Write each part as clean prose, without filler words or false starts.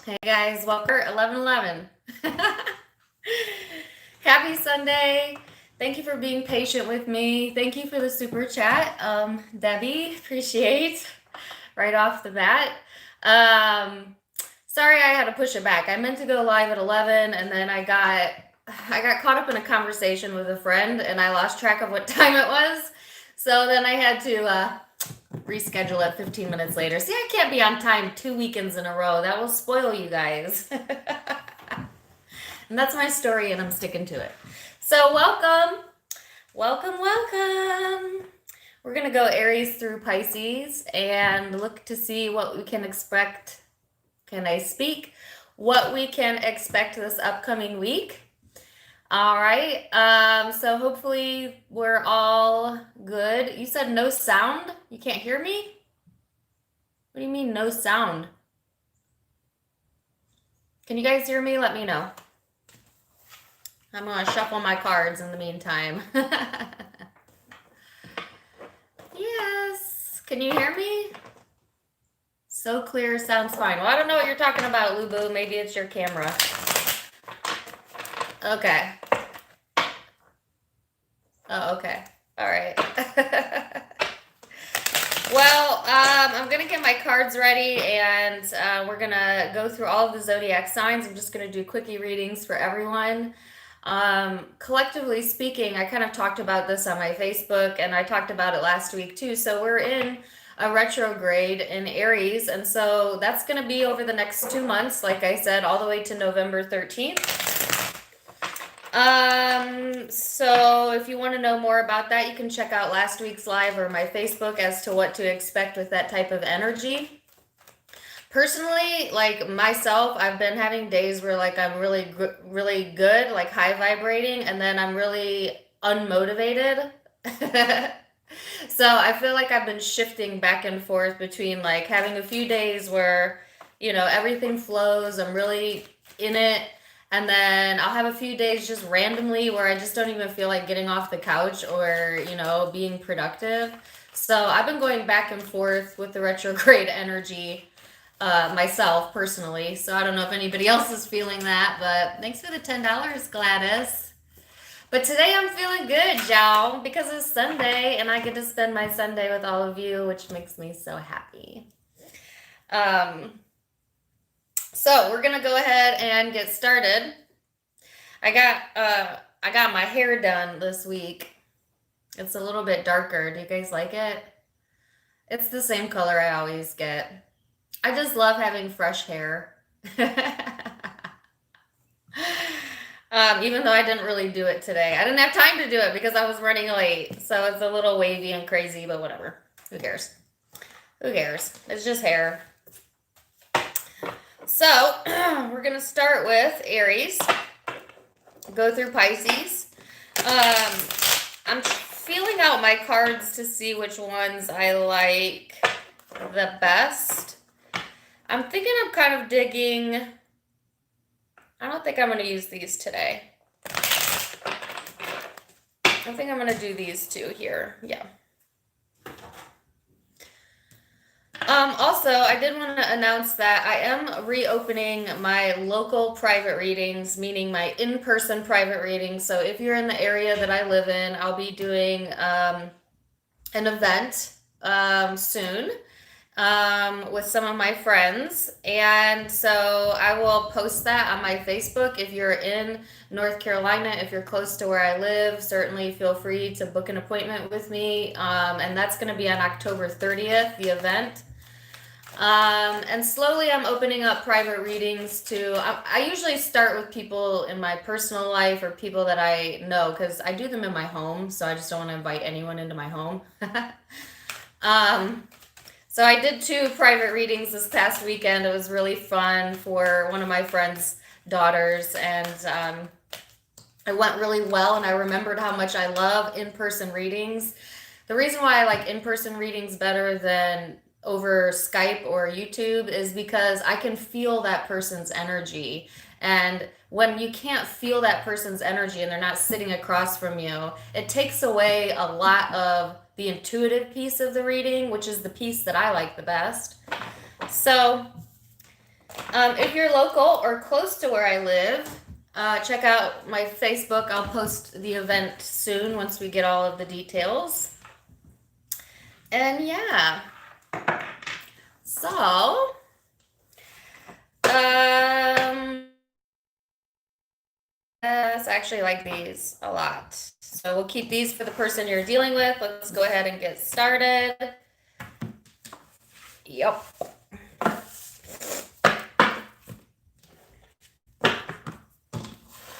Hey guys, welcome 11:11. Happy Sunday. Thank you for being patient with me. Thank you for the super chat. Debbie, appreciate right off the bat. Um, Sorry I had to push it back. I meant to go live at 11 and then I got caught up in a conversation with a friend and I lost track of what time it was. So then I had to reschedule it 15 minutes later. See, I can't be on time 2 weekends in a row. That will spoil you guys. And that's my story, and I'm sticking to it. So, welcome. Welcome, welcome. We're going to go Aries through Pisces and look to see what we can expect. Can I speak? What we can expect this upcoming week. All right. So hopefully we're all good. You said no sound? You can't hear me? What do you mean no sound? Can you guys hear me? Let me know. I'm going to shuffle my cards in the meantime. Yes. Can you hear me? So clear, sounds fine. Well, I don't know what you're talking about, Lubu. Maybe it's your camera. Okay. Oh, okay. All right. Well, I'm going to get my cards ready, and we're going to go through all of the zodiac signs. I'm just going to do quickie readings for everyone. Collectively speaking, I kind of talked about this on my Facebook, and I talked about it last week too. So we're in a retrograde in Aries, and so that's going to be over the next 2 months, like I said, all the way to November 13th. So if you want to know more about that, you can check out last week's live or my Facebook as to what to expect with that type of energy. Personally, like myself, I've been having days where like I'm really good, like high vibrating, and then I'm really unmotivated. So I feel like I've been shifting back and forth between like having a few days where, everything flows, I'm really in it. And then I'll have a few days just randomly where I just don't even feel like getting off the couch or, being productive. So I've been going back and forth with the retrograde energy myself personally. So I don't know if anybody else is feeling that, but thanks for the $10, Gladys. But today I'm feeling good, y'all, because it's Sunday and I get to spend my Sunday with all of you, which makes me so happy. So we're gonna go ahead and get started. I got my hair done this week. It's a little bit darker. Do you guys like it? It's the same color I always get. I just love having fresh hair. Even though I didn't really do it today. I didn't have time to do it because I was running late. So it's a little wavy and crazy, but whatever. Who cares? Who cares? It's just hair. So we're going to start with Aries. Go through Pisces. I'm feeling out my cards to see which ones I like the best. I'm thinking I'm kind of digging. I don't think I'm going to use these today. I think I'm going to do these two here. Yeah. Also, I did want to announce that I am reopening my local private readings, meaning my in-person private readings. So if you're in the area that I live in, I'll be doing an event soon with some of my friends. And so I will post that on my Facebook. If you're in North Carolina, if you're close to where I live, certainly feel free to book an appointment with me. And that's going to be on October 30th, the event. And slowly I'm opening up private readings to, I usually start with people in my personal life or people that I know, because I do them in my home, so I just don't want to invite anyone into my home. So I did 2 private readings this past weekend. It was really fun for one of my friend's daughters, and it went really well, and I remembered how much I love in-person readings. The reason why I like in-person readings better than over Skype or YouTube is because I can feel that person's energy. And when you can't feel that person's energy and they're not sitting across from you, it takes away a lot of the intuitive piece of the reading, which is the piece that I like the best. So If you're local or close to where I live, check out my Facebook. I'll post the event soon once we get all of the details. And yeah, so yes, I actually like these a lot. So we'll keep these for the person you're dealing with. Let's go ahead and get started. Yep.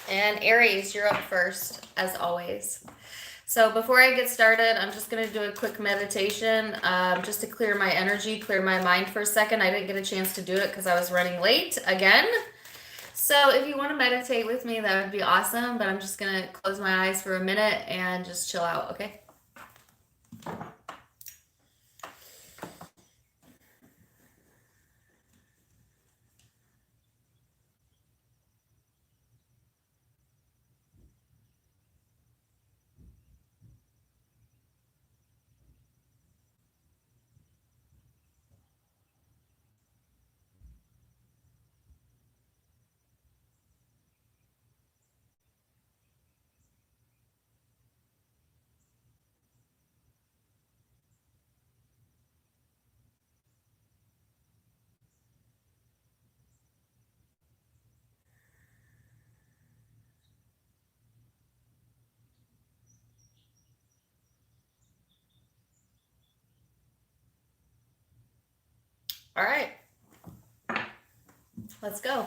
And Aries, you're up first, as always. So before I get started, I'm just going to do a quick meditation just to clear my energy, clear my mind for a second. I didn't get a chance to do it because I was running late again. So if you want to meditate with me, that would be awesome. But I'm just going to close my eyes for a minute and just chill out, okay? All right, let's go.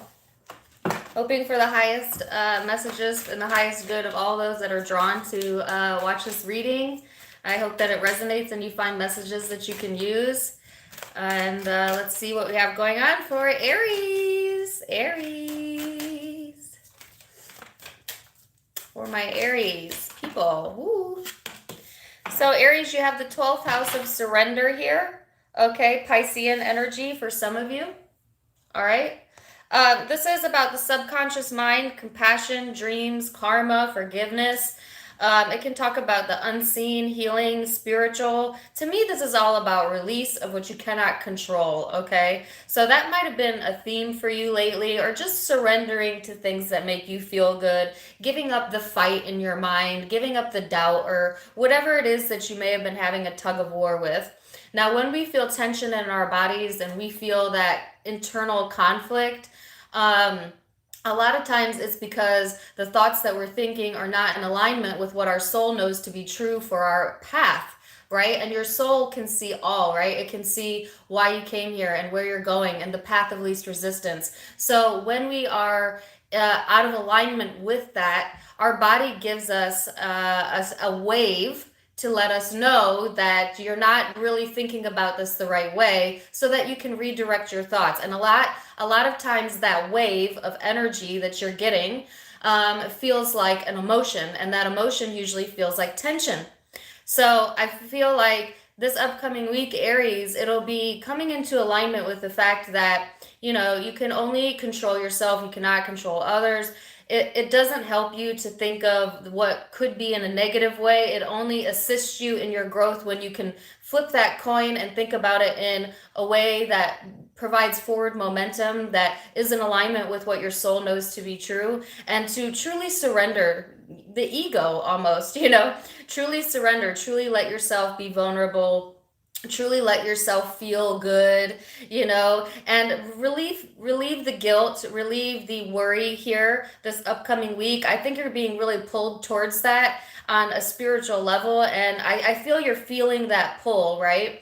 Hoping for the highest messages and the highest good of all those that are drawn to watch this reading. I hope that it resonates and you find messages that you can use. And let's see what we have going on for Aries. Aries. For my Aries people. Woo. So Aries, you have the 12th house of surrender here. Okay, Piscean energy for some of you. All right. This is about the subconscious mind, compassion, dreams, karma, forgiveness. It can talk about the unseen, healing, spiritual. To me, this is all about release of what you cannot control, okay? So that might have been a theme for you lately, or just surrendering to things that make you feel good, giving up the fight in your mind, giving up the doubt, or whatever it is that you may have been having a tug of war with. Now, when we feel tension in our bodies and we feel that internal conflict, a lot of times it's because the thoughts that we're thinking are not in alignment with what our soul knows to be true for our path, right? And your soul can see all, right? It can see why you came here and where you're going and the path of least resistance. So when we are out of alignment with that, our body gives us a wave to let us know that you're not really thinking about this the right way, so that you can redirect your thoughts. And a lot of times that wave of energy that you're getting feels like an emotion, and that emotion usually feels like tension. So I feel like this upcoming week, Aries, it'll be coming into alignment with the fact that, you know, you can only control yourself, you cannot control others. It doesn't help you to think of what could be in a negative way. It only assists you in your growth when you can flip that coin and think about it in a way that provides forward momentum, that is in alignment with what your soul knows to be true, and to truly surrender the ego almost, you know, truly surrender, truly let yourself be vulnerable, truly let yourself feel good, you know, and relieve the guilt, relieve the worry here this upcoming week. I think you're being really pulled towards that on a spiritual level, and I feel you're feeling that pull, right?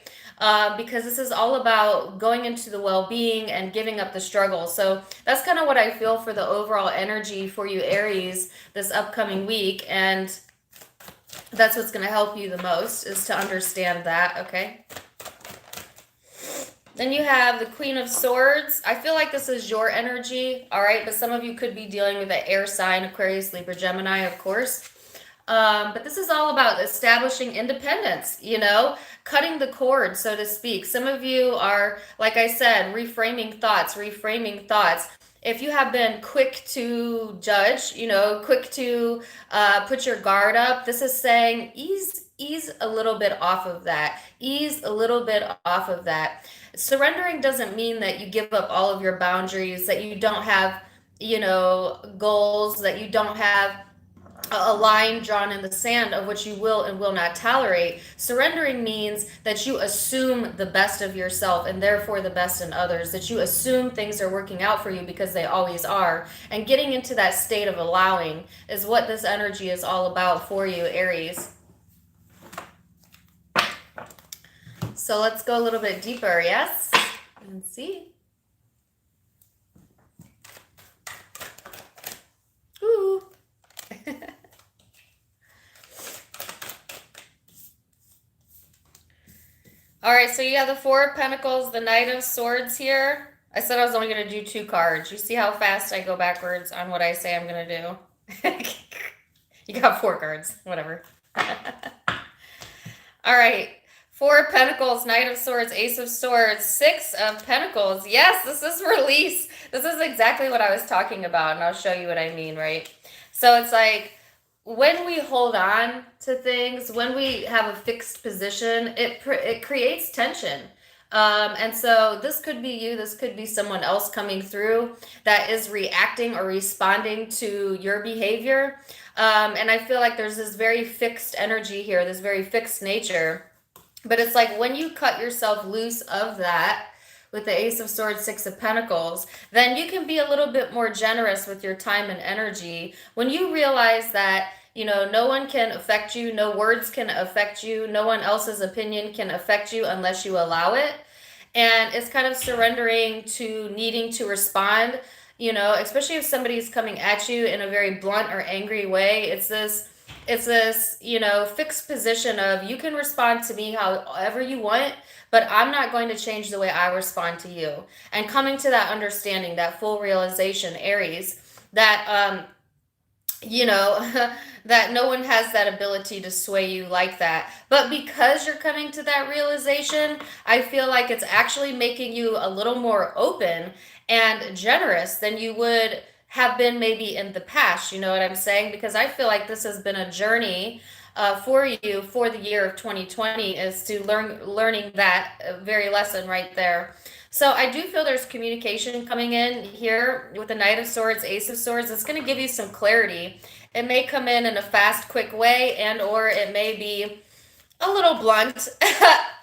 Because this is all about going into the well-being and giving up the struggle. So that's kind of what I feel for the overall energy for you, Aries, this upcoming week. And that's what's going to help you the most, is to understand that, okay? Then you have the Queen of Swords. I feel like this is your energy, all right? But some of you could be dealing with the air sign, Aquarius, Libra, Gemini, of course. But this is all about establishing independence, you know, cutting the cord, so to speak. Some of you are, like I said, reframing thoughts, If you have been quick to judge, you know, quick to put your guard up, this is saying ease a little bit off of that. Ease a little bit off of that. Surrendering doesn't mean that you give up all of your boundaries, that you don't have, goals, that you don't have a line drawn in the sand of what you will and will not tolerate. Surrendering means that you assume the best of yourself and therefore the best in others, that you assume things are working out for you because they always are. And getting into that state of allowing is what this energy is all about for you, Aries. So let's go a little bit deeper, yes? And see. Ooh. All right, so you have the Four of Pentacles, the Knight of Swords here. I said I was only going to do 2 cards. You see how fast I go backwards on what I say I'm going to do? You got 4 cards, whatever. All right, Four of Pentacles, Knight of Swords, Ace of Swords, 6 of Pentacles. Yes, this is release. This is exactly what I was talking about, and I'll show you what I mean, right? So it's like, when we hold on to things, when we have a fixed position, it creates tension. And so this could be you, this could be someone else coming through that is reacting or responding to your behavior. And I feel like there's this very fixed energy here, this very fixed nature. But it's like when you cut yourself loose of that, with the Ace of Swords, 6 of Pentacles, then you can be a little bit more generous with your time and energy. When you realize that, no one can affect you, no words can affect you, no one else's opinion can affect you unless you allow it. And it's kind of surrendering to needing to respond, especially if somebody's coming at you in a very blunt or angry way. It's this, fixed position of you can respond to me however you want, but I'm not going to change the way I respond to you. And coming to that understanding, that full realization, Aries, that, that no one has that ability to sway you like that. But because you're coming to that realization, I feel like it's actually making you a little more open and generous than you would have been maybe in the past. You know what I'm saying? Because I feel like this has been a journey for you for the year of 2020, is to learning that very lesson right there. So I do feel there's communication coming in here with the Knight of Swords, Ace of Swords. It's going to give you some clarity. It may come in a fast, quick way, and or it may be a little blunt,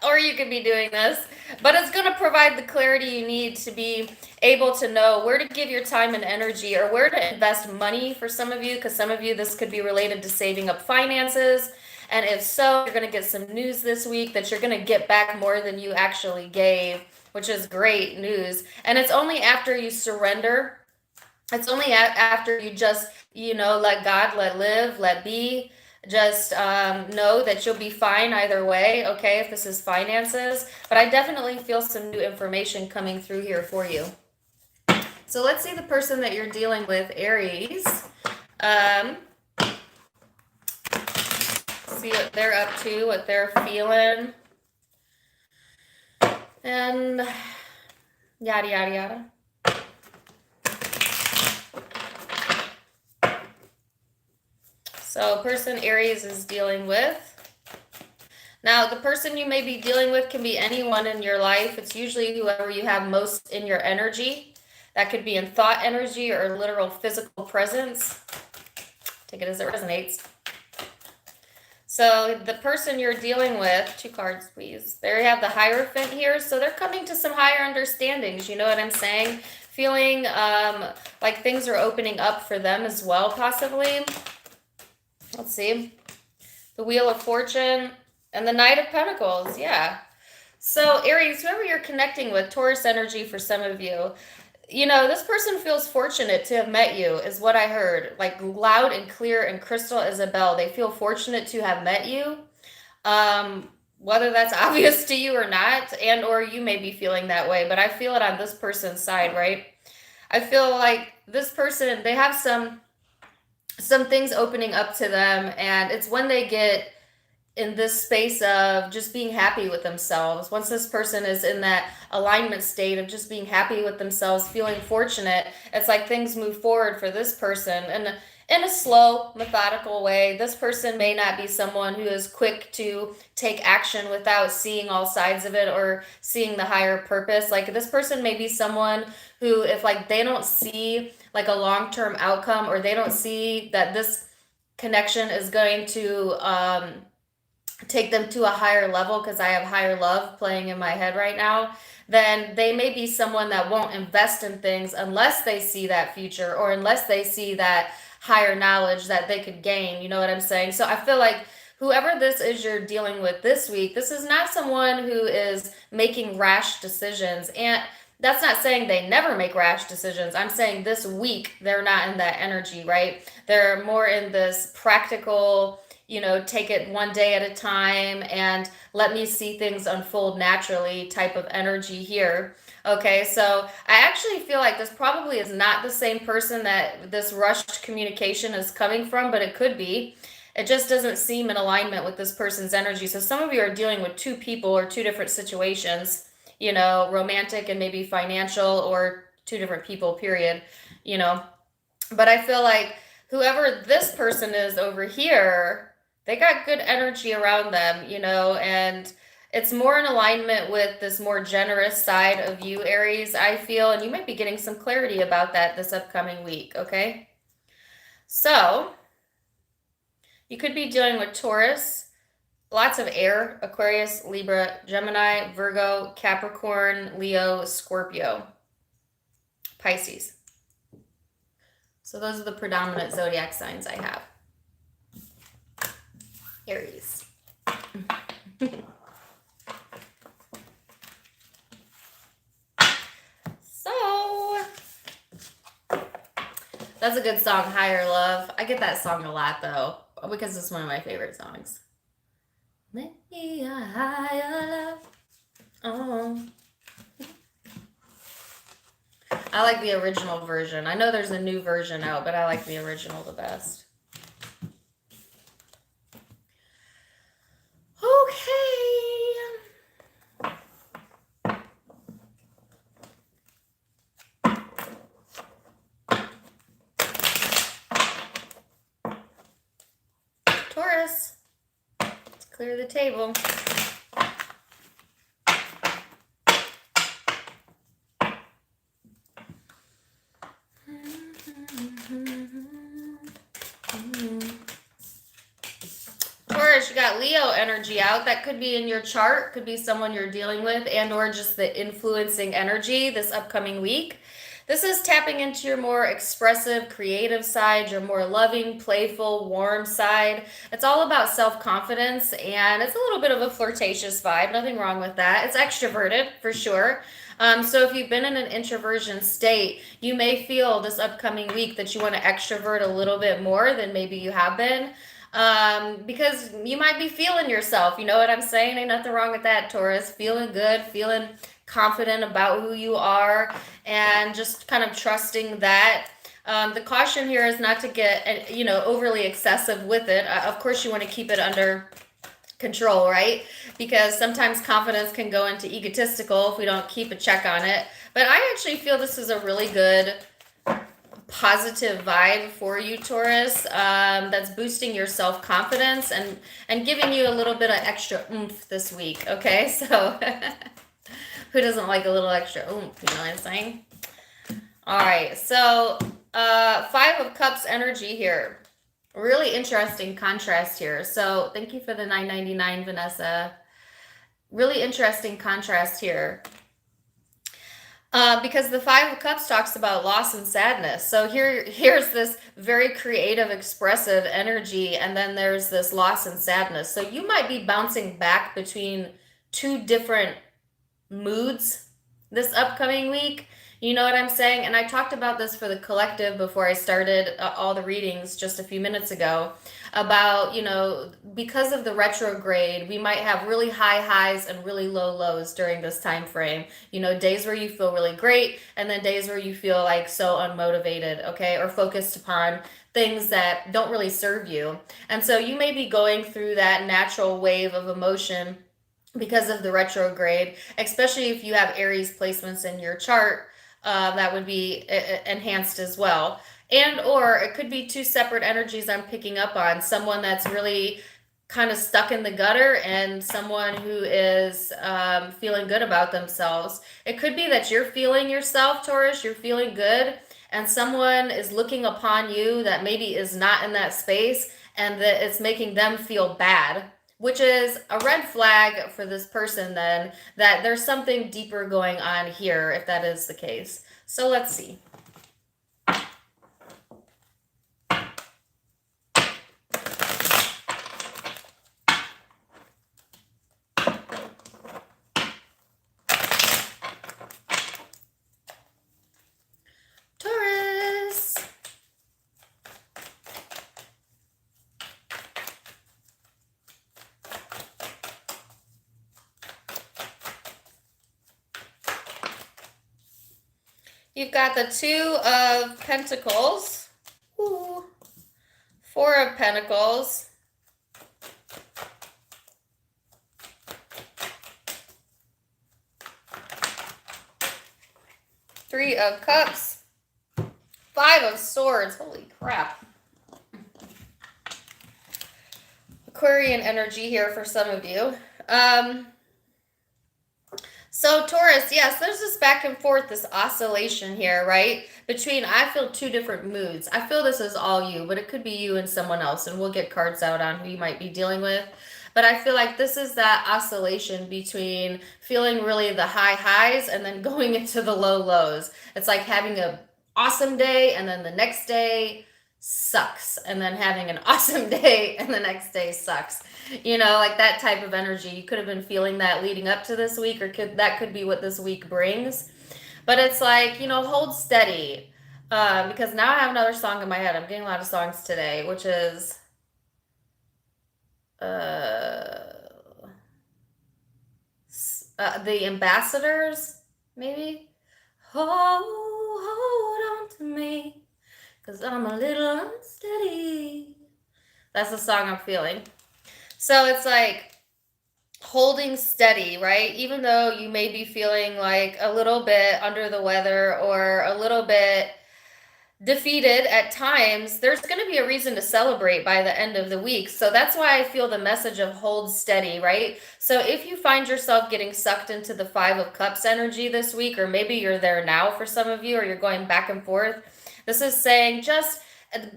or you could be doing this, but it's going to provide the clarity you need to be able to know where to give your time and energy, or where to invest money for some of you, because some of you, this could be related to saving up finances. And if so, you're going to get some news this week that you're going to get back more than you actually gave, which is great news. And it's only after you surrender. It's only after you just, let God, let live, let be. Just know that you'll be fine either way, okay, if this is finances. But I definitely feel some new information coming through here for you. So let's see the person that you're dealing with, Aries. See what they're up to, what they're feeling. And yada, yada, yada. So person Aries is dealing with. Now, the person you may be dealing with can be anyone in your life. It's usually whoever you have most in your energy. That could be in thought energy or literal physical presence. Take it as it resonates. So the person you're dealing with, 2 cards, please. There you have the Hierophant here. So they're coming to some higher understandings. You know what I'm saying? Feeling like things are opening up for them as well, possibly. Let's see. The Wheel of Fortune and the Knight of Pentacles. Yeah. So Aries, whoever you're connecting with, Taurus energy for some of you, this person feels fortunate to have met you, is what I heard. Like loud and clear and crystal as a bell. They feel fortunate to have met you. Whether that's obvious to you or not, and or you may be feeling that way, but I feel it on this person's side, right? I feel like this person, they have some things opening up to them, and it's when they get in this space of just being happy with themselves. Once this person is in that alignment state of just being happy with themselves, feeling fortunate, it's like things move forward for this person. in a slow, methodical way. This person may not be someone who is quick to take action without seeing all sides of it or seeing the higher purpose. Like this person may be someone who, if like they don't see like a long-term outcome, or they don't see that this connection is going to take them to a higher level, because I have higher love playing in my head right now, then they may be someone that won't invest in things unless they see that future, or unless they see that higher knowledge that they could gain. You know what I'm saying? So I feel like whoever this is you're dealing with this week, this is not someone who is making rash decisions. And that's not saying they never make rash decisions. I'm saying this week they're not in that energy, right? They're more in this practical, take it one day at a time and let me see things unfold naturally type of energy here. Okay, so I actually feel like this probably is not the same person that this rushed communication is coming from, but it could be. It just doesn't seem in alignment with this person's energy. So some of you are dealing with two people or two different situations, romantic and maybe financial, or two different people, period, you know. But I feel like whoever this person is over here, they got good energy around them, and it's more in alignment with this more generous side of you, Aries, I feel, and you might be getting some clarity about that this upcoming week, okay? So, you could be dealing with Taurus, lots of air, Aquarius, Libra, Gemini, Virgo, Capricorn, Leo, Scorpio, Pisces. So those are the predominant zodiac signs I have. Aries. So, that's a good song, Higher Love. I get that song a lot, though, because it's one of my favorite songs. Maybe a higher love. Oh. I like the original version. I know there's a new version out, but I like the original the best. Taurus, let's clear the table. Taurus, you got Leo energy out. That could be in your chart, could be someone you're dealing with, and or just the influencing energy this upcoming week. This is tapping into your more expressive, creative side, your more loving, playful, warm side. It's all about self-confidence, and it's a little bit of a flirtatious vibe. Nothing wrong with that. It's extroverted, for sure. So if you've been in an introversion state, you may feel this upcoming week that you want to extrovert a little bit more than maybe you have been. Because you might be feeling yourself. You know what I'm saying? Ain't nothing wrong with that, Taurus. Feeling good, feeling confident about who you are, and just kind of trusting that. The caution here is not to get, overly excessive with it. Of course, you want to keep it under control, right? Because sometimes confidence can go into egotistical if we don't keep a check on it. But I actually feel this is a really good positive vibe for you, Taurus, that's boosting your self-confidence and giving you a little bit of extra oomph this week, okay? So who doesn't like a little extra oomph, you know what I'm saying? All right, so Five of Cups energy here. Really interesting contrast here. So thank you for the $9.99, Vanessa. Really interesting contrast here. Because the Five of Cups talks about loss and sadness. So here's this very creative, expressive energy, and then there's this loss and sadness. So you might be bouncing back between two different moods this upcoming week. You know what I'm saying? And I talked about this for the collective before I started all the readings just a few minutes ago about, because of the retrograde, we might have really high highs and really low lows during this time frame. Days where you feel really great, and then days where you feel like so unmotivated, okay, or focused upon things that don't really serve you. And so you may be going through that natural wave of emotion because of the retrograde, especially if you have Aries placements in your chart. That would be enhanced as well. And or it could be two separate energies I'm picking up on. Someone that's really kind of stuck in the gutter and someone who is feeling good about themselves. It could be that you're feeling yourself, Taurus, you're feeling good, and someone is looking upon you that maybe is not in that space and that it's making them feel bad, which is a red flag for this person then, that there's something deeper going on here if that is the case. So let's see. You've got the Two of Pentacles, ooh, Four of Pentacles, Three of Cups, Five of Swords, holy crap. Aquarian energy here for some of you. So Taurus, yes, there's this back and forth, this oscillation here, right? Between, I feel two different moods. I feel this is all you, but it could be you and someone else, and we'll get cards out on who you might be dealing with. But I feel like this is that oscillation between feeling really the high highs and then going into the low lows. It's like having an awesome day and then the next day sucks, and then having an awesome day and the next day sucks. You know, like that type of energy. You could have been feeling that leading up to this week, or that could be what this week brings. But it's like, you know, hold steady. Because now I have another song in my head. I'm getting a lot of songs today, which is the Ambassadors, maybe. Hold on to me, because I'm a little unsteady. That's the song I'm feeling. So it's like holding steady, right? Even though you may be feeling like a little bit under the weather or a little bit defeated at times, there's going to be a reason to celebrate by the end of the week. So that's why I feel the message of hold steady, right? So if you find yourself getting sucked into the Five of Cups energy this week, or maybe you're there now for some of you, or you're going back and forth, this is saying just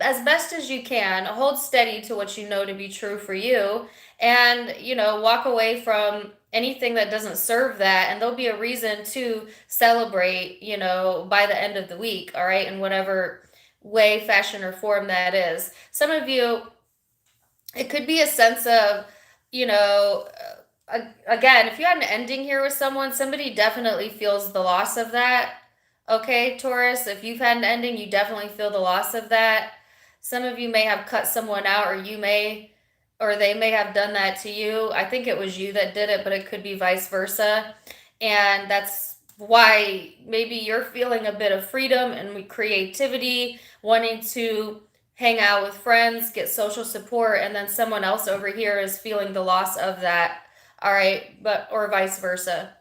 as best as you can, hold steady to what you know to be true for you, and, you know, walk away from anything that doesn't serve that, and there'll be a reason to celebrate, you know, by the end of the week, all right, in whatever way, fashion, or form that is. Some of you, it could be a sense of, you know, again, if you had an ending here with someone, somebody definitely feels the loss of that. Okay, Taurus, if you've had an ending, you definitely feel the loss of that. Some of you may have cut someone out, or they may have done that to you. I think it was you that did it, but it could be vice versa. And that's why maybe you're feeling a bit of freedom and creativity, wanting to hang out with friends, get social support, and then someone else over here is feeling the loss of that. All right, or vice versa.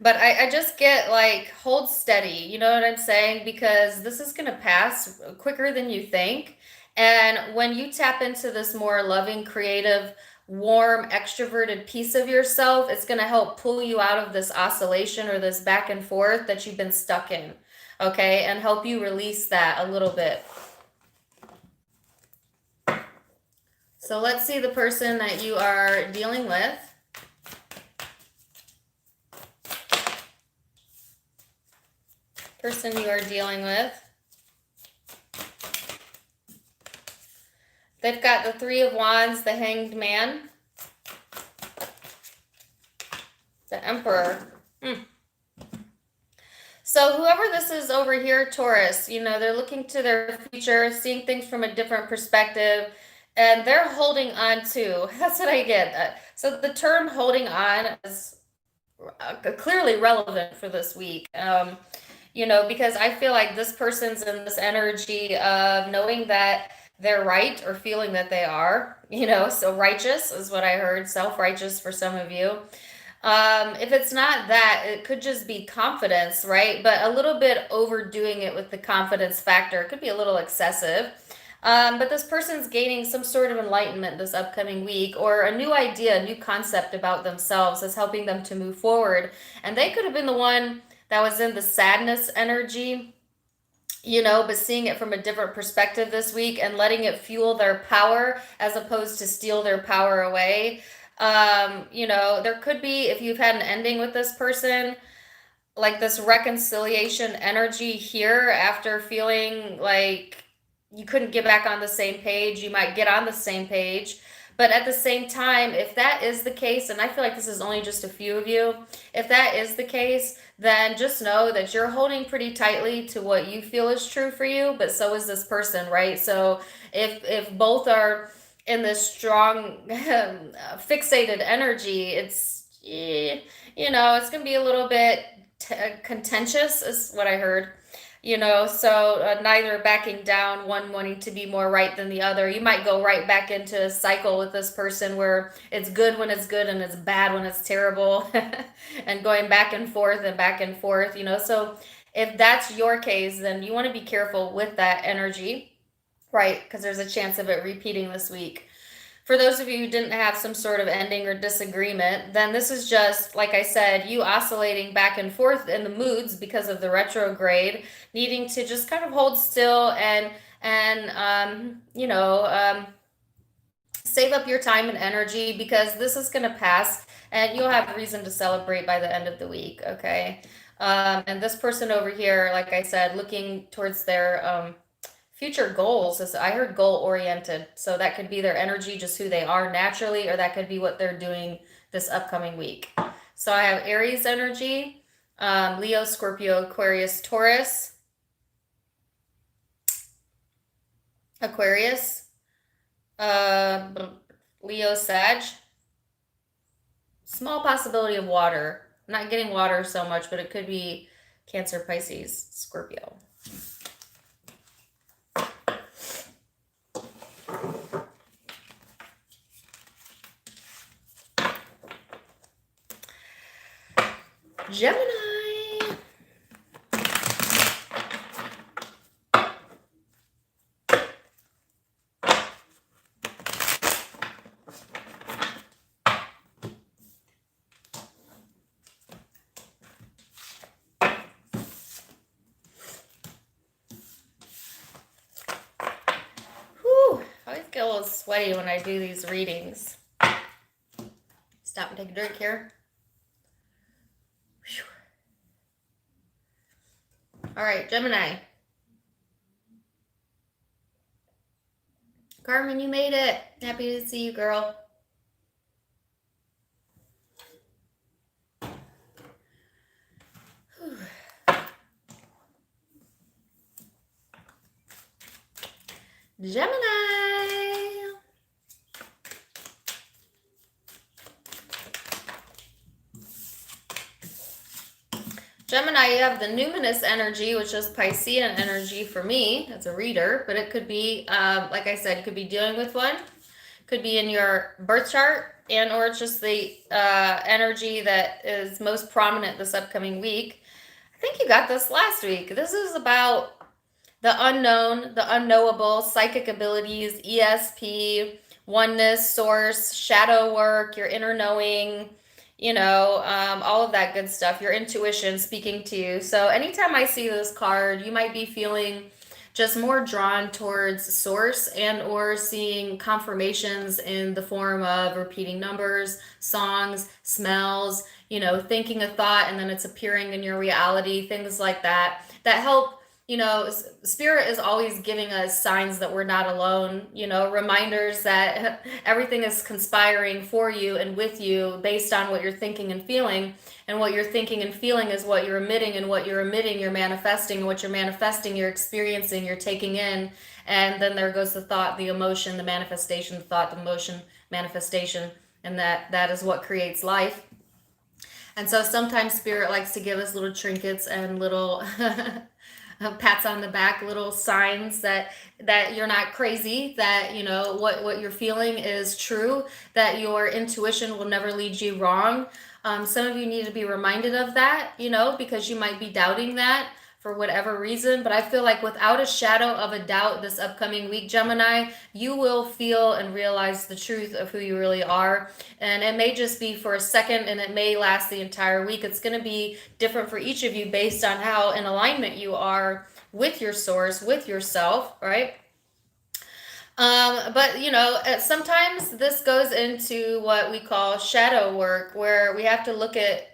But I just get like, hold steady, you know what I'm saying? Because this is going to pass quicker than you think. And when you tap into this more loving, creative, warm, extroverted piece of yourself, it's going to help pull you out of this oscillation or this back and forth that you've been stuck in, okay? And help you release that a little bit. So let's see the person that you are dealing with. Person you are dealing with. They've got the Three of Wands, the Hanged Man, the Emperor. So whoever this is over here, Taurus, you know, they're looking to their future, seeing things from a different perspective, and they're holding on to. That's what I get. So the term holding on is clearly relevant for this week. You know, because I feel like this person's in this energy of knowing that they're right, or feeling that they are, you know, so righteous is what I heard, self-righteous for some of you. If it's not that, it could just be confidence, right? But a little bit overdoing it with the confidence factor. It could be a little excessive. But this person's gaining some sort of enlightenment this upcoming week, or a new idea, a new concept about themselves is helping them to move forward. And they could have been the one that was in the sadness energy, but seeing it from a different perspective this week and letting it fuel their power as opposed to steal their power away. There could be, if you've had an ending with this person, like this reconciliation energy here after feeling like you couldn't get back on the same page, you might get on the same page. But at the same time, if that is the case, and I feel like this is only just a few of you, if that is the case, then just know that you're holding pretty tightly to what you feel is true for you, but so is this person, right? So if both are in this strong fixated energy, it's going to be a little bit contentious is what I heard. So neither backing down, one wanting to be more right than the other. You might go right back into a cycle with this person where it's good when it's good and it's bad when it's terrible and going back and forth and back and forth. So if that's your case, then you want to be careful with that energy, right? Because there's a chance of it repeating this week. For those of you who didn't have some sort of ending or disagreement, then this is just, like I said, you oscillating back and forth in the moods because of the retrograde, needing to just kind of hold still and save up your time and energy, because this is going to pass and you'll have reason to celebrate by the end of the week, okay? And this person over here, like I said, looking towards their future goals, is I heard goal oriented. So that could be their energy, just who they are naturally, or that could be what they're doing this upcoming week. So I have Aries energy, Leo, Scorpio, Aquarius, Taurus, Aquarius, Leo, Sag. Small possibility of water. I'm not getting water so much, but it could be Cancer, Pisces, Scorpio. Gemini. Whew, I always get a little sweaty when I do these readings. Stop and take a drink here. All right, Gemini. Carmen, you made it. Happy to see you, girl. Whew. Gemini. Gemini, you have the numinous energy, which is Piscean energy for me as a reader, but it could be, like I said, you could be dealing with one, could be in your birth chart, and or it's just the energy that is most prominent this upcoming week. I think you got this last week. This is about the unknown, the unknowable, psychic abilities, ESP, oneness, source, shadow work, your inner knowing, all of that good stuff, your intuition speaking to you. So anytime I see this card, you might be feeling just more drawn towards source and or seeing confirmations in the form of repeating numbers, songs, smells, thinking a thought and then it's appearing in your reality, things like that help. Spirit is always giving us signs that we're not alone, reminders that everything is conspiring for you and with you based on what you're thinking and feeling. And what you're thinking and feeling is what you're emitting, and what you're emitting, you're manifesting, and what you're manifesting, you're experiencing, you're taking in. And then there goes the thought, the emotion, the manifestation, the thought, the emotion, manifestation, and that is what creates life. And so sometimes Spirit likes to give us little trinkets and little pats on the back, little signs that you're not crazy, that what you're feeling is true, that your intuition will never lead you wrong. Some of you need to be reminded of that, because you might be doubting that for whatever reason. But I feel like without a shadow of a doubt this upcoming week, Gemini, you will feel and realize the truth of who you really are. And it may just be for a second, and it may last the entire week. It's going to be different for each of you based on how in alignment you are with your source, with yourself, right? But sometimes this goes into what we call shadow work, where we have to look at,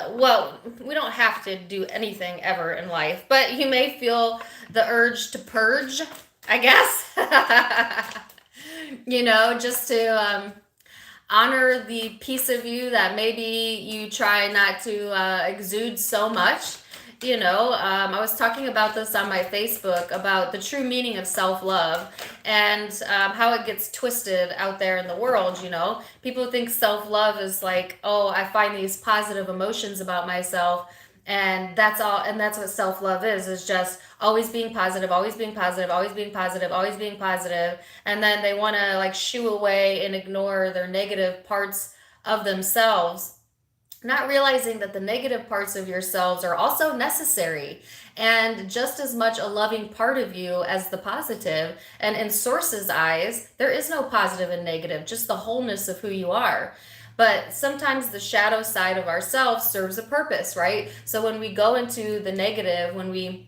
well, we don't have to do anything ever in life, but you may feel the urge to purge, I guess, just to honor the piece of you that maybe you try not to exude so much. I was talking about this on my Facebook about the true meaning of self-love and how it gets twisted out there in the world. People think self-love is like, oh, I find these positive emotions about myself, and that's all. And that's what self-love is just always being positive, always being positive, always being positive, always being positive. And then they want to like shoo away and ignore their negative parts of themselves, not realizing that the negative parts of yourselves are also necessary and just as much a loving part of you as the positive. And in Source's eyes, there is no positive and negative, just the wholeness of who you are. But sometimes the shadow side of ourselves serves a purpose, right? So when we go into the negative, when we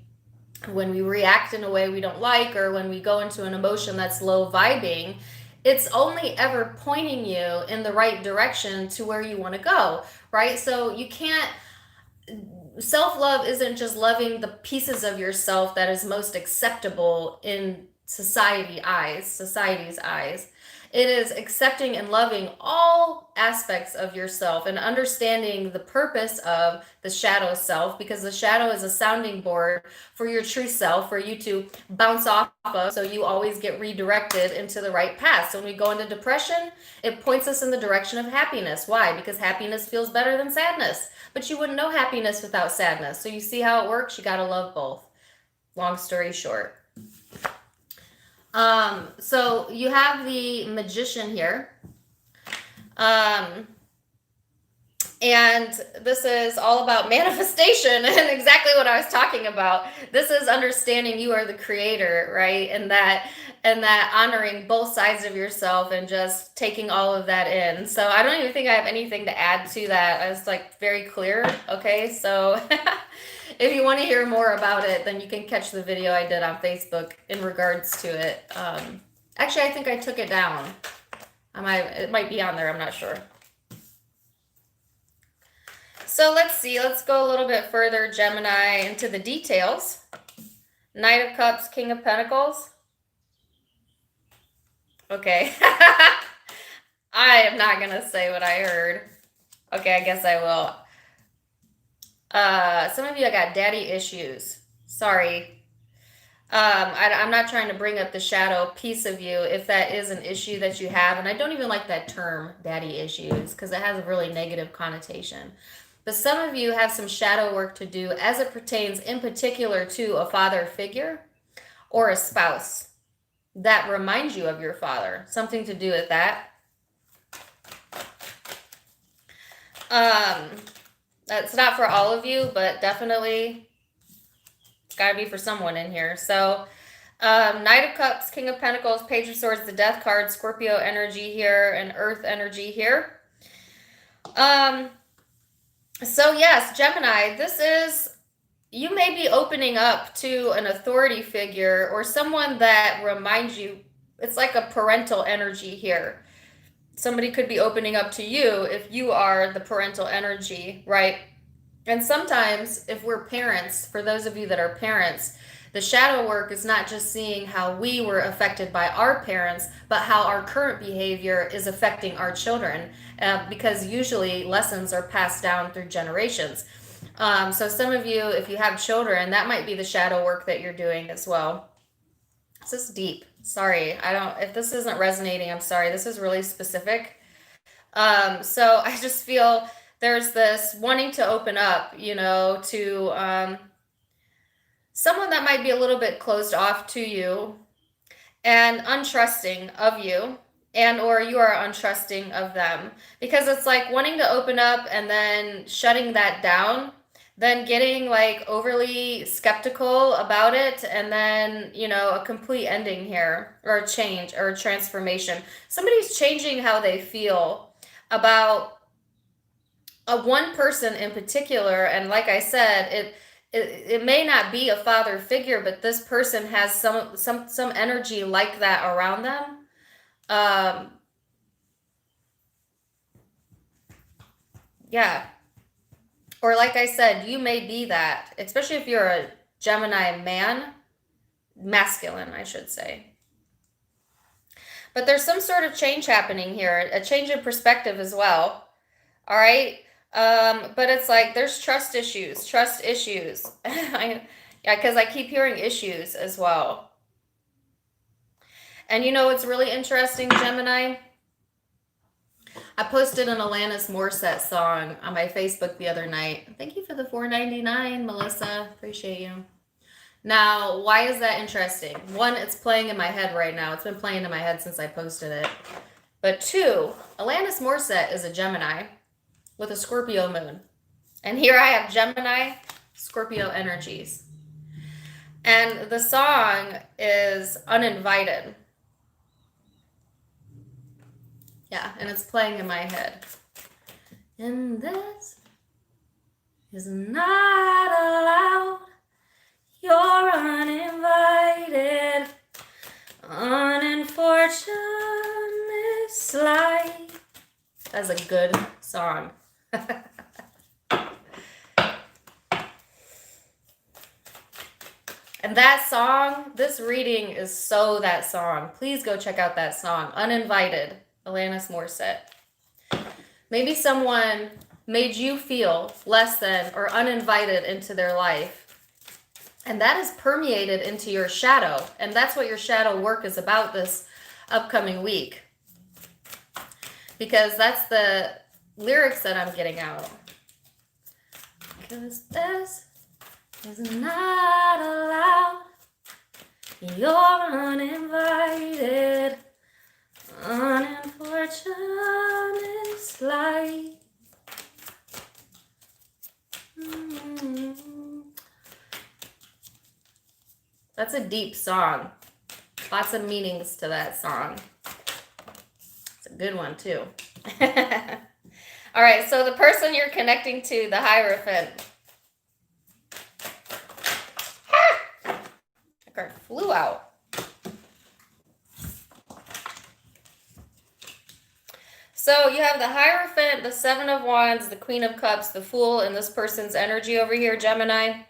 react in a way we don't like, or when we go into an emotion that's low vibing, it's only ever pointing you in the right direction to where you want to go, right? So you can't, self-love isn't just loving the pieces of yourself that is most acceptable in society's eyes. It is accepting and loving all aspects of yourself and understanding the purpose of the shadow self, because the shadow is a sounding board for your true self, for you to bounce off of, so you always get redirected into the right path. So when we go into depression, it points us in the direction of happiness. Why? Because happiness feels better than sadness. But you wouldn't know happiness without sadness. So you see how it works? You got to love both. Long story short. So you have the Magician here. And this is all about manifestation and exactly what I was talking about. This is understanding you are the creator, right? And that honoring both sides of yourself and just taking all of that in. So I don't even think I have anything to add to that. I was like very clear. Okay. So if you want to hear more about it, then you can catch the video I did on Facebook in regards to it. Actually, I think I took it down. It might be on there. I'm not sure. So let's see. Let's go a little bit further, Gemini, into the details. Knight of Cups, King of Pentacles. Okay. I am not going to say what I heard. Okay, I guess I will. Some of you, I got daddy issues. Sorry. I'm not trying to bring up the shadow piece of you if that is an issue that you have. And I don't even like that term, daddy issues, because it has a really negative connotation. But some of you have some shadow work to do as it pertains in particular to a father figure or a spouse that reminds you of your father. Something to do with that. That's not for all of you, but definitely it's got to be for someone in here. So Knight of Cups, King of Pentacles, Page of Swords, the Death card, Scorpio energy here, and Earth energy here. So yes, Gemini, you may be opening up to an authority figure or someone that reminds you. It's like a parental energy here. Somebody could be opening up to you if you are the parental energy, right? And sometimes if we're parents, for those of you that are parents, the shadow work is not just seeing how we were affected by our parents, but how our current behavior is affecting our children, because usually lessons are passed down through generations. So some of you, if you have children, that might be the shadow work that you're doing as well. This is deep. Sorry, if this isn't resonating, I'm sorry. This is really specific. So I just feel there's this wanting to open up, to someone that might be a little bit closed off to you and untrusting of you. and or you are untrusting of them, because it's like wanting to open up and then shutting that down, then getting like overly skeptical about it, and then, you know, a complete ending here, or a change or a transformation. Somebody's changing how they feel about a one person in particular. And like I said, it may not be a father figure, but this person has some energy like that around them. Yeah. Or like I said, you may be that, especially if you're a Gemini man, masculine, I should say. But there's some sort of change happening here, a change in perspective as well. All right. But it's like there's trust issues. Yeah, because I keep hearing issues as well. And you know what's really interesting, Gemini? I posted an Alanis Morissette song on my Facebook the other night. Thank you for the $4.99, Melissa. Appreciate you. Now, why is that interesting? One, it's playing in my head right now. It's been playing in my head since I posted it. But two, Alanis Morissette is a Gemini with a Scorpio moon. And here I have Gemini, Scorpio energies. And the song is Uninvited. Yeah, and it's playing in my head. And this is not allowed. You're uninvited. Unfortunate slide. That's a good song. And that song, this reading is so that song. Please go check out that song, Uninvited, Alanis Morissette. Maybe someone made you feel less than or uninvited into their life. And that is permeated into your shadow. And that's what your shadow work is about this upcoming week. Because that's the lyrics that I'm getting out. Because this is not allowed. You're uninvited. Unfortunate slight. That's a deep song. Lots of meanings to that song. It's a good one too. All right, so the person you're connecting to, the Hierophant. That card flew out. So you have the Hierophant, the Seven of Wands, the Queen of Cups, the Fool, and this person's energy over here, Gemini.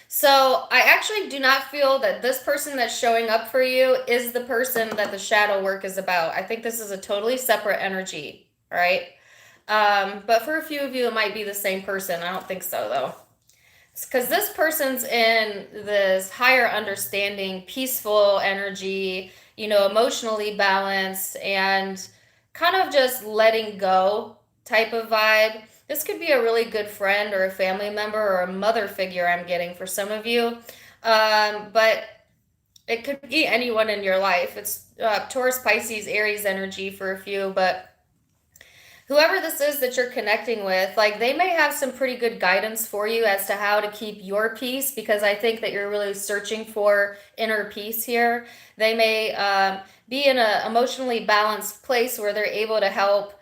So I actually do not feel that this person that's showing up for you is the person that the shadow work is about. I think this is a totally separate energy, right? But for a few of you, it might be the same person. I don't think so, though. Because this person's in this higher understanding, peaceful energy, you know, emotionally balanced, and kind of just letting go type of vibe. This could be a really good friend or a family member or a mother figure I'm getting for some of you. But it could be anyone in your life. It's Taurus, Pisces, Aries energy for a few. But whoever this is that you're connecting with, like, they may have some pretty good guidance for you as to how to keep your peace, because I think that you're really searching for inner peace here. They may be in an emotionally balanced place where they're able to help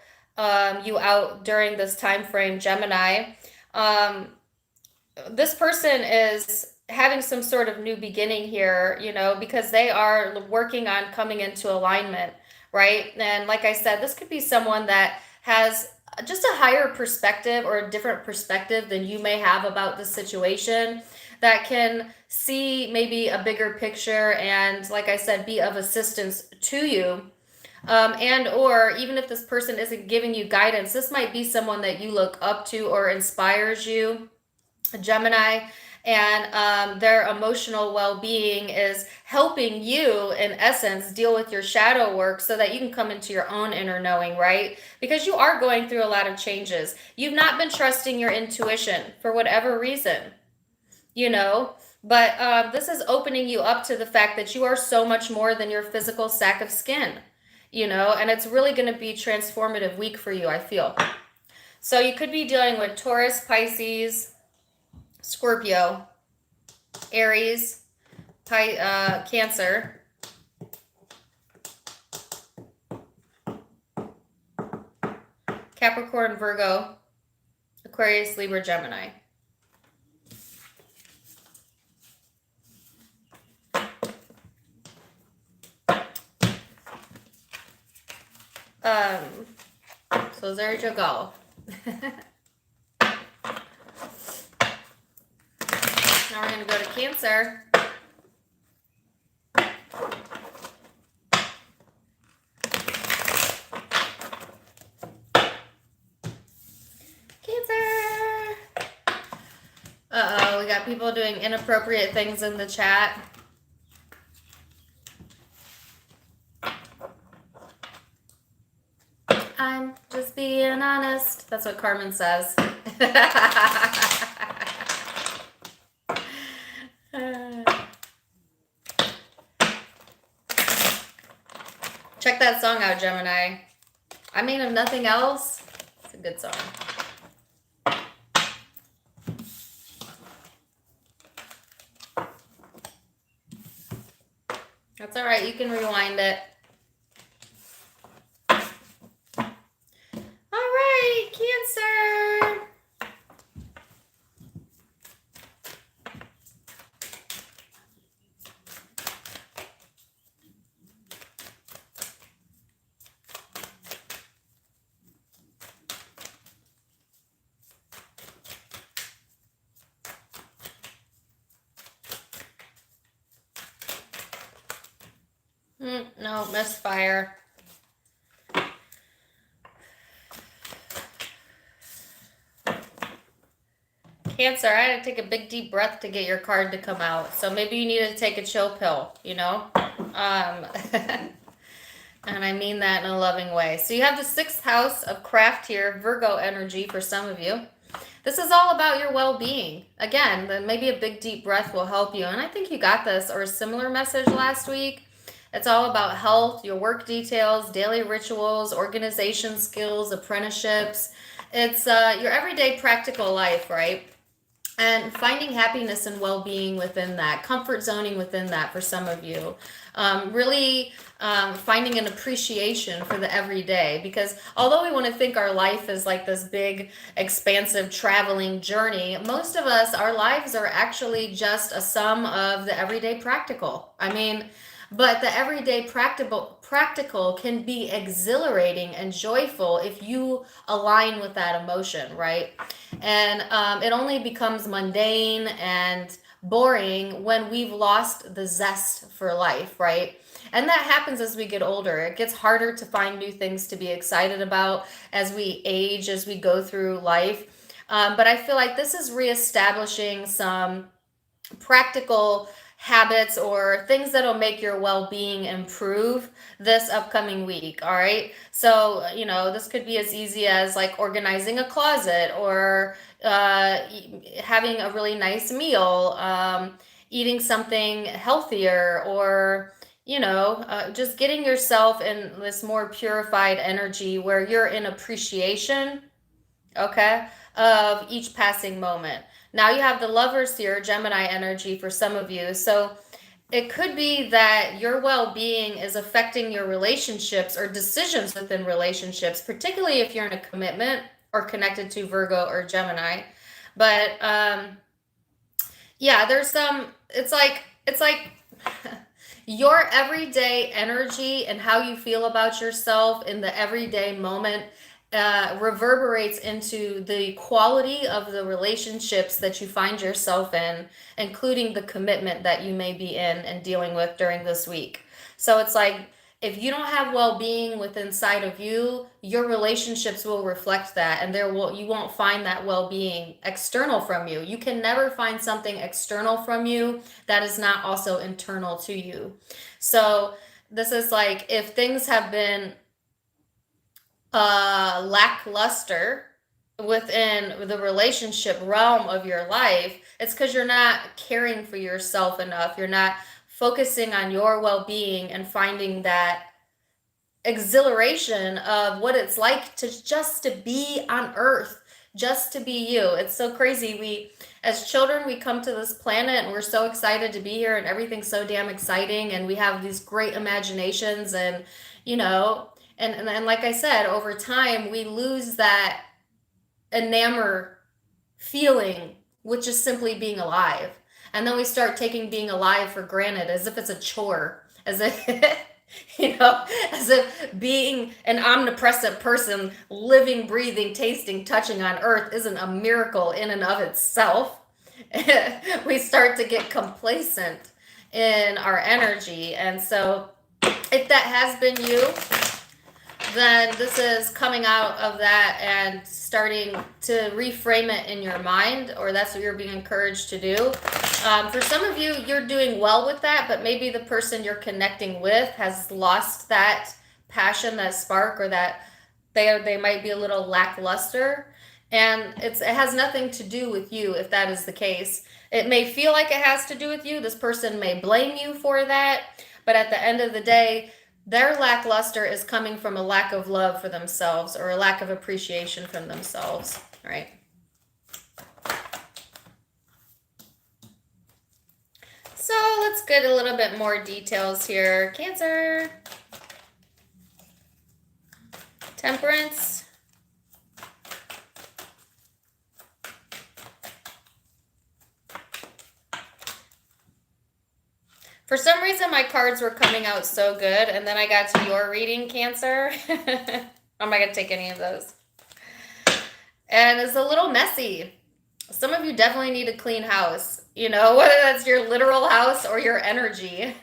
you out during this time frame, Gemini. This person is having some sort of new beginning here, you know, because they are working on coming into alignment, right? And like I said, this could be someone that has just a higher perspective or a different perspective than you may have about this situation, that can see maybe a bigger picture and, like I said, be of assistance to you. And or even if this person isn't giving you guidance, this might be someone that you look up to or inspires you, Gemini, and their emotional well-being is helping you, in essence, deal with your shadow work so that you can come into your own inner knowing, right? Because you are going through a lot of changes. You've not been trusting your intuition for whatever reason, you know, but this is opening you up to the fact that you are so much more than your physical sack of skin. you know, and it's really going to be transformative week for you, I feel. So you could be dealing with Taurus, Pisces, Scorpio, Aries, Cancer, Capricorn, Virgo, Aquarius, Libra, Gemini. So there you go. Now we're going to go to Cancer. Cancer! Uh-oh, we got people doing inappropriate things in the chat. I'm just being honest. That's what Carmen says. Check that song out, Gemini. I mean, if nothing else, it's a good song. That's all right. You can rewind it. All right, Cancer. No, misfire. Cancer, I had to take a big deep breath to get your card to come out. So maybe you need to take a chill pill, you know? And I mean that in a loving way. So you have the 6th house of craft here, Virgo energy for some of you. This is all about your well-being. Again, maybe a big deep breath will help you. And I think you got this or a similar message last week. It's all about health, your work details, daily rituals, organization skills, apprenticeships. It's your everyday practical life, right? And finding happiness and well-being within that, comfort zoning within that for some of you. Really finding an appreciation for the everyday, because although we want to think our life is like this big, expansive traveling journey, most of us, our lives are actually just a sum of the everyday practical. I mean, but the everyday practical can be exhilarating and joyful if you align with that emotion, right? And it only becomes mundane and boring when we've lost the zest for life, right? And that happens as we get older. It gets harder to find new things to be excited about as we age, as we go through life. But I feel like this is reestablishing some practical habits or things that'll make your well-being improve this upcoming week. All right, so you know, this could be as easy as like organizing a closet or having a really nice meal, eating something healthier, or you know, just getting yourself in this more purified energy where you're in appreciation, okay, of each passing moment. Now you have the Lovers here, Gemini energy for some of you. So it could be that your well-being is affecting your relationships or decisions within relationships, particularly if you're in a commitment or connected to Virgo or Gemini. But yeah, there's some, it's like your everyday energy and how you feel about yourself in the everyday moment reverberates into the quality of the relationships that you find yourself in, including the commitment that you may be in and dealing with during this week. So it's like, if you don't have well-being within inside of you, your relationships will reflect that, and you won't find that well-being external from you. You can never find something external from you that is not also internal to you. So this is like, if things have been lackluster within the relationship realm of your life, it's because you're not caring for yourself enough. You're not focusing on your well-being and finding that exhilaration of what it's like to just to be on Earth, just to be you. It's so crazy. We, as children, we come to this planet and we're so excited to be here and everything's so damn exciting and we have these great imaginations and, you know, and like I said, over time we lose that enamor feeling, which is simply being alive. And then we start taking being alive for granted as if it's a chore, as if, as if being an omnipresent person, living, breathing, tasting, touching on earth isn't a miracle in and of itself. We start to get complacent in our energy. And so, if that has been you, then this is coming out of that and starting to reframe it in your mind, or that's what you're being encouraged to do. For some of you, you're doing well with that, but maybe the person you're connecting with has lost that passion, that spark, or that they might be a little lackluster. And it has nothing to do with you if that is the case. It may feel like it has to do with you. This person may blame you for that, but at the end of the day, their lackluster is coming from a lack of love for themselves or a lack of appreciation from themselves, right? So let's get a little bit more details here. Cancer, Temperance, for some reason, my cards were coming out so good, and then I got to your reading, Cancer. I'm not going to take any of those. And it's a little messy. Some of you definitely need a clean house, whether that's your literal house or your energy.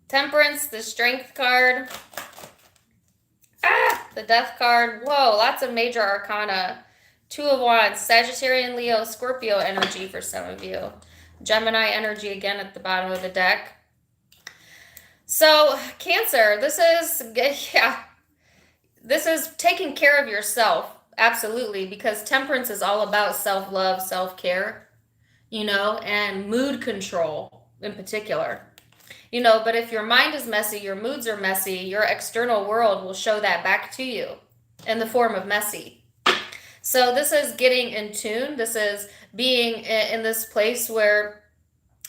Temperance, the Strength card. The Death card. Whoa, lots of major arcana. Two of Wands, Sagittarius, Leo, Scorpio energy for some of you. Gemini energy again at the bottom of the deck. So, Cancer, this is taking care of yourself, absolutely, because Temperance is all about self-love, self-care, and mood control in particular. But if your mind is messy, your moods are messy, your external world will show that back to you in the form of messy. So this is getting in tune. This is being in this place where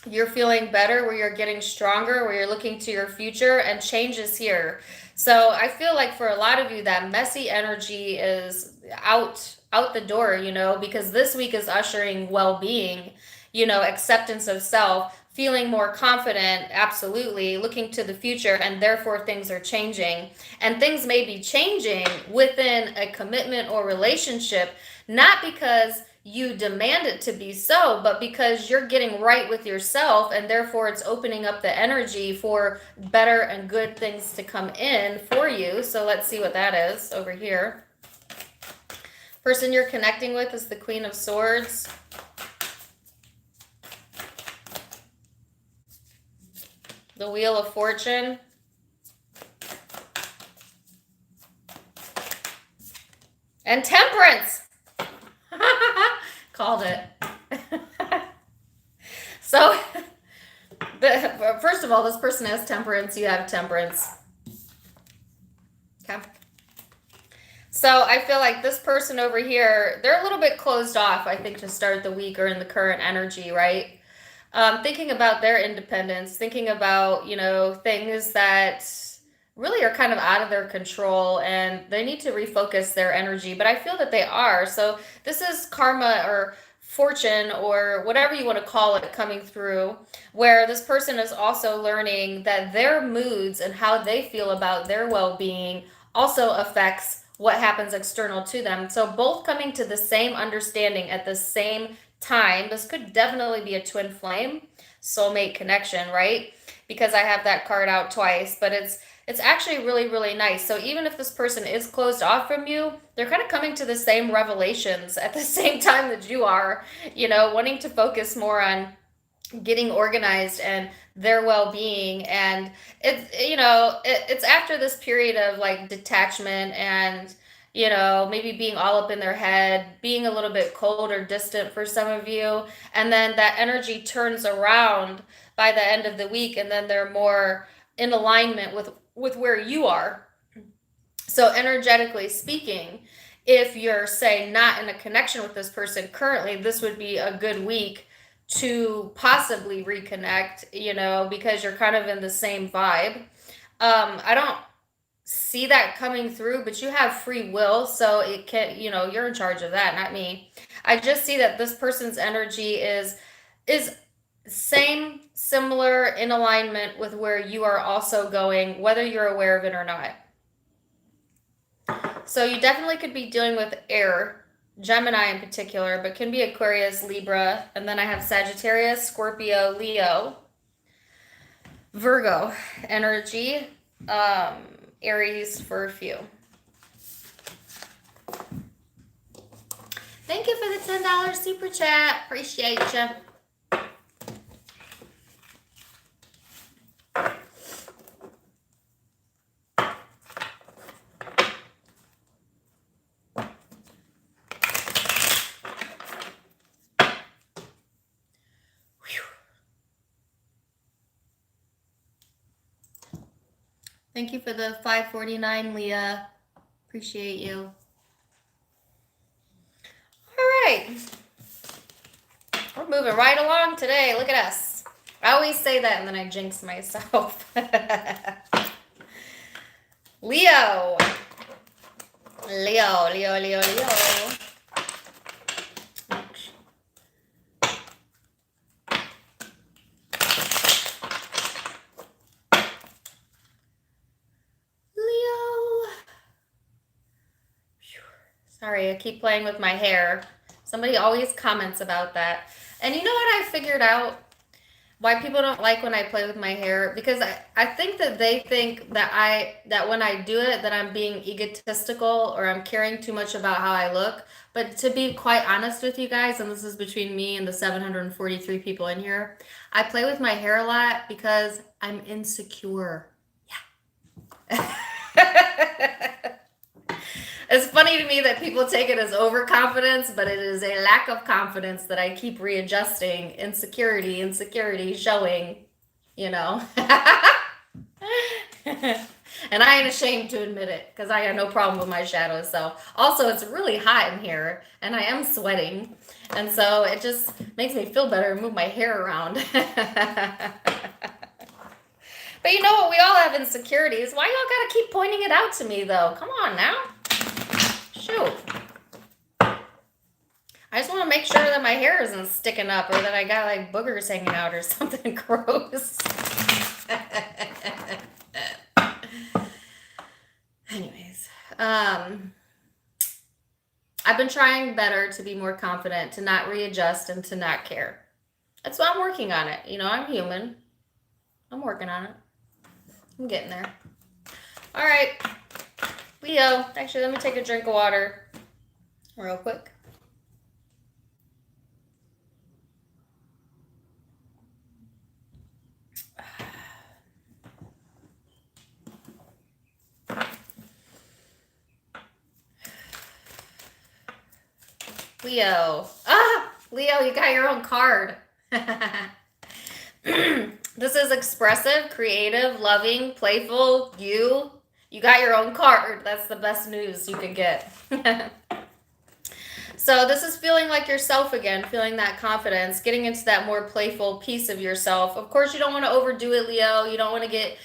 you're feeling better, where you're getting stronger, where you're looking to your future, and change is here. So I feel like for a lot of you, that messy energy is out the door, because this week is ushering well-being, acceptance of self, feeling more confident, absolutely, looking to the future, and therefore things are changing. And things may be changing within a commitment or relationship, not because you demand it to be so, but because you're getting right with yourself, and therefore it's opening up the energy for better and good things to come in for you. So let's see what that is over here. Person you're connecting with is the Queen of Swords. The Wheel of Fortune. And Temperance. Called it. So, first of all, this person has Temperance. You have Temperance. Okay. So I feel like this person over here, they're a little bit closed off, I think, to start the week or in the current energy, right? Thinking about their independence, thinking about, things that really are kind of out of their control, and they need to refocus their energy, but I feel that they are. So this is karma or fortune or whatever you want to call it coming through, where this person is also learning that their moods and how they feel about their well-being also affects what happens external to them. So both coming to the same understanding at the same time. This could definitely be a twin flame soulmate connection, right? Because I have that card out twice, but it's actually really, really nice. So even if this person is closed off from you, they're kind of coming to the same revelations at the same time that you are, wanting to focus more on getting organized and their well-being. And it's after this period of like detachment and you know, maybe being all up in their head, being a little bit cold or distant for some of you. And then that energy turns around by the end of the week, and then they're more in alignment with where you are. So energetically speaking, if you're, say, not in a connection with this person currently, this would be a good week to possibly reconnect, you know, because you're kind of in the same vibe. I don't see that coming through, but you have free will, so it can, you know, you're in charge of that, not me. I just see that this person's energy is same, similar, in alignment with where you are also going, whether you're aware of it or not. So you definitely could be dealing with air, Gemini in particular, but can be Aquarius, Libra, and then I have Sagittarius, Scorpio, Leo, Virgo energy, Aries for a few. Thank you for the $10 super chat. Appreciate you. Thank you for the $5.49, Leah. Appreciate you. All right. We're moving right along today. Look at us. I always say that and then I jinx myself. Leo. Leo, Leo, Leo, Leo. Sorry, I keep playing with my hair. Somebody always comments about that. And you know what I figured out? Why people don't like when I play with my hair? Because I think that they think that when I do it, that I'm being egotistical or I'm caring too much about how I look. But to be quite honest with you guys, and this is between me and the 743 people in here, I play with my hair a lot because I'm insecure. Yeah. It's funny to me that people take it as overconfidence, but it is a lack of confidence that I keep readjusting. Insecurity showing, you know. And I ain't ashamed to admit it because I got no problem with my shadows. So also it's really hot in here and I am sweating. And so it just makes me feel better and move my hair around. But you know what? We all have insecurities. Why y'all gotta keep pointing it out to me though? Come on now. Shoot. I just want to make sure that my hair isn't sticking up or that I got like boogers hanging out or something gross. Anyways, I've been trying better to be more confident, to not readjust and to not care. That's why I'm working on it. You know, I'm human. I'm working on it. I'm getting there. All right. Leo, actually, let me take a drink of water real quick. Leo. Leo, you got your own card. This is expressive, creative, loving, playful. You got your own card. That's the best news you could get. So this is feeling like yourself again, feeling that confidence, getting into that more playful piece of yourself. Of course, you don't want to overdo it, Leo. You don't want to get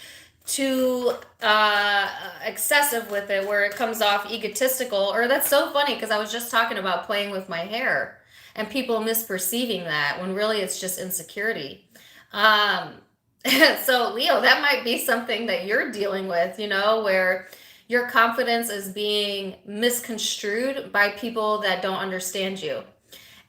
too excessive with it where it comes off egotistical. Or that's so funny because I was just talking about playing with my hair and people misperceiving that when really it's just insecurity. So Leo, that might be something that you're dealing with, you know, where your confidence is being misconstrued by people that don't understand you.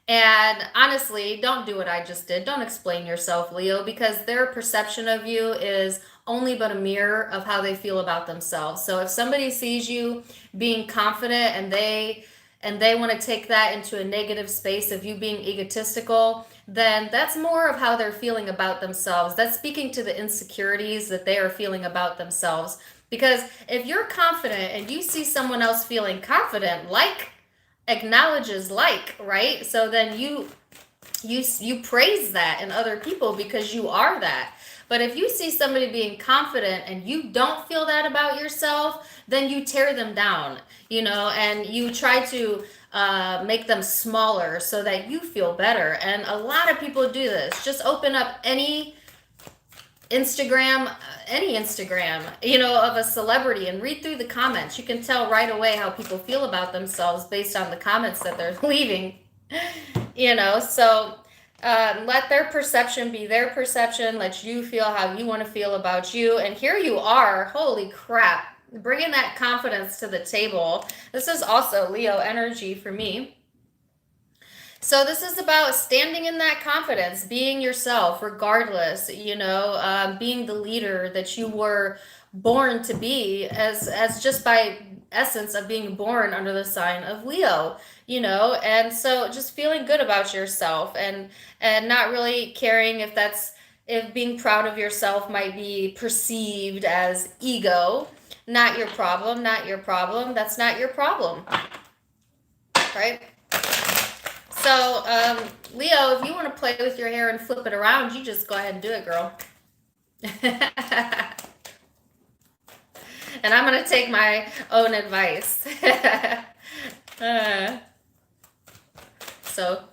And honestly, don't do what I just did. Don't explain yourself, Leo, because their perception of you is only but a mirror of how they feel about themselves. So if somebody sees you being confident and they want to take that into a negative space of you being egotistical, then that's more of how they're feeling about themselves. That's speaking to the insecurities that they are feeling about themselves. Because if you're confident and you see someone else feeling confident, like acknowledges like, right? So then you praise that in other people because you are that. But if you see somebody being confident and you don't feel that about yourself, then you tear them down, and you try to make them smaller so that you feel better. And a lot of people do this. Just open up any Instagram, of a celebrity and read through the comments. You can tell right away how people feel about themselves based on the comments that they're leaving, so let their perception be their perception. Let you feel how you want to feel about you. And here you are, holy crap, bringing that confidence to the table. This is also Leo energy for me. So this is about standing in that confidence, being yourself regardless, being the leader that you were born to be as just by essence of being born under the sign of Leo, and so just feeling good about yourself and not really caring if being proud of yourself might be perceived as ego. Not your problem, not your problem. That's not your problem, right? So, Leo, if you want to play with your hair and flip it around, you just go ahead and do it, girl. And I'm going to take my own advice. So.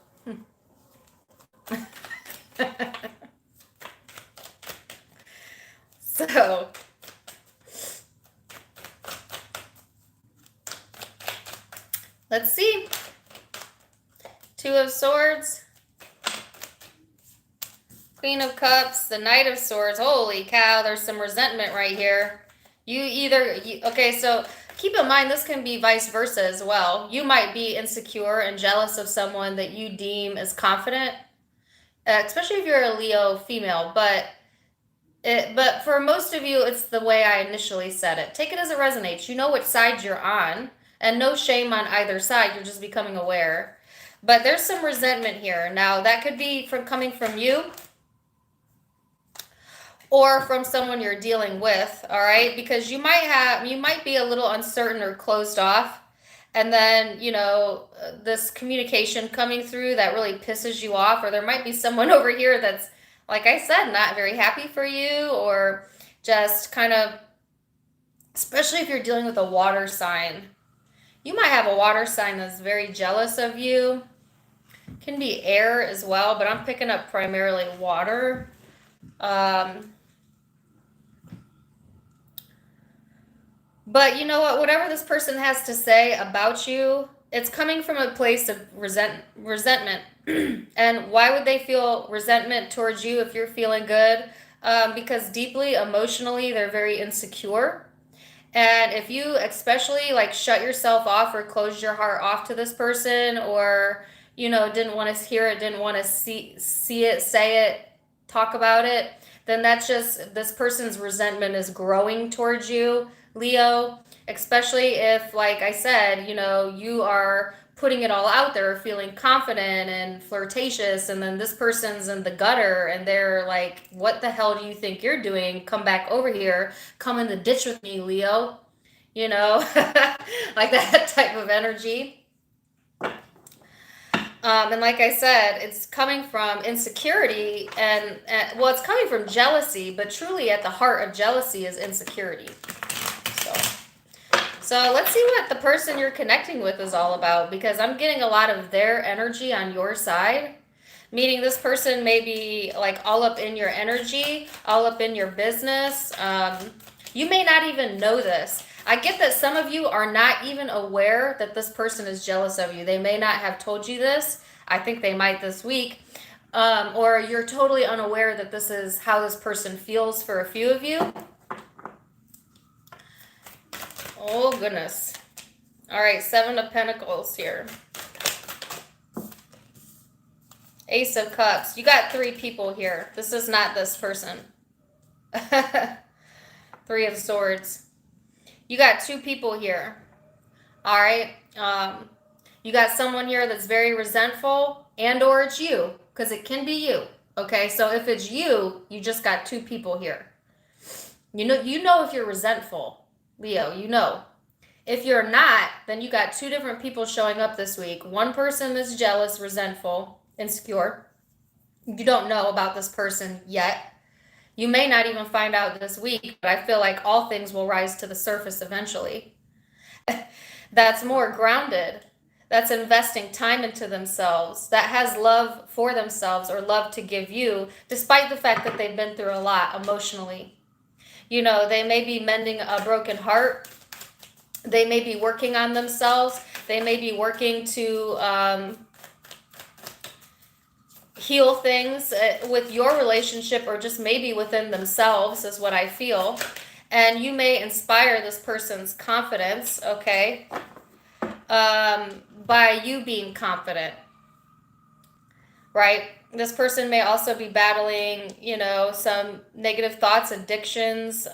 So. Let's see. Two of Swords, Queen of Cups, the Knight of Swords. Holy cow, there's some resentment right here. Okay, so keep in mind this can be vice versa as well. You might be insecure and jealous of someone that you deem as confident, especially if you're a Leo female, but for most of you, it's the way I initially said it. Take it as it resonates. You know which side you're on, and no shame on either side. You're just becoming aware. But there's some resentment here. Now, that could be coming from you or from someone you're dealing with, all right? Because you might be a little uncertain or closed off. And then, this communication coming through that really pisses you off. Or there might be someone over here that's, like I said, not very happy for you, or just kind of, especially if you're dealing with a water sign. You might have a water sign that's very jealous of you. Can be air as well, but I'm picking up primarily water. But you know what? Whatever this person has to say about you, it's coming from a place of resentment. And why would they feel resentment towards you if you're feeling good? Because deeply, emotionally, they're very insecure. And if you especially shut yourself off or closed your heart off to this person, or didn't want to hear it, didn't want to see it, say it, talk about it, then that's just this person's resentment is growing towards you, Leo. Especially if, like I said, you are putting it all out there, feeling confident and flirtatious, and then this person's in the gutter and they're like, what the hell do you think you're doing? Come back over here, come in the ditch with me, Leo. Like that type of energy. And like I said, it's coming from insecurity and it's coming from jealousy, but truly at the heart of jealousy is insecurity. So let's see what the person you're connecting with is all about, because I'm getting a lot of their energy on your side, meaning this person may be all up in your energy, all up in your business. You may not even know this. I get that some of you are not even aware that this person is jealous of you. They may not have told you this. I think they might this week. Or you're totally unaware that this is how this person feels for a few of you. Oh, goodness. All right, 7 of Pentacles here. Ace of Cups. You got 3 people here. This is not this person. 3 of Swords. You got 2 people here. All right. You got someone here that's very resentful, and or it's you, because it can be you. Okay, so if it's you, you just got 2 people here. You know if you're resentful. Leo, you know. If you're not, then you got two different people showing up this week. One person is jealous, resentful, insecure. You don't know about this person yet. You may not even find out this week, but I feel like all things will rise to the surface eventually. That's more grounded, that's investing time into themselves, that has love for themselves or love to give you, despite the fact that they've been through a lot emotionally. You know, they may be mending a broken heart. They may be working on themselves. They may be working to heal things with your relationship or just maybe within themselves, is what I feel. And you may inspire this person's confidence, okay, by you being confident, right? This person may also be battling, you know, some negative thoughts, addictions.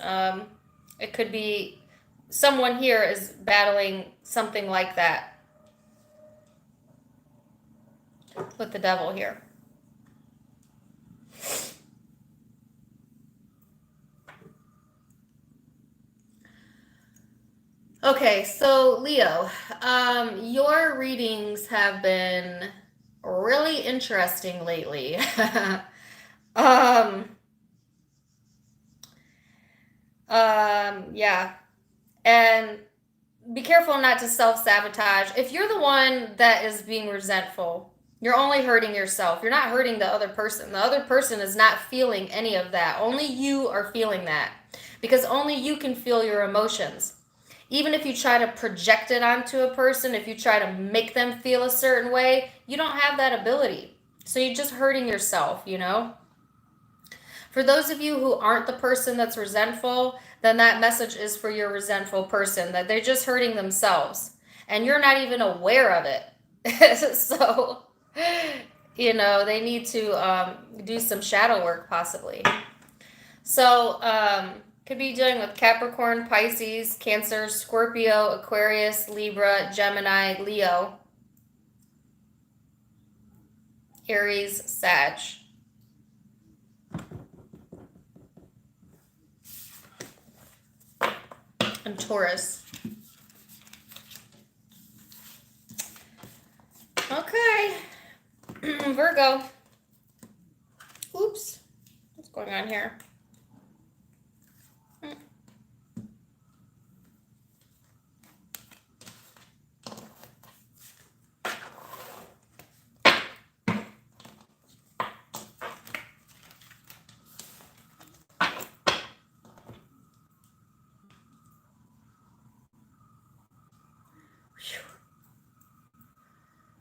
It could be someone here is battling something like that with the devil here. Okay, so Leo, your readings have been really interesting lately. um, yeah, and be careful not to self-sabotage. If you're the one that is being resentful, you're only hurting yourself. You're not hurting the other person. The other person is not feeling any of that. Only you are feeling that because only you can feel your emotions. Even if you try to project it onto a person, if you try to make them feel a certain way, you don't have that ability. So you're just hurting yourself, you know? For those of you who aren't the person that's resentful, then that message is for your resentful person, that they're just hurting themselves and you're not even aware of it. So, you know, they need to do some shadow work possibly. So, could be dealing with Capricorn, Pisces, Cancer, Scorpio, Aquarius, Libra, Gemini, Leo, Aries, Sag, and Taurus. Okay. Virgo. Oops. What's going on here?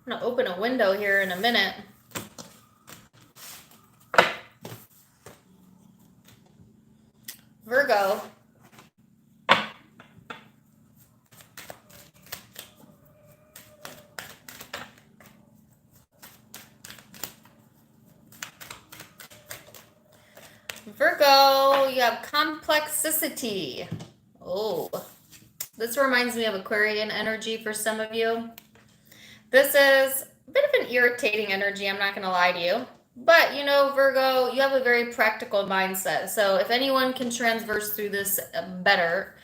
I'm going to open a window here in a minute. Virgo. Virgo, you have complexity. Oh, this reminds me of Aquarian energy for some of you. This is a bit of an irritating energy, I'm not going to lie to you. But, you know, Virgo, you have a very practical mindset. So if anyone can transverse through this better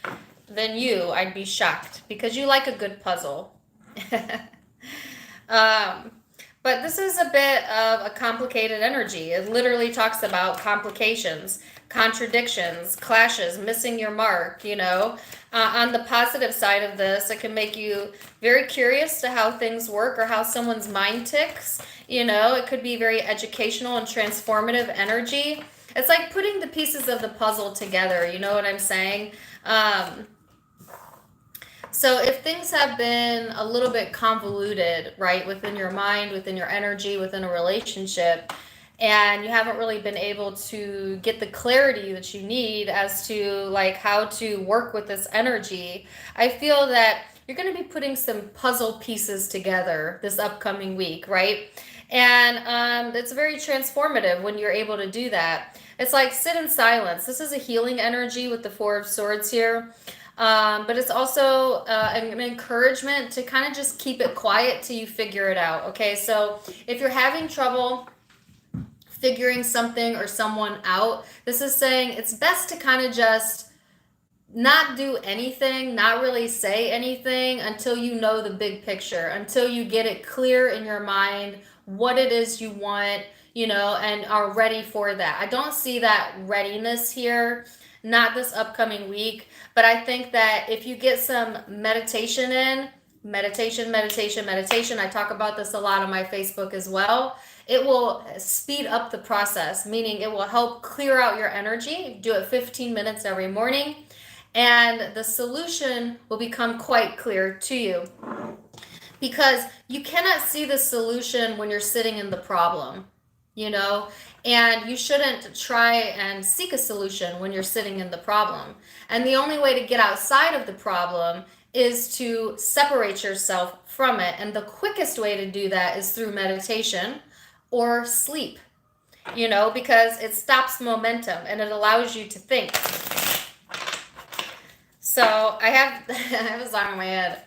than you, I'd be shocked because you like a good puzzle. But this is a bit of a complicated energy. It literally talks about complications, contradictions, clashes, missing your mark, you know. On the positive side of this, it can make you very curious to how things work or how someone's mind ticks. You know, it could be very educational and transformative energy. It's like putting the pieces of the puzzle together, you know what I'm saying? So if things have been a little bit convoluted, right, within your mind, within your energy, within a relationship, and you haven't really been able to get the clarity that you need as to like how to work with this energy, I feel that you're going to be putting some puzzle pieces together this upcoming week, right? And it's very transformative when you're able to do that. It's like sit in silence. This is a healing energy with the Four of Swords here. But it's also an encouragement to kind of just keep it quiet till you figure it out. Okay, so if you're having trouble figuring something or someone out, this is saying it's best to kind of just not do anything, not really say anything until you know the big picture, until you get it clear in your mind what it is you want, and are ready for that. I don't see that readiness here, not this upcoming week, but I think that if you get some meditation in, meditation, I talk about this a lot on my Facebook as well. It will speed up the process, meaning it will help clear out your energy. Do it 15 minutes every morning, and the solution will become quite clear to you, because you cannot see the solution when you're sitting in the problem, and you shouldn't try and seek a solution when you're sitting in the problem. And the only way to get outside of the problem is to separate yourself from it. And the quickest way to do that is through meditation or sleep, because it stops momentum and it allows you to think. So I have I have a song in my head.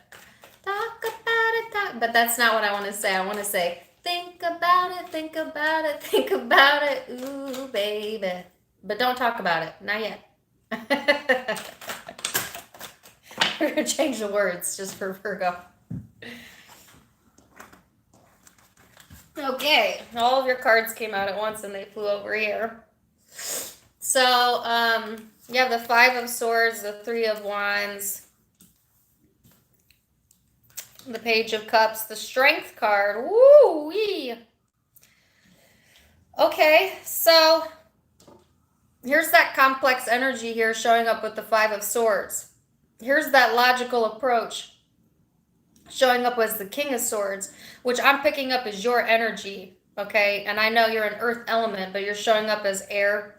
Talk about it, but that's not what I want to say. I want to say, think about it, think about it, think about it, ooh, baby. But don't talk about it, not yet. We're going to change the words just for Virgo. Okay, all of your cards came out at once and they flew over here. So, you have the Five of Swords, the Three of Wands, the Page of Cups, the Strength card. Woo-wee! Okay, so here's that complex energy here showing up with the Five of Swords. Here's that logical approach showing up as the King of Swords, which I'm picking up as your energy, okay? And I know you're an earth element, but you're showing up as air.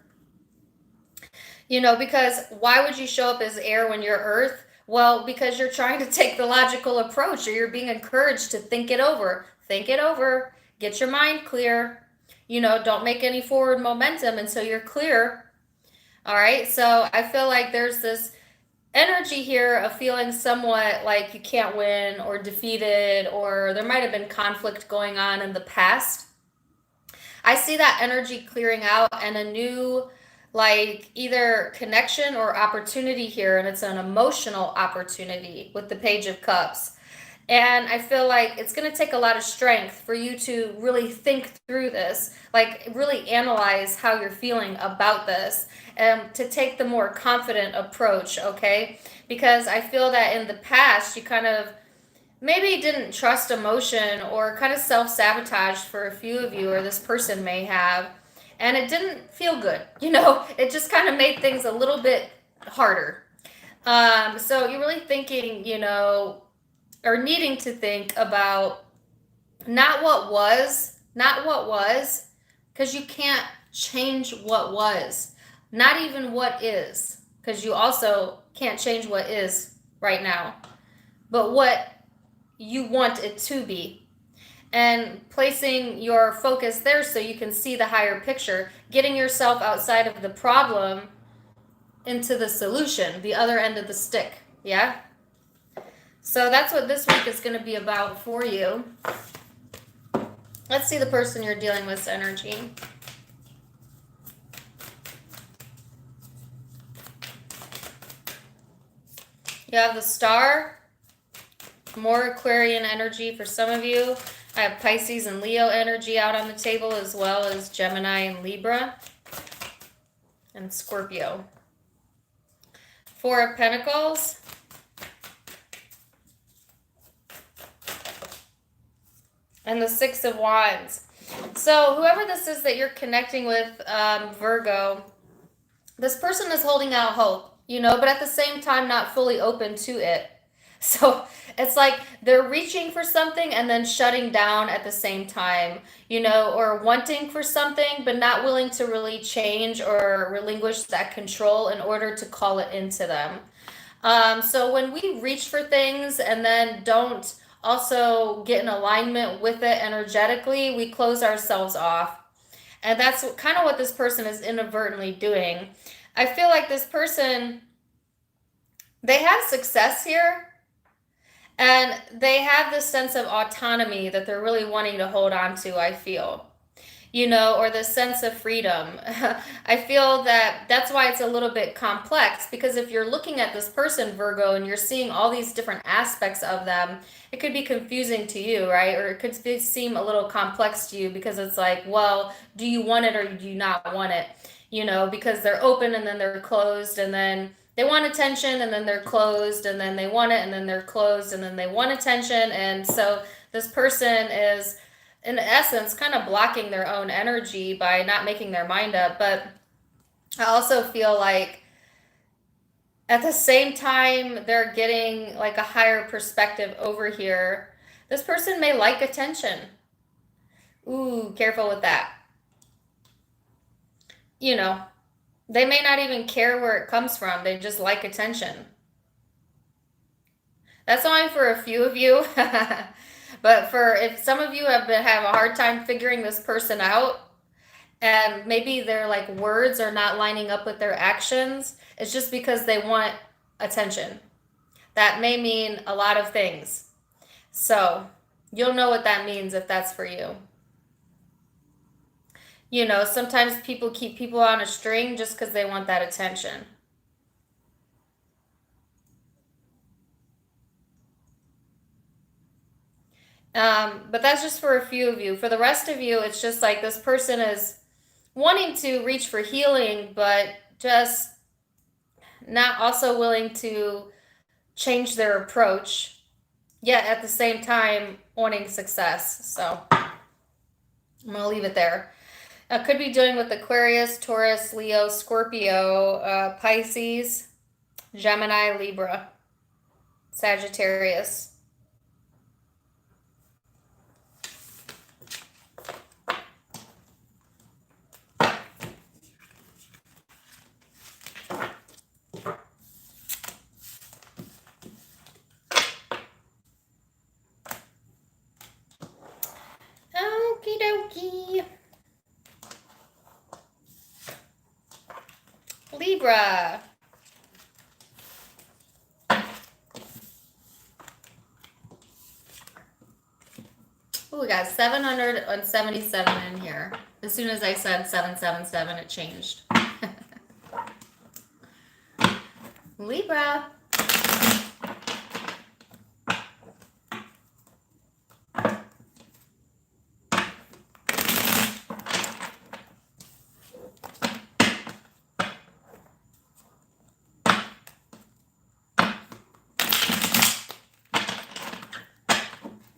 Because why would you show up as air when you're earth? Well, because you're trying to take the logical approach, or you're being encouraged to think it over. Think it over. Get your mind clear. Don't make any forward momentum until you're clear. All right? So I feel like there's this energy here of feeling somewhat like you can't win or defeated, or there might have been conflict going on in the past. I see that energy clearing out and a new, like, either connection or opportunity here, and it's an emotional opportunity with the Page of Cups. And I feel like it's going to take a lot of strength for you to really think through this, like really analyze how you're feeling about this, and to take the more confident approach, okay? Because I feel that in the past, you kind of maybe didn't trust emotion, or kind of self-sabotaged for a few of you, or this person may have, and it didn't feel good. It just kind of made things a little bit harder. So you're really thinking, or needing to think about not what was, because you can't change what was, not even what is, because you also can't change what is right now, but what you want it to be. And placing your focus there so you can see the higher picture, getting yourself outside of the problem into the solution, the other end of the stick. Yeah? So that's what this week is going to be about for you. Let's see the person you're dealing with's energy. You have the Star, more Aquarian energy for some of you. I have Pisces and Leo energy out on the table, as well as Gemini and Libra and Scorpio. Four of Pentacles. And the Six of Wands. So whoever this is that you're connecting with, Virgo, this person is holding out hope, but at the same time not fully open to it. So it's like they're reaching for something and then shutting down at the same time, or wanting for something but not willing to really change or relinquish that control in order to call it into them. So when we reach for things and then don't also get in alignment with it energetically, we close ourselves off. And that's kind of what this person is inadvertently doing. I feel like this person, they have success here, and they have this sense of autonomy that they're really wanting to hold on to, I feel. or the sense of freedom. I feel that that's why it's a little bit complex, because if you're looking at this person, Virgo, and you're seeing all these different aspects of them, it could be confusing to you, right? Or it could seem a little complex to you, because it's like, well, do you want it or do you not want it? Because they're open and then they're closed, and then they want attention and then they're closed, and then they want it and then they're closed, and then they want attention. And so this person is, in essence, kind of blocking their own energy by not making their mind up. But I also feel like at the same time they're getting like a higher perspective over here. This person may like attention. Ooh, careful with that. They may not even care where it comes from. They just like attention. That's only for a few of you. But if some of you have a hard time figuring this person out, and maybe their like words are not lining up with their actions, it's just because they want attention. That may mean a lot of things. So you'll know what that means if that's for you. Sometimes people keep people on a string just because they want that attention. But that's just for a few of you. For the rest of you, it's just like this person is wanting to reach for healing, but just not also willing to change their approach, yet at the same time wanting success. So I'm going to leave it there. Could be dealing with Aquarius, Taurus, Leo, Scorpio, Pisces, Gemini, Libra, Sagittarius. Okie dokie. Libra. Oh, we got 777 in here. As soon as I said 777, it changed. Libra.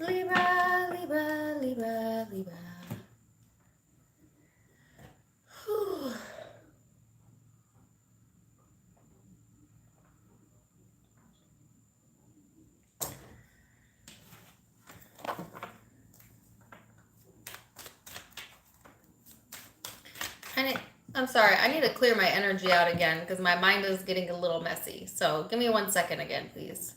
Libra, Libra, Libra, Libra. Whew. I'm sorry, I need to clear my energy out again because my mind is getting a little messy. So give me 1 second again, please.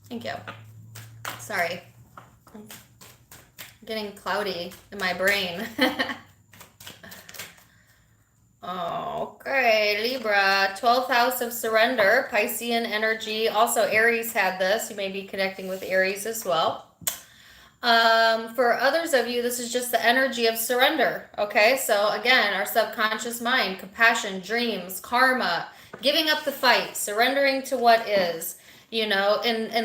Thank you. Sorry. I'm getting cloudy in my brain. Okay, Libra, 12th house of surrender, Piscean energy. Also, Aries had this. You may be connecting with Aries as well. For others of you, this is just the energy of surrender. Okay, so again, our subconscious mind, compassion, dreams, karma, giving up the fight, surrendering to what is, in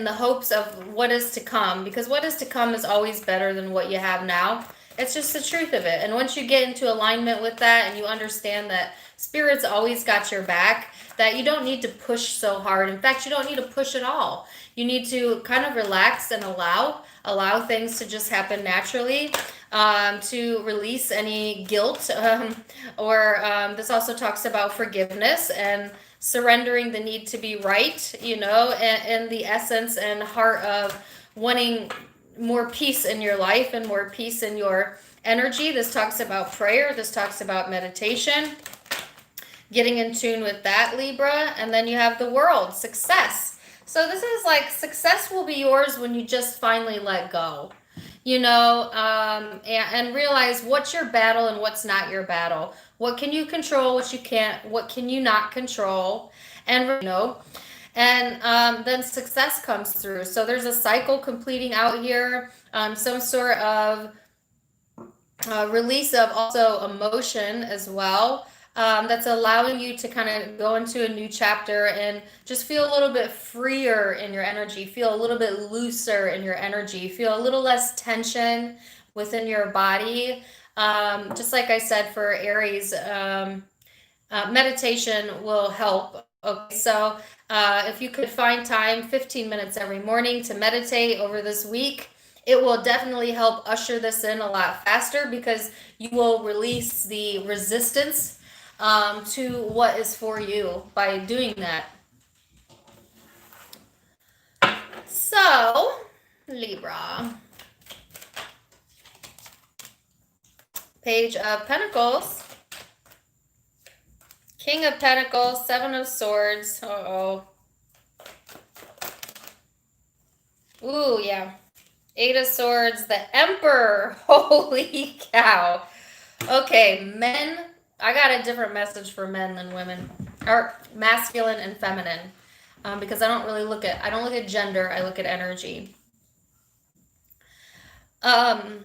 the hopes of what is to come, because what is to come is always better than what you have now. It's just the truth of it. And once you get into alignment with that and you understand that Spirit's always got your back, that you don't need to push so hard. In fact, you don't need to push at all. You need to kind of relax and allow things to just happen naturally, to release any guilt. This also talks about forgiveness and surrendering the need to be right, and the essence and heart of wanting more peace in your life and more peace in your energy. This talks about prayer. This talks about meditation, getting in tune with that, Libra. And then you have the world, success. So this is like success will be yours when you just finally let go, and realize what's your battle and what's not your battle. What can you control, what you can't, what can you not control, and then success comes through. So there's a cycle completing out here, some sort of release of also emotion as well, that's allowing you to kind of go into a new chapter and just feel a little bit freer in your energy, feel a little bit looser in your energy, feel a little less tension within your body. Just like I said for Aries, meditation will help. Okay, so if you could find time, 15 minutes every morning to meditate over this week, it will definitely help usher this in a lot faster because you will release the resistance to what is for you by doing that. So, Libra. Page of Pentacles. King of Pentacles, Seven of Swords. Uh-oh. Ooh, yeah. Eight of Swords, the Emperor. Holy cow. Okay, men. I got a different message for men than women. Or masculine and feminine. Because I don't look at gender, I look at energy. Oh,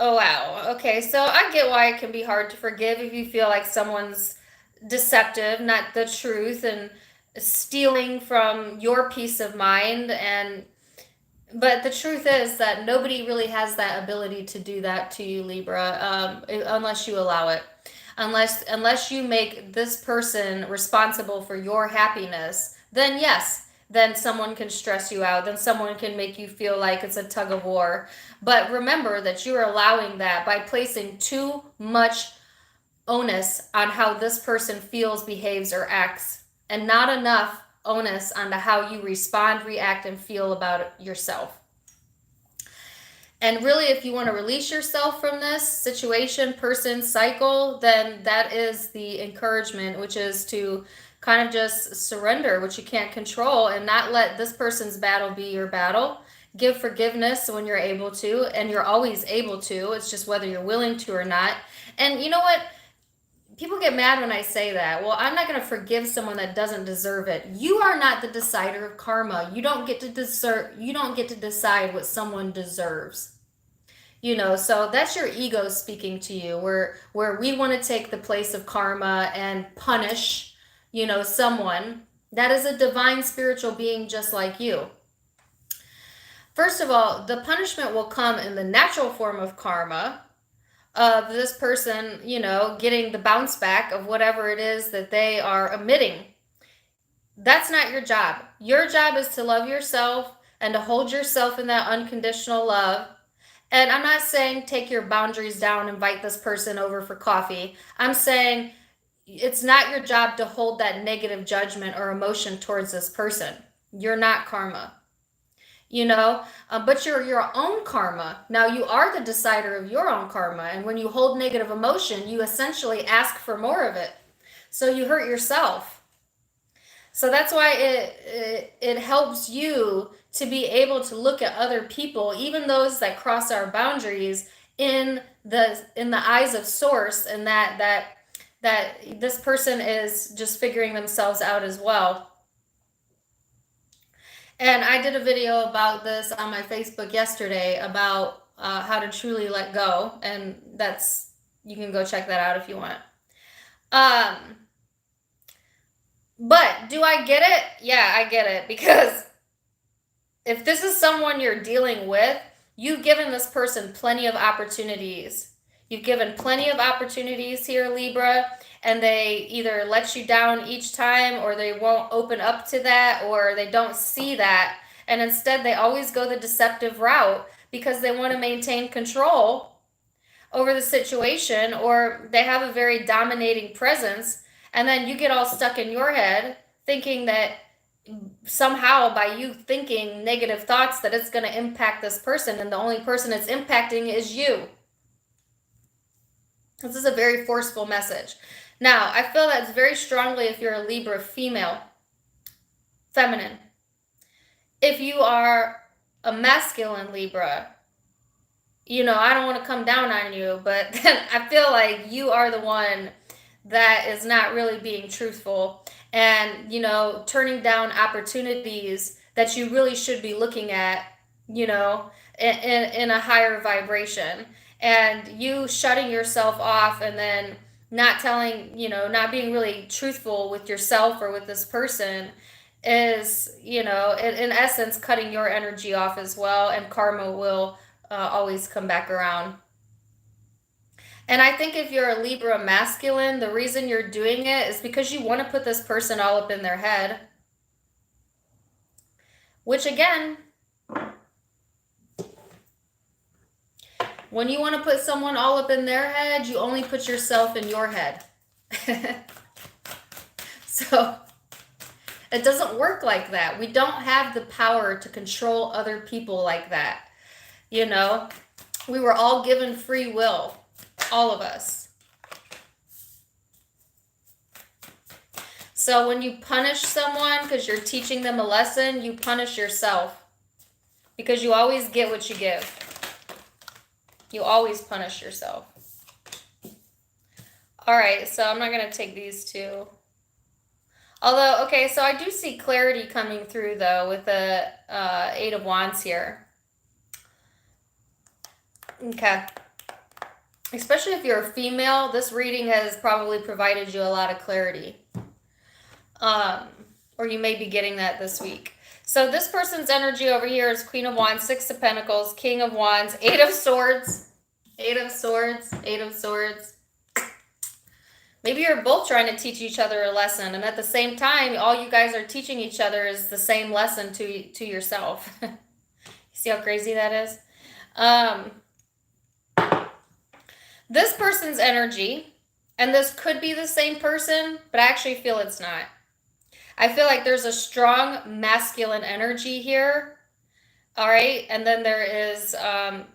wow. Okay, so I get why it can be hard to forgive if you feel like someone's deceptive, not the truth, and stealing from your peace of mind. But the truth is that nobody really has that ability to do that to you, Libra, unless you allow it. Unless you make this person responsible for your happiness, then yes, then someone can stress you out, then someone can make you feel like it's a tug of war. But remember that you are allowing that by placing too much onus on how this person feels, behaves, or acts, and not enough onus on how you respond, react, and feel about yourself. And really, if you want to release yourself from this situation, person, cycle, then that is the encouragement, which is to kind of just surrender what you can't control and not let this person's battle be your battle. Give forgiveness when you're able to, and you're always able to. It's just whether you're willing to or not. And you know what? People get mad when I say that. Well, I'm not going to forgive someone that doesn't deserve it. You are not the decider of karma. You don't get to decide what someone deserves. So that's your ego speaking to you, where we want to take the place of karma and punish, someone. That is a divine spiritual being just like you. First of all, the punishment will come in the natural form of karma, of this person, getting the bounce back of whatever it is that they are emitting. That's not your job. Your job is to love yourself and to hold yourself in that unconditional love. And I'm not saying take your boundaries down, invite this person over for coffee. I'm saying it's not your job to hold that negative judgment or emotion towards this person. You're not karma. But you're your own karma. Now you are the decider of your own karma. And when you hold negative emotion, you essentially ask for more of it. So you hurt yourself. So that's why it helps you to be able to look at other people, even those that cross our boundaries, in the eyes of source, and that this person is just figuring themselves out as well. And I did a video about this on my Facebook yesterday about how to truly let go. And you can go check that out if you want. But do I get it? Yeah, I get it. Because if this is someone you're dealing with, you've given this person plenty of opportunities. You've given plenty of opportunities here, Libra, and they either let you down each time, or they won't open up to that, or they don't see that. And instead, they always go the deceptive route because they want to maintain control over the situation, or they have a very dominating presence. And then you get all stuck in your head thinking that somehow by you thinking negative thoughts that it's going to impact this person, and the only person it's impacting is you. This is a very forceful message. Now, I feel that's very strongly if you're a Libra female. feminine. If you are a masculine Libra, you know, I don't want to come down on you, but then I feel like you are the one that is not really being truthful and, you know, turning down opportunities that you really should be looking at, you know, in a higher vibration. And you shutting yourself off and then not telling, you know, not being really truthful with yourself or with this person is, you know, in essence, cutting your energy off as well. And karma will always come back around. And I think if you're a Libra masculine, the reason you're doing it is because you want to put this person all up in their head. Which again, when you want to put someone all up in their head, you only put yourself in your head. So it doesn't work like that. We don't have the power to control other people like that. You know, we were all given free will, all of us. So when you punish someone because you're teaching them a lesson, you punish yourself. Because you always get what you give. You always punish yourself. All right, so I'm not going to take these two. Although, okay, so I do see clarity coming through, though, with the Eight of Wands here. Okay. Especially if you're a female, this reading has probably provided you a lot of clarity. Or you may be getting that this week. So this person's energy over here is Queen of Wands, Six of Pentacles, King of Wands, Eight of Swords, Eight of Swords, Eight of Swords. Maybe you're both trying to teach each other a lesson, and at the same time, all you guys are teaching each other is the same lesson to yourself. You see how crazy that is? This person's energy, and this could be the same person, but I actually feel it's not. I feel like there's a strong masculine energy here. All right. And then there is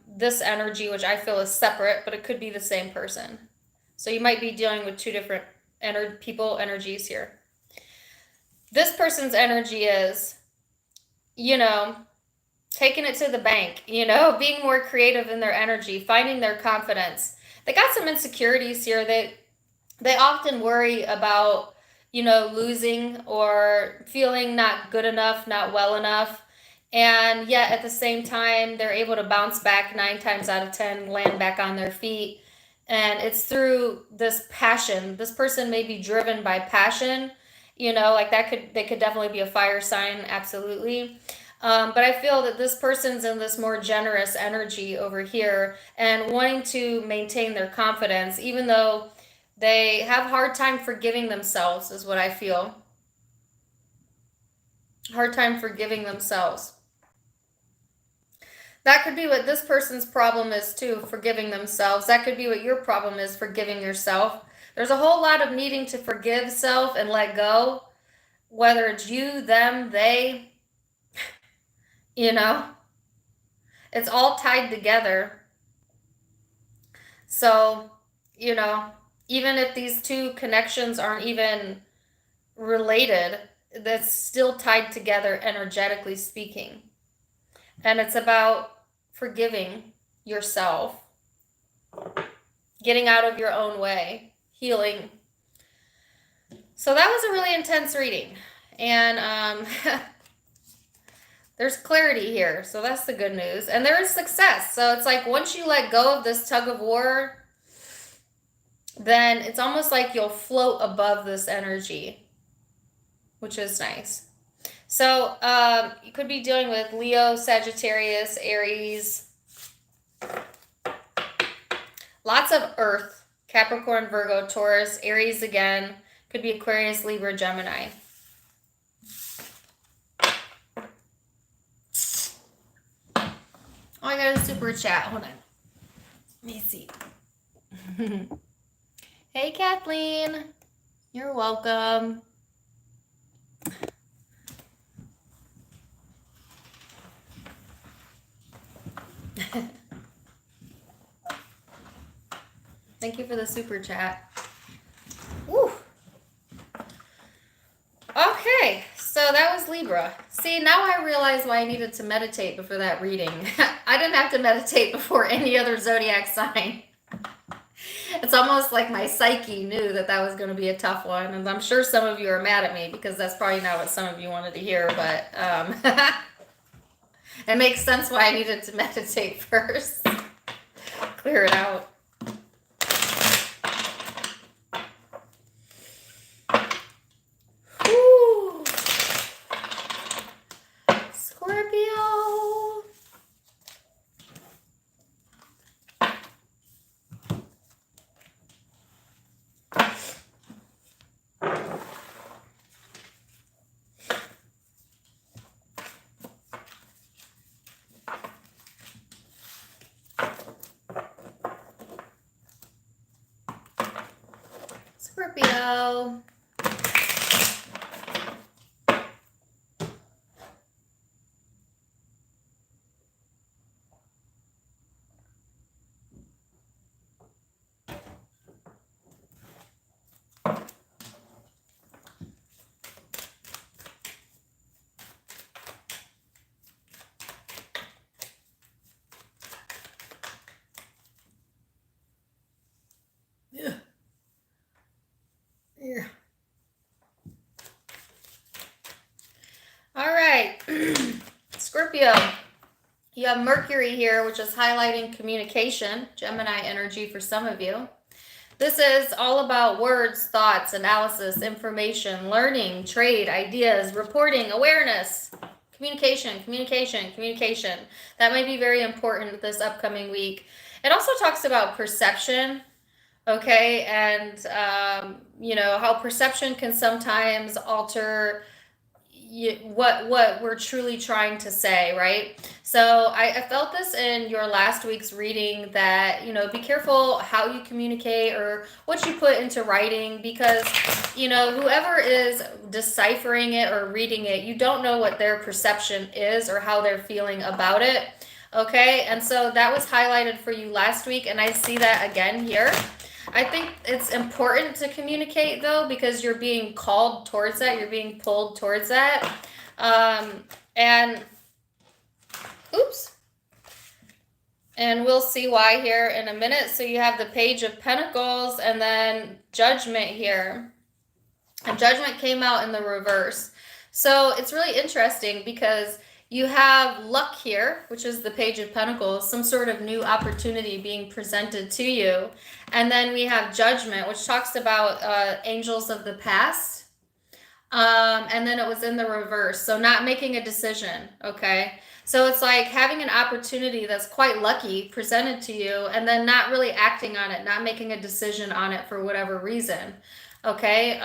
this energy, which I feel is separate, but it could be the same person. So you might be dealing with two different people energies here. This person's energy is, you know, taking it to the bank, you know, being more creative in their energy, finding their confidence. They got some insecurities here. They often worry about, you know, losing or feeling not good enough, not well enough. And yet at the same time, they're able to bounce back 9 times out of 10, land back on their feet. And it's through this passion. This person may be driven by passion, you know, like they could definitely be a fire sign. Absolutely. But I feel that this person's in this more generous energy over here and wanting to maintain their confidence, even though they have a hard time forgiving themselves, is what I feel. Hard time forgiving themselves. That could be what this person's problem is too, forgiving themselves. That could be what your problem is, forgiving yourself. There's a whole lot of needing to forgive self and let go, whether it's you, them, they. You know, it's all tied together. So, you know, even if these two connections aren't even related, that's still tied together energetically speaking. And it's about forgiving yourself, getting out of your own way, healing. So that was a really intense reading. And, there's clarity here, so that's the good news. And there is success. So it's like once you let go of this tug of war, then it's almost like you'll float above this energy, which is nice. So you could be dealing with Leo, Sagittarius, Aries. Lots of Earth, Capricorn, Virgo, Taurus, Aries again. Could be Aquarius, Libra, Gemini. Oh, I got a super chat. Hold on. Let me see. Hey, Kathleen. You're welcome. Thank you for the super chat. Woo. Okay, So that was Libra. See, now I realize why I needed to meditate before that reading. I didn't have to meditate before any other zodiac sign. It's almost like my psyche knew that that was going to be a tough one. And I'm sure some of you are mad at me because that's probably not what some of you wanted to hear. But it makes sense why I needed to meditate first. Clear it out. Whew. Scorpio. Scorpio. Yeah. Yeah. All right. Scorpio, you have Mercury here, which is highlighting communication, Gemini energy for some of you. This is all about words, thoughts, analysis, information, learning, trade, ideas, reporting, awareness, communication. That may be very important this upcoming week. It also talks about perception, okay, and how perception can sometimes alter what we're truly trying to say, right? So I felt this in your last week's reading that, be careful how you communicate or what you put into writing, because, whoever is deciphering it or reading it, you don't know what their perception is or how they're feeling about it, okay? And so that was highlighted for you last week, and I see that again here. I think it's important to communicate, though, because you're being called towards that. You're being pulled towards that. And we'll see why here in a minute. So you have the Page of Pentacles and then Judgment here. And Judgment came out in the reverse. So it's really interesting because you have luck here, which is the Page of Pentacles, some sort of new opportunity being presented to you. And then we have Judgment, which talks about angels of the past. And then it was in the reverse. So not making a decision, okay? So it's like having an opportunity that's quite lucky presented to you and then not really acting on it, not making a decision on it for whatever reason, okay?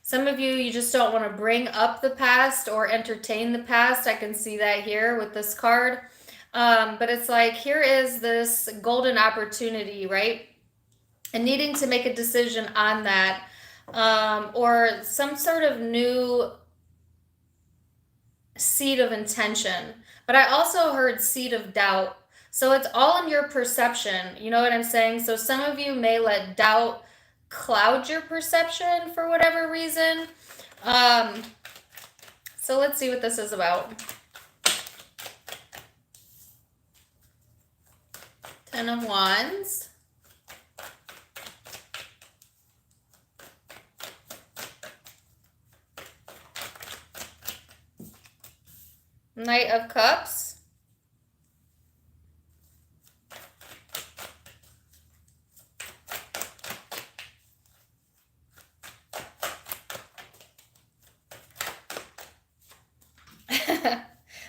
Some of you just don't want to bring up the past or entertain the past. I can see that here with this card. But it's like, here is this golden opportunity, right? And needing to make a decision on that, or some sort of new seed of intention. But I also heard seed of doubt. So it's all in your perception. You know what I'm saying? So some of you may let doubt cloud your perception for whatever reason. So let's see what this is about. 10 of Wands. Knight of Cups.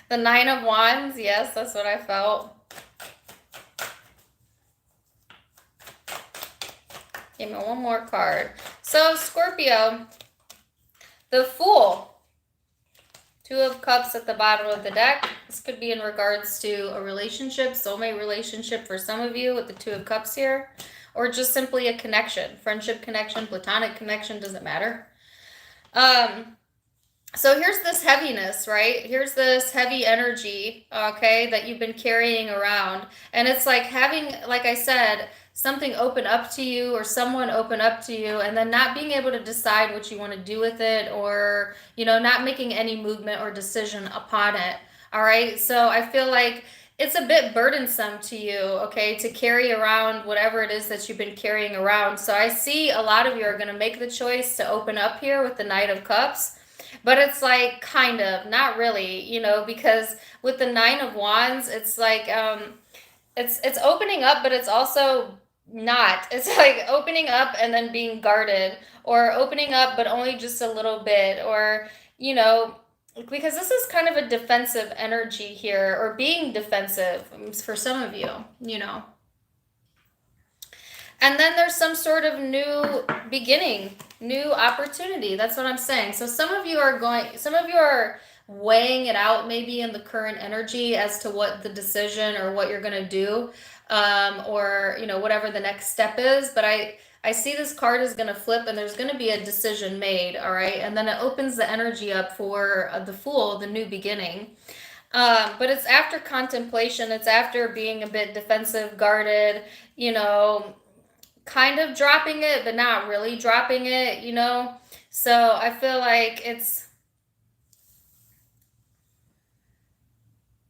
The Nine of Wands, yes, that's what I felt. Give me one more card. So, Scorpio, the Fool. 2 of Cups at the bottom of the deck. This could be in regards to a relationship, soulmate relationship for some of you with the 2 of Cups here. Or just simply a connection. Friendship connection, platonic connection, doesn't matter. So here's this heaviness, right? Here's this heavy energy, okay, that you've been carrying around. And it's like having, like I said, something open up to you or someone open up to you, and then not being able to decide what you want to do with it, or, not making any movement or decision upon it. All right. So I feel like it's a bit burdensome to you, okay, to carry around whatever it is that you've been carrying around. So I see a lot of you are going to make the choice to open up here with the Knight of Cups. But it's like kind of, not really, because with the Nine of Wands, it's like it's opening up, but it's also not. It's like opening up and then being guarded, or opening up but only just a little bit, or because this is kind of a defensive energy here, or being defensive for some of you. And then there's some sort of new beginning, new opportunity. That's what I'm saying. So some of you are weighing it out maybe in the current energy as to what the decision or what you're going to do, or, whatever the next step is. But I see this card is going to flip and there's going to be a decision made. All right. And then it opens the energy up for the Fool, the new beginning. But it's after contemplation. It's after being a bit defensive, guarded, kind of dropping it, but not really dropping it, So I feel like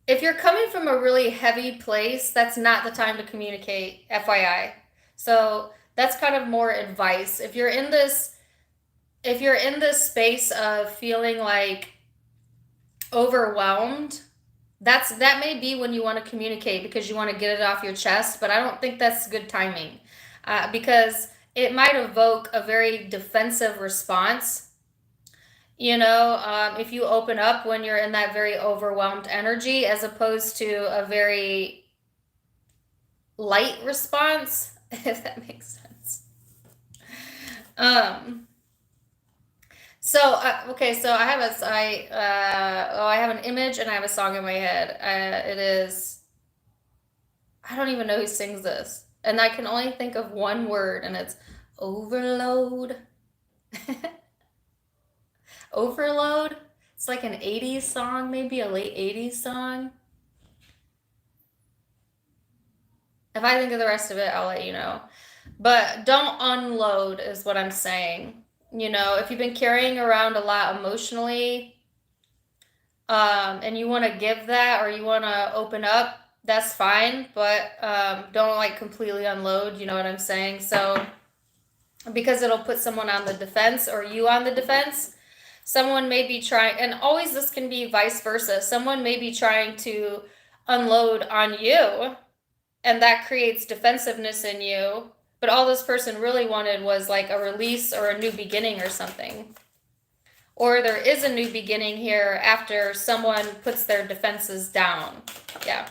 if you're coming from a really heavy place, that's not the time to communicate, FYI. So that's kind of more advice. If you're in this space of feeling like overwhelmed, that may be when you want to communicate, because you want to get it off your chest. But I don't think that's good timing, because it might evoke a very defensive response. If you open up when you're in that very overwhelmed energy, as opposed to a very light response, if that makes sense. So I have an image and I have a song in my head. It is, I don't even know who sings this, and I can only think of one word, and it's overload. Overload. It's like an 80s song, maybe a late 80s song. If I think of the rest of it, I'll let you know. But don't unload is what I'm saying. If you've been carrying around a lot emotionally, and you want to give that, or you want to open up, that's fine. But don't like completely unload, you know what I'm saying? So, because it'll put someone on the defense, or you on the defense. Someone may be trying, and always this can be vice versa. Someone may be trying to unload on you, and that creates defensiveness in you. But all this person really wanted was like a release or a new beginning or something. Or there is a new beginning here after someone puts their defenses down. Yeah.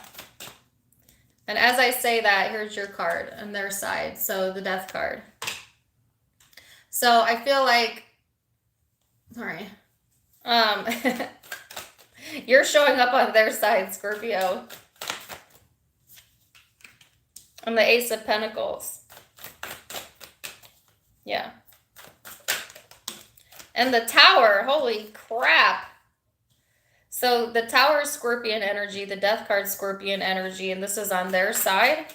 And as I say that, here's your card on their side. So the Death card. So I feel like, sorry, you're showing up on their side, Scorpio. And the Ace of Pentacles. Yeah. And the Tower, holy crap. So the Tower is Scorpion energy, the Death card Scorpion energy, and this is on their side.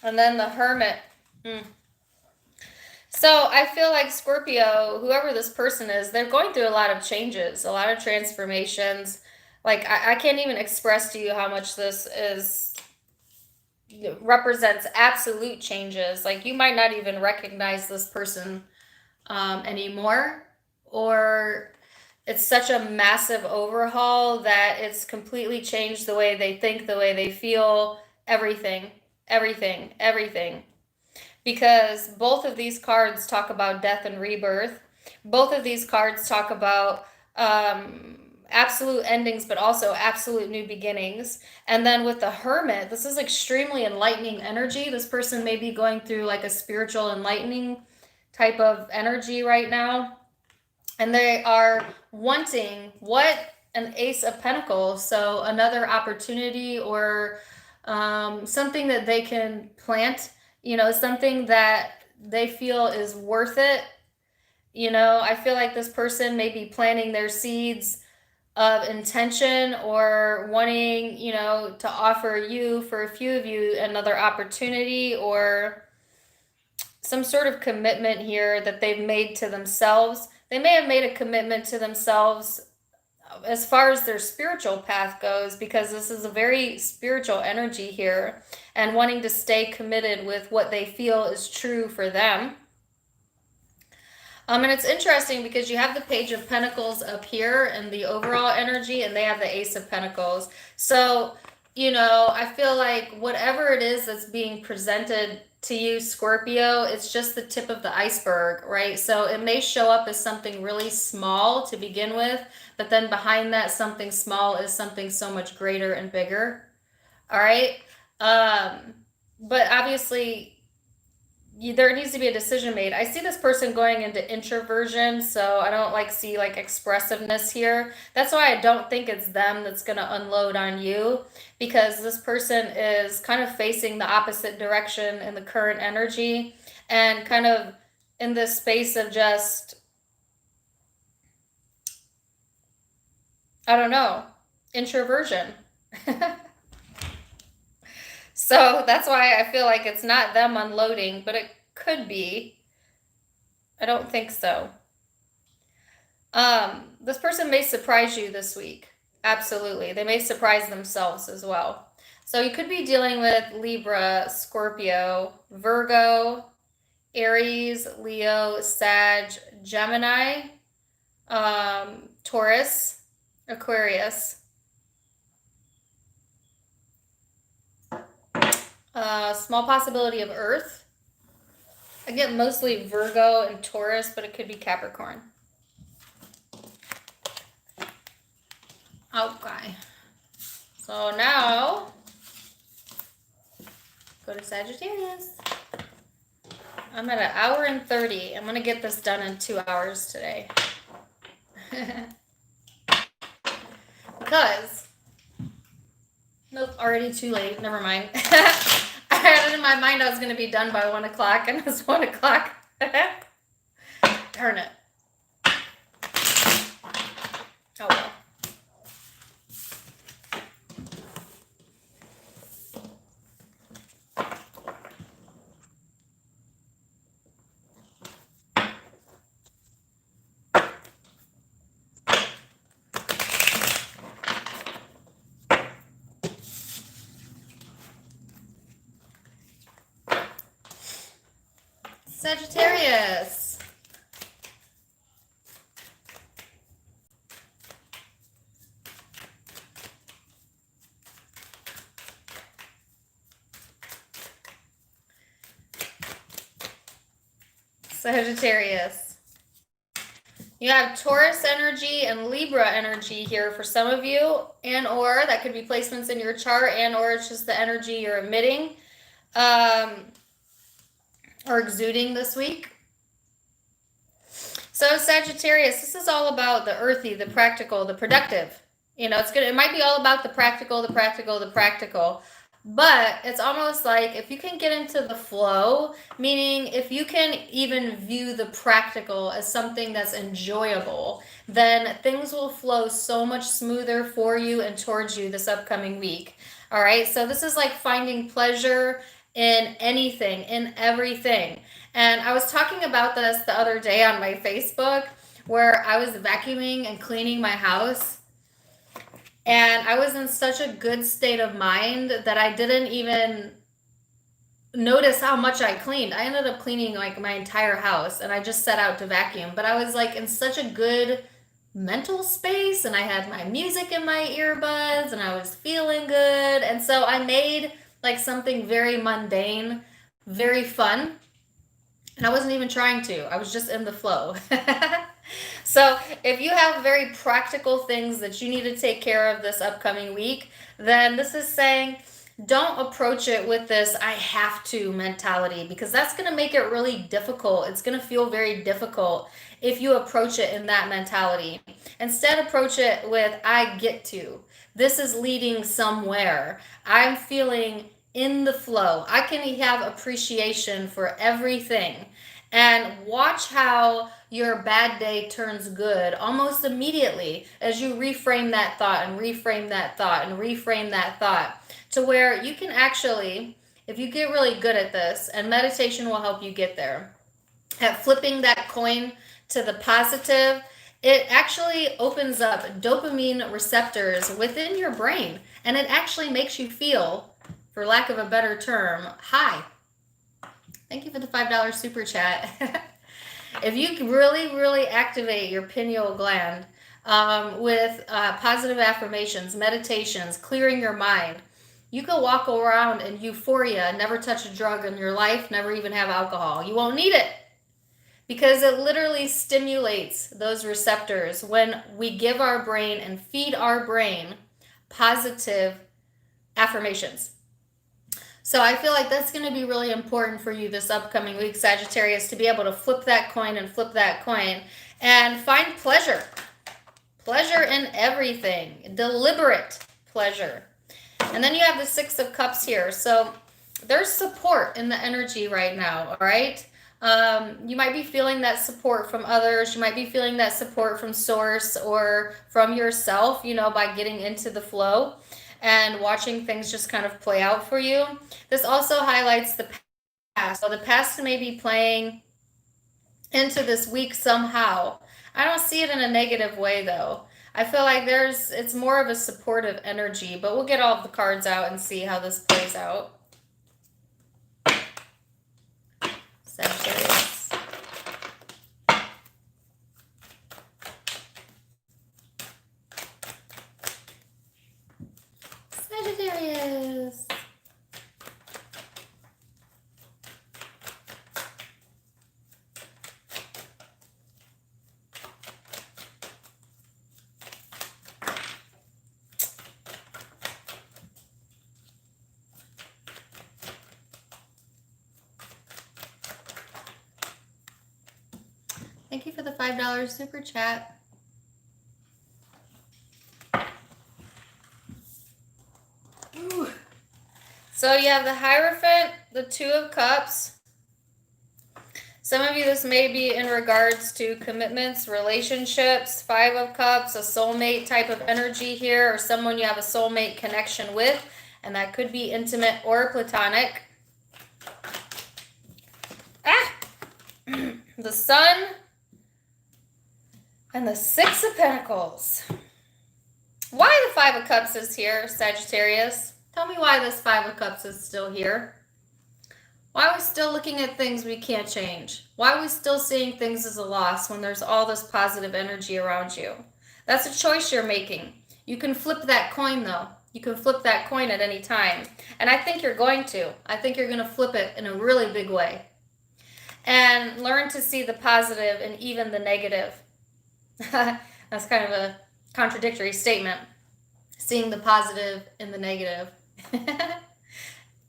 And then the Hermit. So I feel like Scorpio, whoever this person is, they're going through a lot of changes, a lot of transformations. Like I can't even express to you how much this represents absolute changes. Like you might not even recognize this person anymore, or it's such a massive overhaul that it's completely changed the way they think, the way they feel, everything. Because both of these cards talk about death and rebirth. Both of these cards talk about absolute endings, but also absolute new beginnings. And then with the Hermit, this is extremely enlightening energy. This person may be going through like a spiritual enlightening type of energy right now. And they are wanting what? An Ace of Pentacles. So another opportunity, or something that they can plant, something that they feel is worth it. I feel like this person may be planting their seeds of intention or wanting, to offer you, for a few of you, another opportunity or some sort of commitment here that they've made to themselves. They may have made a commitment to themselves as far as their spiritual path goes, because this is a very spiritual energy here and wanting to stay committed with what they feel is true for them. And it's interesting because you have the Page of Pentacles up here in the overall energy, and they have the Ace of Pentacles. So, I feel like whatever it is that's being presented to you, Scorpio, it's just the tip of the iceberg, right? So it may show up as something really small to begin with, but then behind that something small is something so much greater and bigger. All right? But obviously, there needs to be a decision made. I see this person going into introversion, so I don't see expressiveness here. That's why I don't think it's them that's going to unload on you, because this person is kind of facing the opposite direction in the current energy and kind of in this space of just, I don't know, introversion. So that's why I feel like it's not them unloading, but it could be. I don't think so. This person may surprise you this week. Absolutely. They may surprise themselves as well. So you could be dealing with Libra, Scorpio, Virgo, Aries, Leo, Sag, Gemini, Taurus, Aquarius. Small possibility of Earth. I get mostly Virgo and Taurus, but it could be Capricorn. Okay. So now, go to Sagittarius. I'm at 1:30. I'm going to get this done in 2 hours today. Because, nope, already too late. Never mind. I had it in my mind I was going to be done by 1 o'clock, and it's 1 o'clock. Darn it. Oh well. Sagittarius. Sagittarius. You have Taurus energy and Libra energy here for some of you, and or that could be placements in your chart, and or it's just the energy you're emitting. Or exuding this week. So Sagittarius, this is all about the earthy, the practical, the productive. It might be all about the practical, but it's almost like if you can get into the flow, meaning if you can even view the practical as something that's enjoyable, then things will flow so much smoother for you and towards you this upcoming week. All right, so this is like finding pleasure in anything, in everything. And I was talking about this the other day on my Facebook, where I was vacuuming and cleaning my house, and I was in such a good state of mind that I didn't even notice how much I cleaned. I ended up cleaning like my entire house, and I just set out to vacuum, but I was like in such a good mental space, and I had my music in my earbuds, and I was feeling good. And so I made like something very mundane, very fun. And I wasn't even trying to. I was just in the flow. So if you have very practical things that you need to take care of this upcoming week, then this is saying don't approach it with this I have to mentality, because that's going to make it really difficult. It's going to feel very difficult if you approach it in that mentality. Instead, approach it with I get to. This is leading somewhere. I'm feeling in the flow. I can have appreciation for everything. And watch how your bad day turns good almost immediately as you reframe that thought and reframe that thought and reframe that thought, to where you can actually, if you get really good at this, and meditation will help you get there, at flipping that coin to the positive, it actually opens up dopamine receptors within your brain, and it actually makes you feel, for lack of a better term, high. Thank you for the $5 super chat. If you really activate your pineal gland with positive affirmations, meditations, clearing your mind, you can walk around in euphoria, never touch a drug in your life, never even have alcohol. You won't need it, because it literally stimulates those receptors when we give our brain and feed our brain positive affirmations. So I feel like that's going to be really important for you this upcoming week, Sagittarius, to be able to flip that coin and find pleasure. Pleasure in everything. Deliberate pleasure. And then you have the Six of Cups here. So there's support in the energy right now, all right? You might be feeling that support from others. You might be feeling that support from source or from yourself, by getting into the flow and watching things just kind of play out for you. This also highlights the past. So the past may be playing into this week somehow. I don't see it in a negative way, though. I feel like it's more of a supportive energy, but we'll get all of the cards out and see how this plays out. Sagittarius. Sagittarius. Thank you for the $5 super chat. Ooh. So you have the Hierophant, the Two of Cups. Some of you, this may be in regards to commitments, relationships. Five of Cups, a soulmate type of energy here, or someone you have a soulmate connection with, and that could be intimate or platonic. The Sun and the Six of Pentacles. Why the Five of Cups is here, Sagittarius? Tell me why this Five of Cups is still here. Why are we still looking at things we can't change? Why are we still seeing things as a loss when there's all this positive energy around you? That's a choice you're making. You can flip that coin, though. You can flip that coin at any time. And I think you're going to. I think you're going to flip it in a really big way. And learn to see the positive and even the negative. That's kind of a contradictory statement. Seeing the positive in the negative.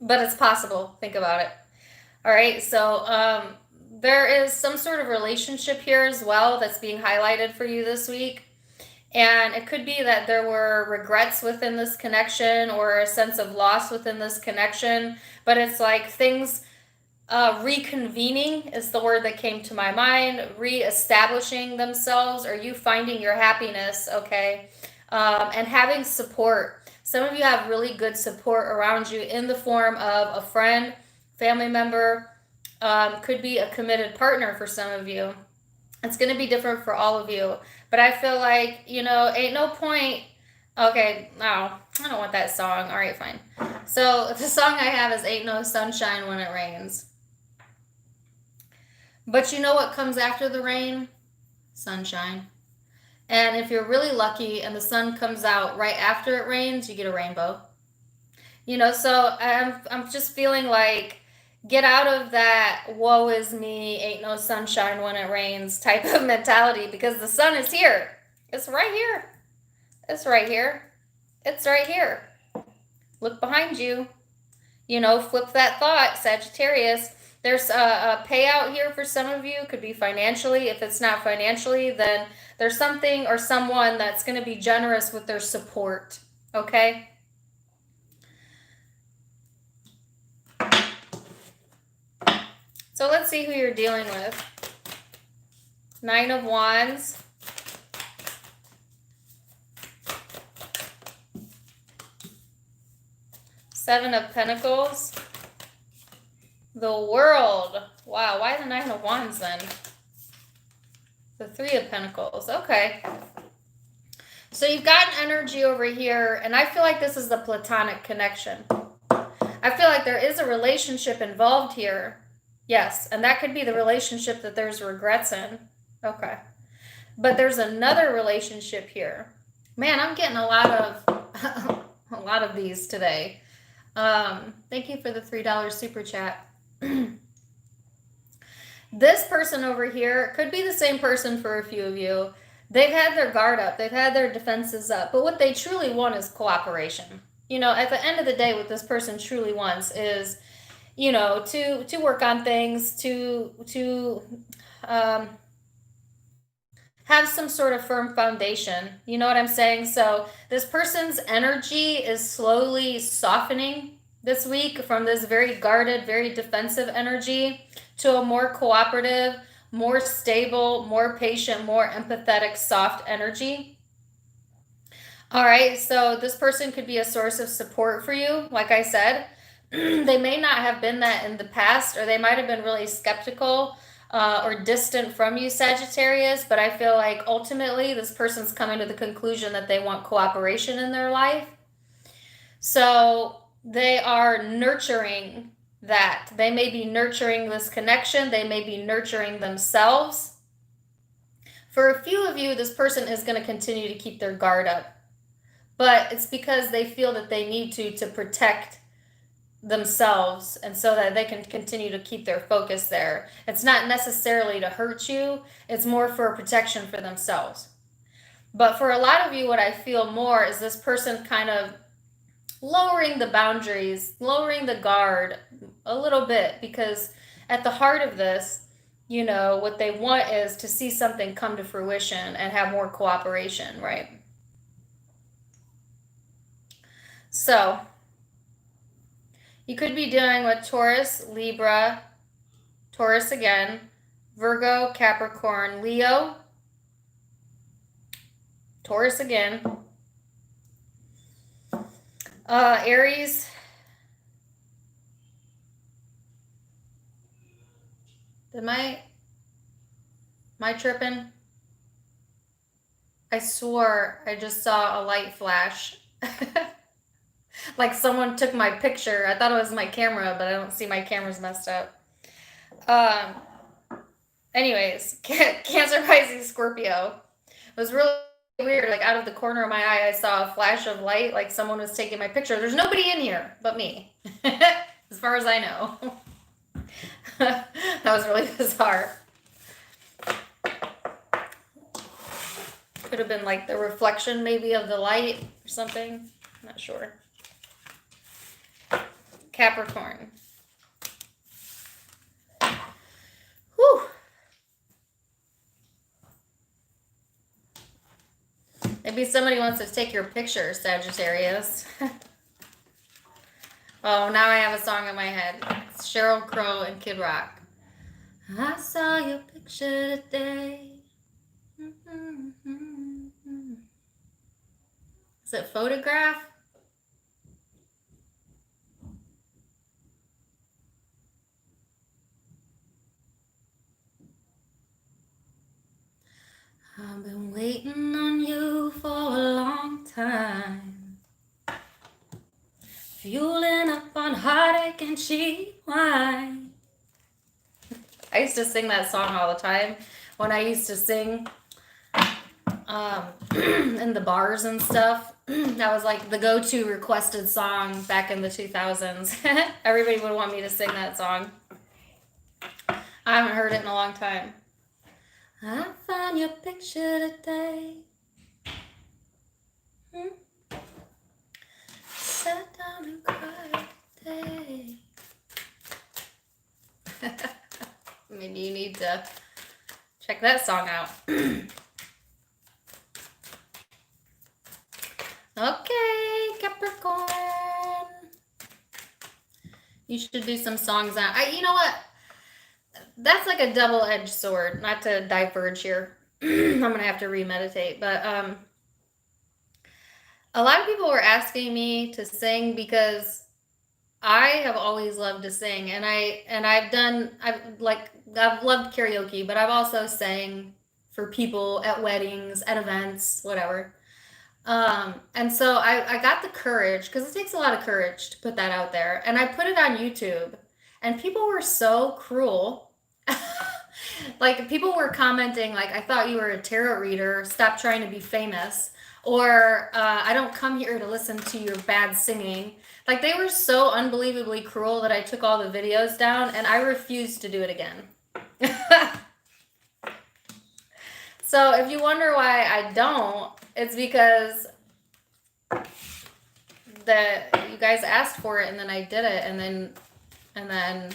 But it's possible. Think about it. All right, so there is some sort of relationship here as well that's being highlighted for you this week. And it could be that there were regrets within this connection or a sense of loss within this connection. But it's like things reconvening is the word that came to my mind. Reestablishing themselves, or you finding your happiness, okay? And having support. Some of you have really good support around you in the form of a friend, family member, could be a committed partner for some of you. It's going to be different for all of you. But I feel like, ain't no point. Okay, no, I don't want that song. All right, fine. So the song I have is Ain't No Sunshine When It Rains. But you know what comes after the rain? Sunshine. And if you're really lucky and the sun comes out right after it rains, you get a rainbow. So I'm just feeling like get out of that woe is me, ain't no sunshine when it rains type of mentality, because the sun is here. It's right here. It's right here. It's right here. Look behind you. Flip that thought, Sagittarius. There's a payout here for some of you. Could be financially. If it's not financially, then there's something or someone that's going to be generous with their support. Okay? So let's see who you're dealing with. 9 of Wands. Seven of Pentacles. The World. Wow, why the 9 of Wands then? The 3 of Pentacles. Okay. So you've got an energy over here, and I feel like this is the platonic connection. I feel like there is a relationship involved here. Yes, and that could be the relationship that there's regrets in. Okay. But there's another relationship here. Man, I'm getting a lot of these today. Thank you for the $3 super chat. This person over here could be the same person for a few of you. They've had their guard up. They've had their defenses up. But what they truly want is cooperation. You know, at the end of the day, what this person truly wants is, you know, to work on things, to have some sort of firm foundation. You know what I'm saying? So this person's energy is slowly softening this week from this very guarded, very defensive energy to a more cooperative, more stable, more patient, more empathetic, soft energy. All right, so this person could be a source of support for you. Like I said, they may not have been that in the past, or they might have been really skeptical or distant from you, Sagittarius, but I feel like ultimately this person's coming to the conclusion that they want cooperation in their life. So they are nurturing that. They may be nurturing this connection. They may be nurturing themselves. For a few of you, this person is going to continue to keep their guard up, but it's because they feel that they need to protect themselves, and so that they can continue to keep their focus there. It's not necessarily to hurt you. It's more for protection for themselves. But for a lot of you, what I feel more is this person kind of lowering the boundaries, lowering the guard a little bit, because at the heart of this, you know, what they want is to see something come to fruition and have more cooperation, right? So you could be dealing with Taurus, Libra, Taurus again, Virgo, Capricorn, Leo, Taurus again, Aries, am I tripping? I swore I just saw a light flash. Like someone took my picture. I thought it was my camera, but I don't see my camera's messed up. Anyways, Cancer, Pisces, Scorpio. It was really weird. Like out of the corner of my eye, I saw a flash of light, like someone was taking my picture. There's nobody in here but me, as far as I know. That was really bizarre. Could have been like the reflection maybe of the light or something. I'm not sure. Capricorn. Whew. Maybe somebody wants to take your picture, Sagittarius. Oh, now I have a song in my head. It's Sheryl Crow and Kid Rock. I saw your picture today. Is it Photograph? I've been waiting on you for a long time, fueling up on heartache and cheap wine. I used to sing that song all the time when I used to sing in the bars and stuff. That was like the go-to requested song back in the 2000s. Everybody would want me to sing that song. I haven't heard it in a long time. I found your picture today. Sat down and cried today. Maybe you need to check that song out. Okay, Capricorn. You should do some songs on. You know what? that's like a double-edged sword. Not to diverge here. I'm gonna have to remeditate, but a lot of people were asking me to sing because I have always loved to sing, and I've loved karaoke, but I've also sang for people at weddings, at events, whatever. And so I got the courage, because it takes a lot of courage to put that out there, and I put it on YouTube, and people were so cruel. Like, people were commenting like, I thought you were a tarot reader, stop trying to be famous, or I don't come here to listen to your bad singing. Like, they were so unbelievably cruel that I took all the videos down, and I refused to do it again. So if you wonder why I don't, it's because you guys asked for it, and then I did it, and then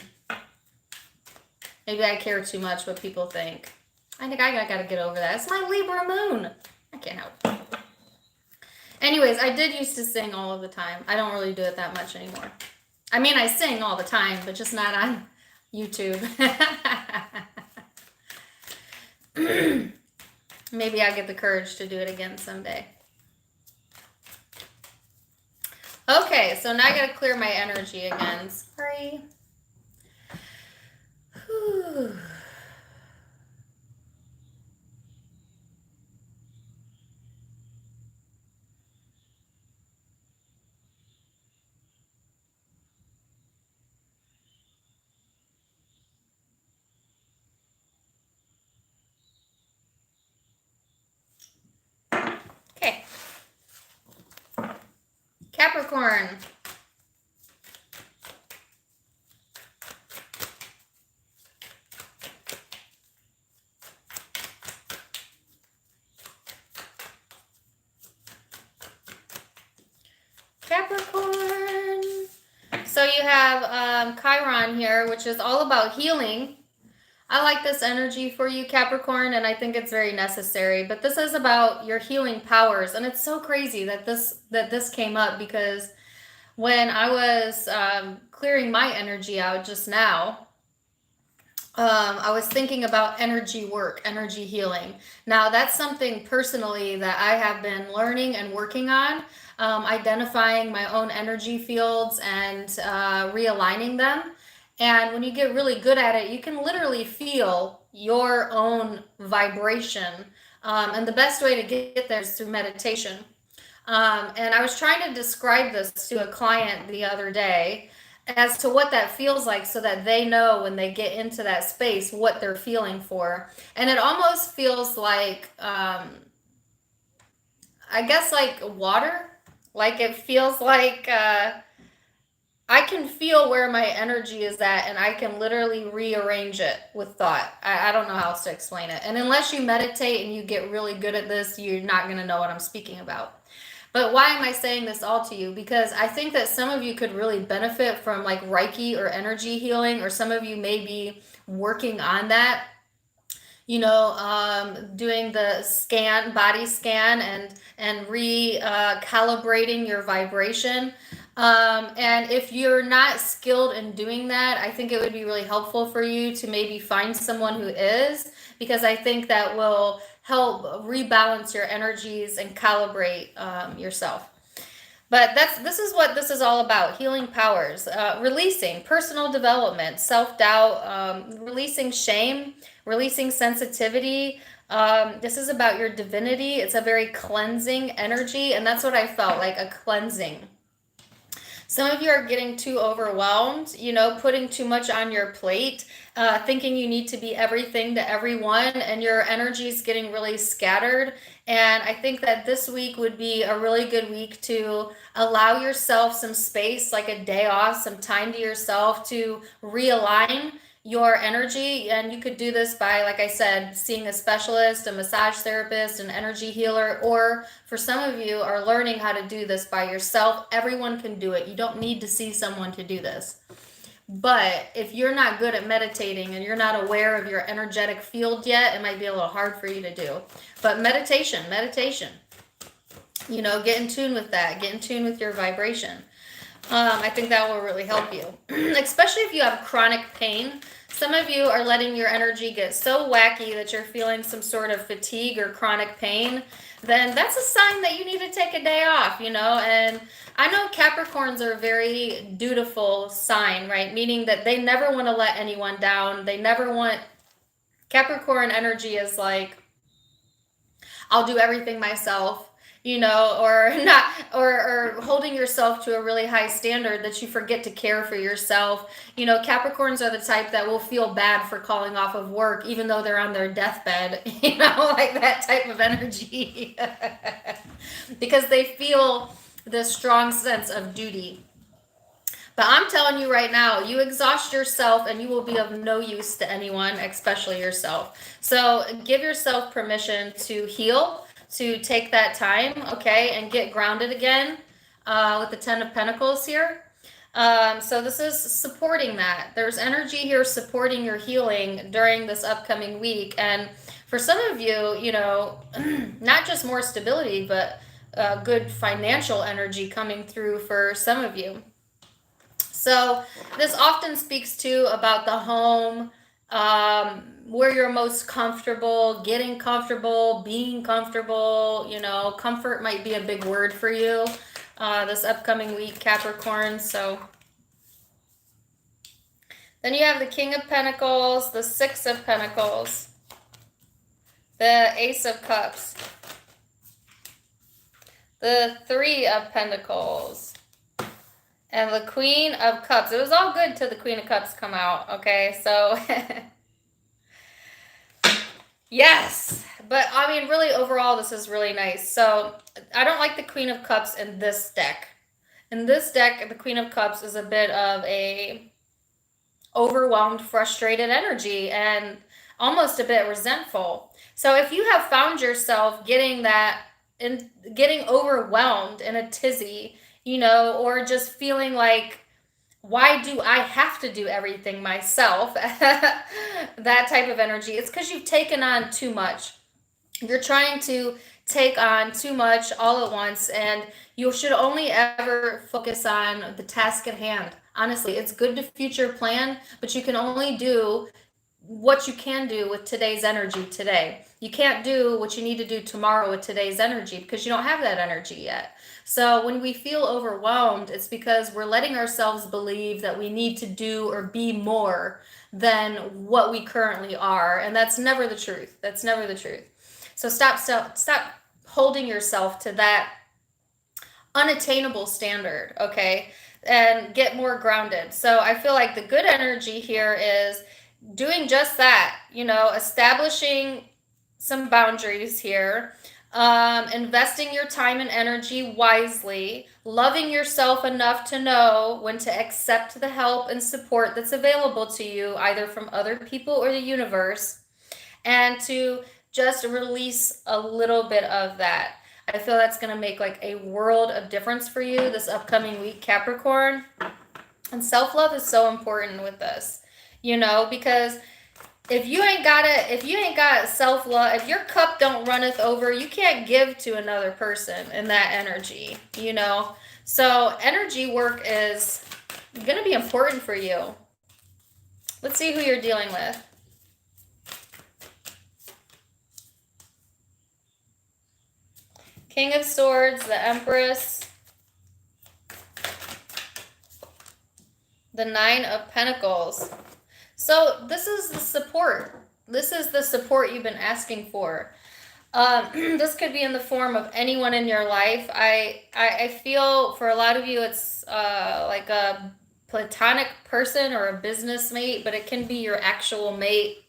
maybe I care too much what people think. I think I gotta get over that. It's my Libra moon. I can't help it. Anyways, I did used to sing all of the time. I don't really do it that much anymore. I mean, I sing all the time, but just not on YouTube. Maybe I'll get the courage to do it again someday. Okay, so now I gotta clear my energy again. Sorry. Whew. Okay. Capricorn. Capricorn. So you have Chiron here, which is all about healing. I like this energy for you, Capricorn, and I think it's very necessary. But this is about your healing powers, and it's so crazy that this came up, because when I was clearing my energy out just now, I was thinking about energy work, energy healing. Now, that's something personally that I have been learning and working on, identifying my own energy fields and realigning them. And when you get really good at it, you can literally feel your own vibration. And the best way to get there is through meditation. And I was trying to describe this to a client the other day as to what that feels like, so that they know when they get into that space what they're feeling for. And it almost feels like, I guess, like water. Like, it feels like I can feel where my energy is at, and I can literally rearrange it with thought. I don't know how else to explain it. And unless you meditate and you get really good at this, you're not going to know what I'm speaking about. But why am I saying this all to you? Because I think that some of you could really benefit from like Reiki or energy healing, or some of you may be working on that, doing the body scan, and recalibrating your vibration. And if you're not skilled in doing that, I think it would be really helpful for you to maybe find someone who is, because I think that will help rebalance your energies and calibrate yourself. But this is what this is all about: healing powers, releasing personal development, self-doubt, releasing shame, releasing sensitivity. This is about your divinity. It's a very cleansing energy, and that's what I felt like, a cleansing. Some of you are getting too overwhelmed, putting too much on your plate, thinking you need to be everything to everyone, and your energy is getting really scattered. And I think that this week would be a really good week to allow yourself some space, like a day off, some time to yourself to realign your energy. And you could do this by, like I said, seeing a specialist, a massage therapist, an energy healer, or for some of you are learning how to do this by yourself. Everyone can do it. You don't need to see someone to do this. But if you're not good at meditating and you're not aware of your energetic field yet, it might be a little hard for you to do. But meditation, get in tune with that. Get in tune with your vibration. I think that will really help you, especially if you have chronic pain. Some of you are letting your energy get so wacky that you're feeling some sort of fatigue or chronic pain. Then that's a sign that you need to take a day off, And I know Capricorns are a very dutiful sign, right? Meaning that they never want to let anyone down. Capricorn energy is like, I'll do everything myself, or not, or holding yourself to a really high standard that you forget to care for yourself. Capricorns are the type that will feel bad for calling off of work, even though they're on their deathbed, like that type of energy, because they feel this strong sense of duty. But I'm telling you right now, you exhaust yourself and you will be of no use to anyone, especially yourself. So give yourself permission to heal, to take that time, okay, and get grounded again with the Ten of Pentacles here. So this is supporting that. There's energy here supporting your healing during this upcoming week. And for some of you, not just more stability, but good financial energy coming through for some of you. So this often speaks to about the home, where you're most comfortable, getting comfortable, being comfortable. Comfort might be a big word for you this upcoming week, Capricorn. So then you have the King of Pentacles, the Six of Pentacles, the Ace of Cups, the Three of Pentacles, and the Queen of Cups. It was all good till the Queen of Cups come out, okay? So, yes. But, I mean, really, overall, this is really nice. So, I don't like the Queen of Cups in this deck. In this deck, the Queen of Cups is a bit of a overwhelmed, frustrated energy and almost a bit resentful. So, if you have found yourself getting overwhelmed in a tizzy, or just feeling like, why do I have to do everything myself? That type of energy. It's because you've taken on too much. You're trying to take on too much all at once, and you should only ever focus on the task at hand. Honestly, it's good to future plan, but you can only do what you can do with today's energy today. You can't do what you need to do tomorrow with today's energy because you don't have that energy yet. So when we feel overwhelmed, it's because we're letting ourselves believe that we need to do or be more than what we currently are. And that's never the truth. That's never the truth. So stop holding yourself to that unattainable standard, okay? And get more grounded. So I feel like the good energy here is doing just that, establishing some boundaries here, investing your time and energy wisely, loving yourself enough to know when to accept the help and support that's available to you, either from other people or the universe, and to just release a little bit of that. I feel that's going to make like a world of difference for you this upcoming week, Capricorn. And self-love is so important with this. Because if you ain't got self-love, if your cup don't runneth over, you can't give to another person in that energy, So energy work is going to be important for you. Let's see who you're dealing with. King of Swords, the Empress, the Nine of Pentacles. So this is the support. This is the support you've been asking for. This could be in the form of anyone in your life. I feel for a lot of you it's like a platonic person or a business mate, but it can be your actual mate,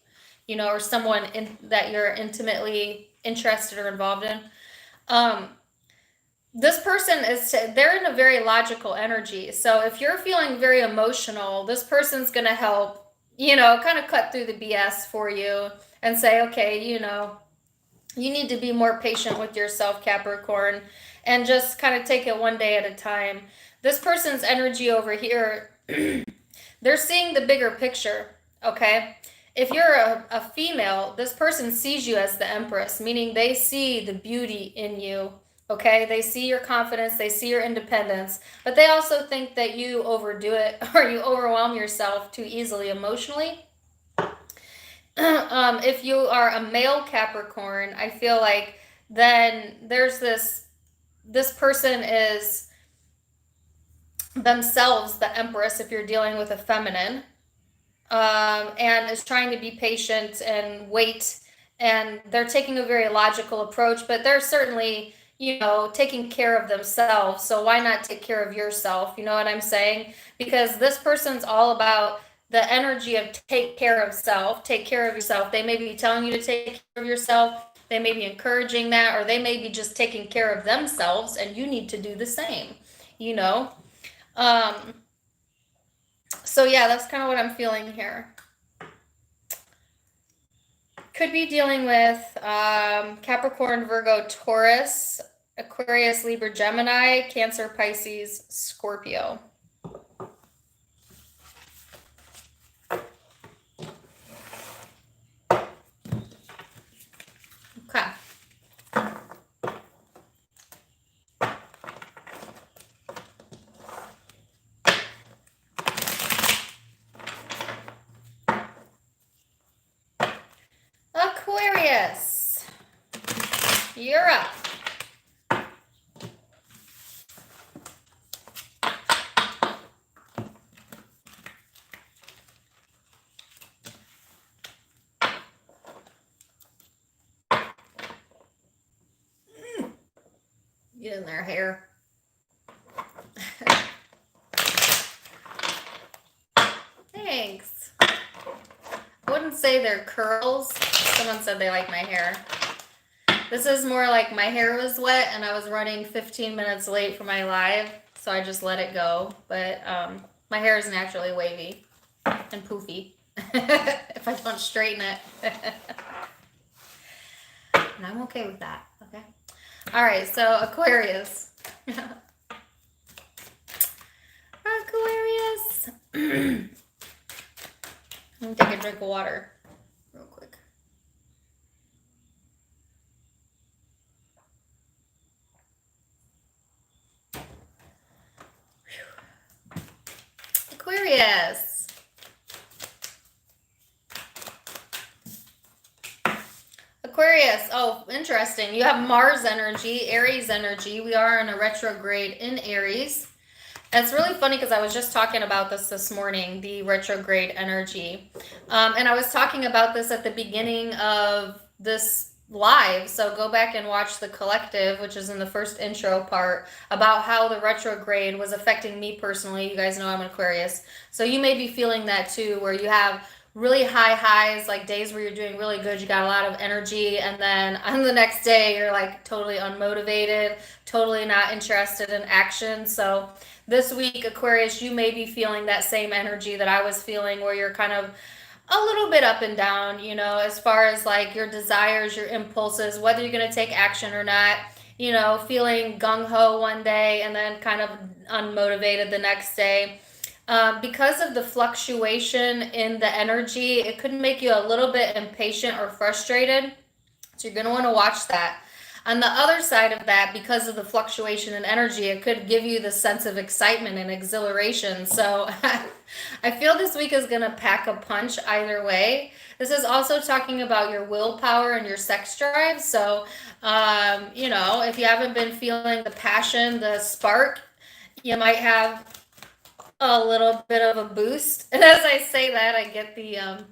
or someone that you're intimately interested or involved in. This person they're in a very logical energy. So if you're feeling very emotional, this person's going to help, kind of cut through the BS for you and say, okay, you need to be more patient with yourself, Capricorn, and just kind of take it one day at a time. This person's energy over here, they're seeing the bigger picture, okay? If you're a female, this person sees you as the Empress, meaning they see the beauty in you, okay? They see your confidence, they see your independence, but they also think that you overdo it or you overwhelm yourself too easily emotionally. If you are a male Capricorn, I feel like then there's this person is themselves the empress if you're dealing with a feminine, and is trying to be patient and wait, and they're taking a very logical approach, but they're certainly, taking care of themselves. So why not take care of yourself? You know what I'm saying? Because this person's all about the energy of take care of self, take care of yourself. They may be telling you to take care of yourself. They may be encouraging that, or they may be just taking care of themselves, and you need to do the same, you know? Um, so yeah, that's kind of what I'm feeling here. Could be dealing with Capricorn, Virgo, Taurus, Aquarius, Libra, Gemini, Cancer, Pisces, Scorpio. Okay. Aquarius, you're up. Get in their hair. Thanks. I wouldn't say they're curls. Someone said they like my hair. This is more like my hair was wet and I was running 15 minutes late for my live, so I just let it go. But my hair is naturally wavy and poofy if I don't straighten it. And I'm okay with that, okay? All right, so Aquarius. Aquarius. Let me take a drink of water real quick. Aquarius. Aquarius, oh, interesting. You have Mars energy, Aries energy. We are in a retrograde in Aries. And it's really funny because I was just talking about this morning, the retrograde energy. And I was talking about this at the beginning of this live. So go back and watch the collective, which is in the first intro part, about how the retrograde was affecting me personally. You guys know I'm an Aquarius. So you may be feeling that too, where you have really high highs, like days where you're doing really good, you got a lot of energy, and then on the next day you're like totally unmotivated, totally not interested in action. So this week, Aquarius, you may be feeling that same energy that I was feeling, where you're kind of a little bit up and down, as far as like your desires, your impulses, whether you're going to take action or not, feeling gung-ho one day and then kind of unmotivated the next day. Because of the fluctuation in the energy, it could make you a little bit impatient or frustrated. So you're going to want to watch that. On the other side of that, because of the fluctuation in energy, it could give you the sense of excitement and exhilaration. So I feel this week is going to pack a punch either way. This is also talking about your willpower and your sex drive. So, if you haven't been feeling the passion, the spark, you might have a little bit of a boost. And as I say that, I get the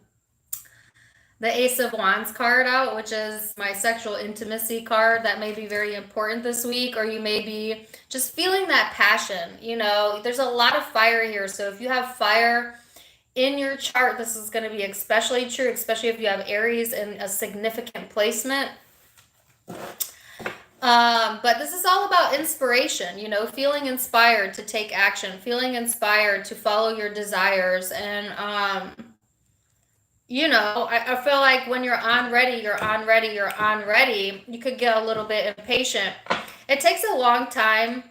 Ace of Wands card out, which is my sexual intimacy card. That may be very important this week, or you may be just feeling that passion. There's a lot of fire here. So if you have fire in your chart, this is going to be especially true, especially if you have Aries in a significant placement. But this is all about inspiration, feeling inspired to take action, feeling inspired to follow your desires. And, I feel like when you're on ready, you could get a little bit impatient. It takes a long time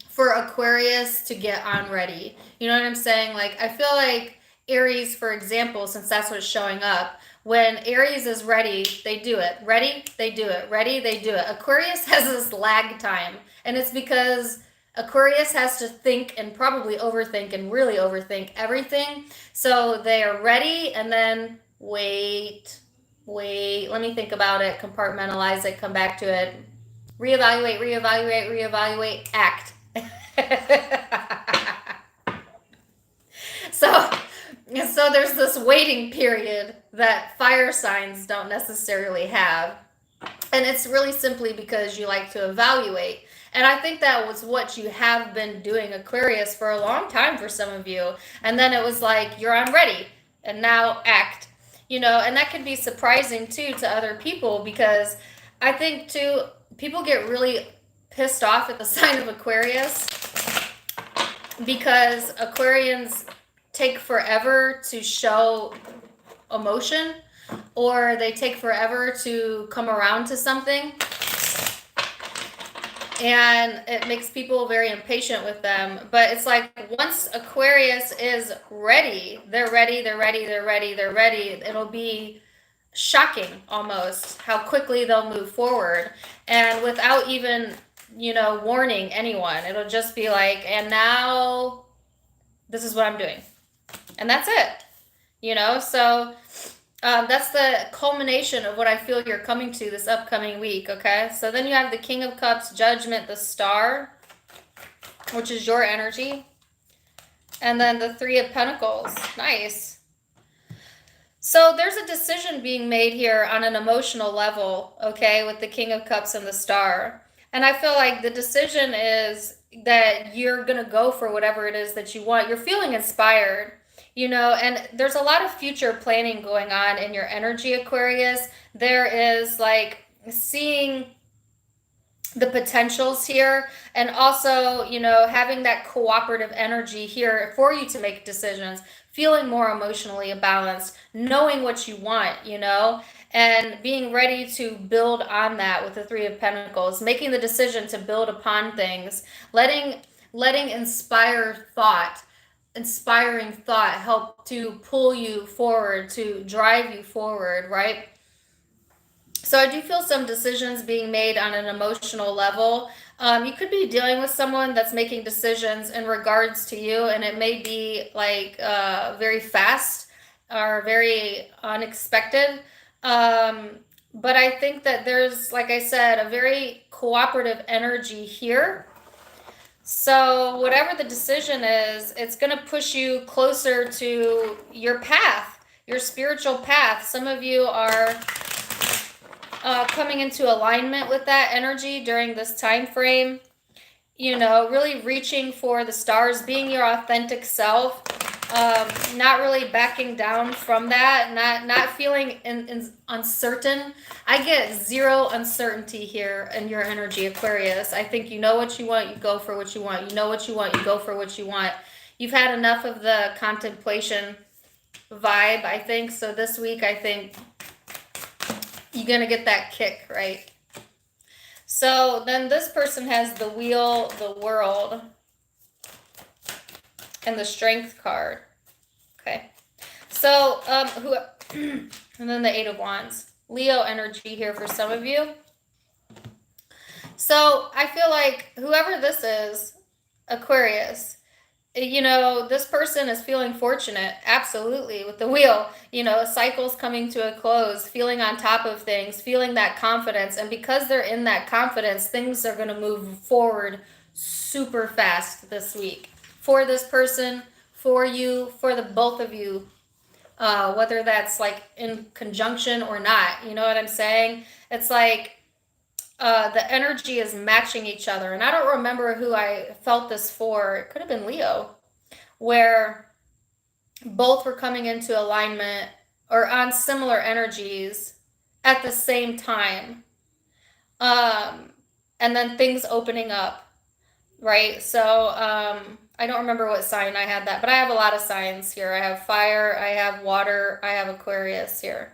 for Aquarius to get on ready. You know what I'm saying? Like, I feel like Aries, for example, since that's what's showing up, when Aries is ready, they do it. Ready, they do it. Ready, they do it. Aquarius has this lag time, and it's because Aquarius has to think and probably overthink and really overthink everything. So they are ready, and then wait, let me think about it, compartmentalize it, come back to it, reevaluate, act. So there's this waiting period that fire signs don't necessarily have. And it's really simply because you like to evaluate. And I think that was what you have been doing, Aquarius, for a long time for some of you. And then it was like, you're on ready, and now act. And that can be surprising too to other people, because I think too, people get really pissed off at the sign of Aquarius because Aquarians take forever to show emotion, or they take forever to come around to something. And it makes people very impatient with them. But it's like, once Aquarius is ready, they're ready. It'll be shocking almost how quickly they'll move forward. And without even, warning anyone, it'll just be like, and now this is what I'm doing. And that's it. So that's the culmination of what I feel you're coming to this upcoming week, okay? So then you have the King of Cups, Judgment, the Star, which is your energy. And then the Three of Pentacles. Nice. So there's a decision being made here on an emotional level, okay, with the King of Cups and the Star. And I feel like the decision is that you're going to go for whatever it is that you want. You're feeling inspired. And there's a lot of future planning going on in your energy, Aquarius. There is like seeing the potentials here, and also, having that cooperative energy here for you to make decisions, feeling more emotionally balanced, knowing what you want, and being ready to build on that with the Three of Pentacles, making the decision to build upon things, letting inspiring thought help to pull you forward, to drive you forward, right? So I do feel some decisions being made on an emotional level. You could be dealing with someone that's making decisions in regards to you, and it may be like very fast or very unexpected. But I think that there's, like I said, a very cooperative energy here. So whatever the decision is, it's going to push you closer to your path, your spiritual path. Some of you are coming into alignment with that energy during this time frame, really reaching for the stars, being your authentic self, not really backing down from that, not feeling uncertain. I get zero uncertainty here in your energy, Aquarius. I think you know what you want, you go for what you want. You know what you want, you go for what you want. You've had enough of the contemplation vibe, I think. So this week, I think you're going to get that kick, right? So then this person has the Wheel, the World, and the Strength card. Okay. So, and then the Eight of Wands. Leo energy here for some of you. So I feel like whoever this is, Aquarius, this person is feeling fortunate, absolutely, with the Wheel, cycles coming to a close, feeling on top of things, feeling that confidence. And because they're in that confidence, things are going to move forward super fast this week. For this person, for you, for the both of you, whether that's like in conjunction or not, you know what I'm saying? It's like the energy is matching each other. And I don't remember who I felt this for. It could have been Leo, where both were coming into alignment or on similar energies at the same time. And then things opening up, right? So I don't remember what sign I had that, but I have a lot of signs here. I have fire, I have water, I have Aquarius here.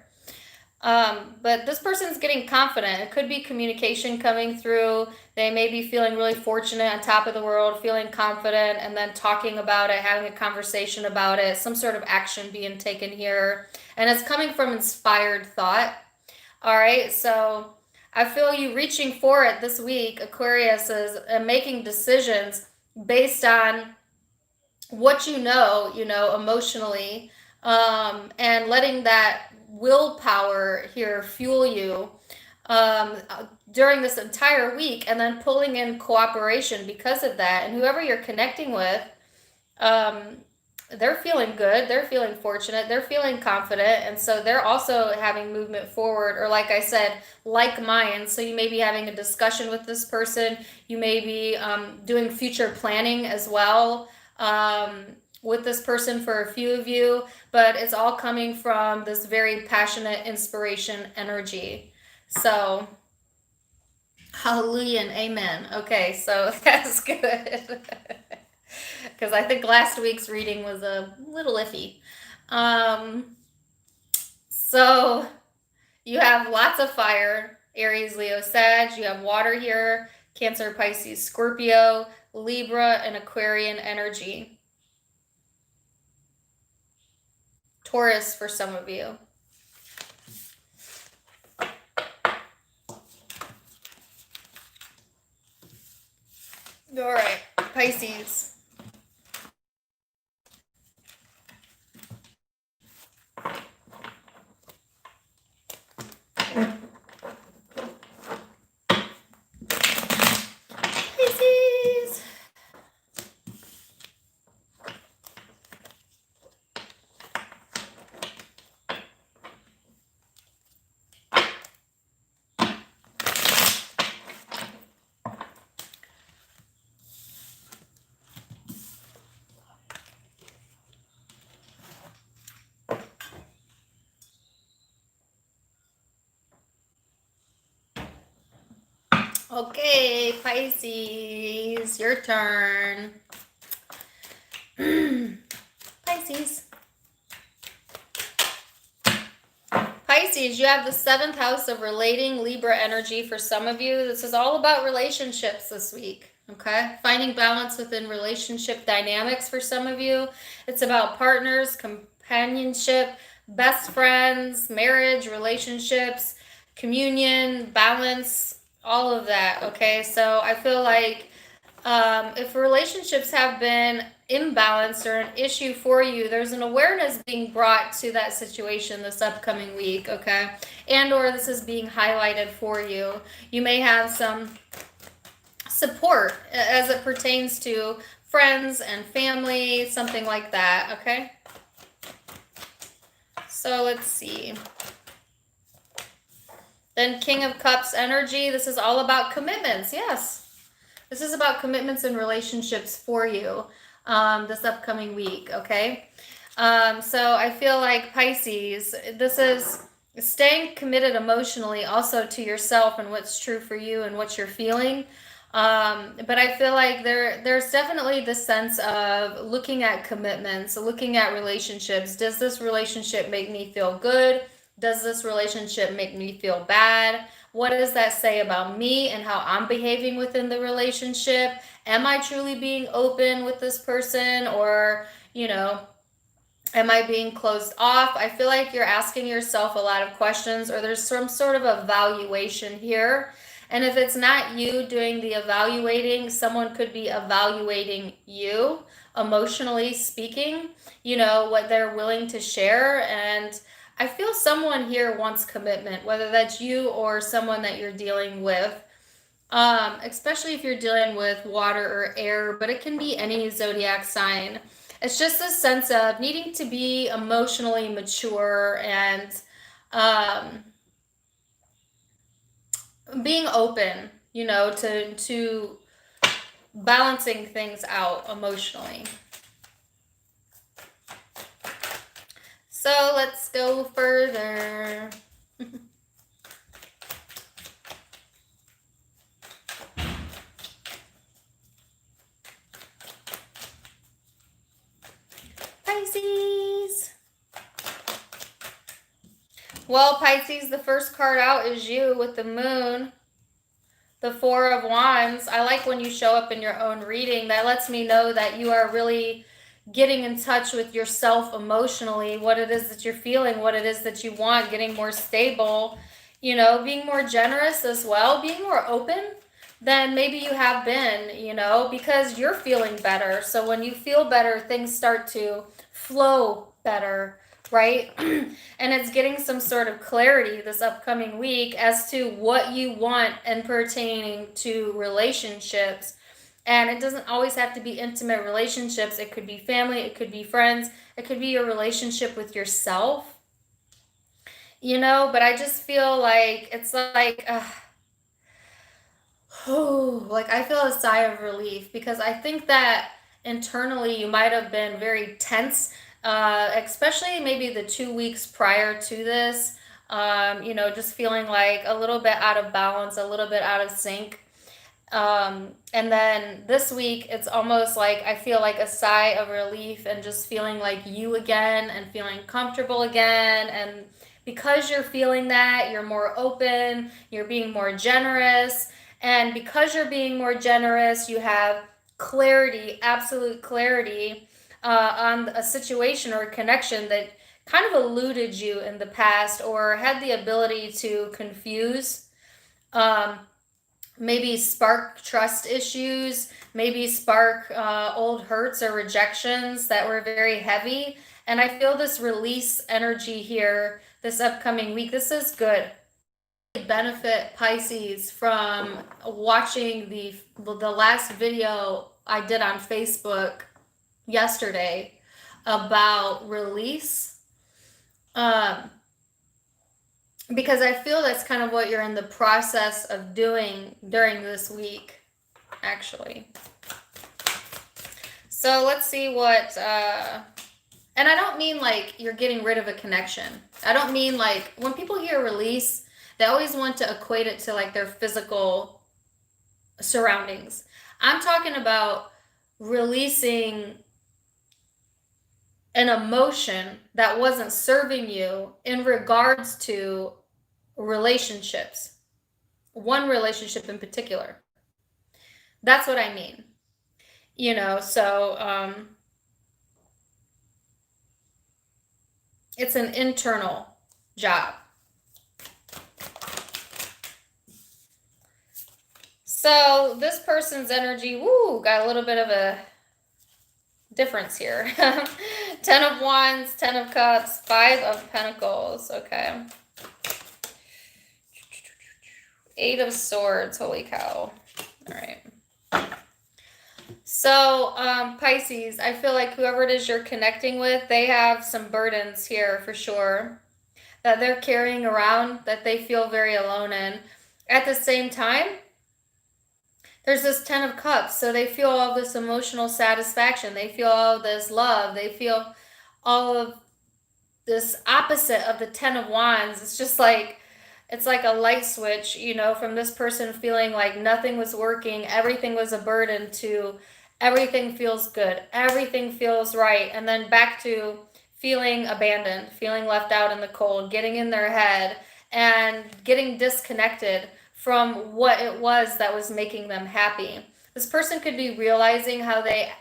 But this person's getting confident. It could be communication coming through. They may be feeling really fortunate, on top of the world, feeling confident, and then talking about it, having a conversation about it, some sort of action being taken here. And it's coming from inspired thought. All right, so I feel you reaching for it this week, Aquarius, is making decisions based on what emotionally, and letting that willpower here fuel you during this entire week, and then pulling in cooperation because of that. And whoever you're connecting with, they're feeling good, they're feeling fortunate, they're feeling confident, and so they're also having movement forward, or like I said, like minds. So you may be having a discussion with this person, you may be doing future planning as well with this person for a few of you, but it's all coming from this very passionate inspiration energy. So hallelujah and amen. Okay, so that's good. Because I think last week's reading was a little iffy. So you have lots of fire, Aries, Leo, Sag. You have water here, Cancer, Pisces, Scorpio, Libra, and Aquarian energy. Taurus for some of you. All right, Pisces. Pisces. Okay, Pisces, your turn. Pisces. Pisces, you have the 7th house of relating, Libra energy for some of you. This is all about relationships this week, okay? Finding balance within relationship dynamics for some of you. It's about partners, companionship, best friends, marriage, relationships, communion, balance, all of that, okay? So I feel like if relationships have been imbalanced or an issue for you, there's an awareness being brought to that situation this upcoming week, okay? And or this is being highlighted for you. You may have some support as it pertains to friends and family, something like that, okay? So let's see. Then King of Cups energy. This is all about commitments. Yes. This is about commitments and relationships for you this upcoming week. Okay. So I feel like Pisces, this is staying committed emotionally also to yourself and what's true for you and what you're feeling. But I feel like there's definitely this sense of looking at commitments, looking at relationships. Does this relationship make me feel good? Does this relationship make me feel bad? What does that say about me and how I'm behaving within the relationship? Am I truly being open with this person, or, am I being closed off? I feel like you're asking yourself a lot of questions, or there's some sort of evaluation here. And if it's not you doing the evaluating, someone could be evaluating you, emotionally speaking, what they're willing to share. And I feel someone here wants commitment, whether that's you or someone that you're dealing with, especially if you're dealing with water or air, but it can be any zodiac sign. It's just a sense of needing to be emotionally mature and being open, to balancing things out emotionally. So let's go further. Pisces. Well, Pisces, the first card out is you with the moon. The 4 of Wands. I like when you show up in your own reading. That lets me know that you are really getting in touch with yourself emotionally, what it is that you're feeling, what it is that you want, getting more stable, being more generous as well, being more open than maybe you have been, because you're feeling better. So when you feel better, things start to flow better right? And it's getting some sort of clarity this upcoming week as to what you want and pertaining to relationships. And it doesn't always have to be intimate relationships. It could be family, it could be friends, it could be your relationship with yourself, but I just feel like it's like, like I feel a sigh of relief because I think that internally you might have been very tense, especially maybe the 2 weeks prior to this. Just feeling like a little bit out of balance, a little bit out of sync. And then this week, it's almost like I feel like a sigh of relief and just feeling like you again and feeling comfortable again. And because you're feeling that, you're more open, you're being more generous. And because you're being more generous, you have clarity, absolute clarity on a situation or a connection that kind of eluded you in the past or had the ability to confuse. Maybe spark trust issues, maybe spark old hurts or rejections that were very heavy. And I feel this release energy here this upcoming week. This is good. Benefit Pisces from watching the last video I did on Facebook yesterday about release. Because I feel that's kind of what you're in the process of doing during this week, actually. So let's see what, and I don't mean like you're getting rid of a connection. I don't mean like when people hear release, they always want to equate it to like their physical surroundings. I'm talking about releasing an emotion that wasn't serving you in regards to relationships, one relationship in particular. That's what I mean. So it's an internal job. So this person's energy, got a little bit of a difference here. 10 of Wands, 10 of Cups, 5 of Pentacles. Okay. 8 of Swords. Holy cow. All right. So, Pisces, I feel like whoever it is you're connecting with, they have some burdens here for sure that they're carrying around that they feel very alone in. At the same time, there's this 10 of Cups, so they feel all this emotional satisfaction. They feel all this love. They feel all of this opposite of the 10 of Wands. It's just like, it's like a light switch, from this person feeling like nothing was working, everything was a burden, to everything feels good, everything feels right, and then back to feeling abandoned, feeling left out in the cold, getting in their head, and getting disconnected from what it was that was making them happy. This person could be realizing how they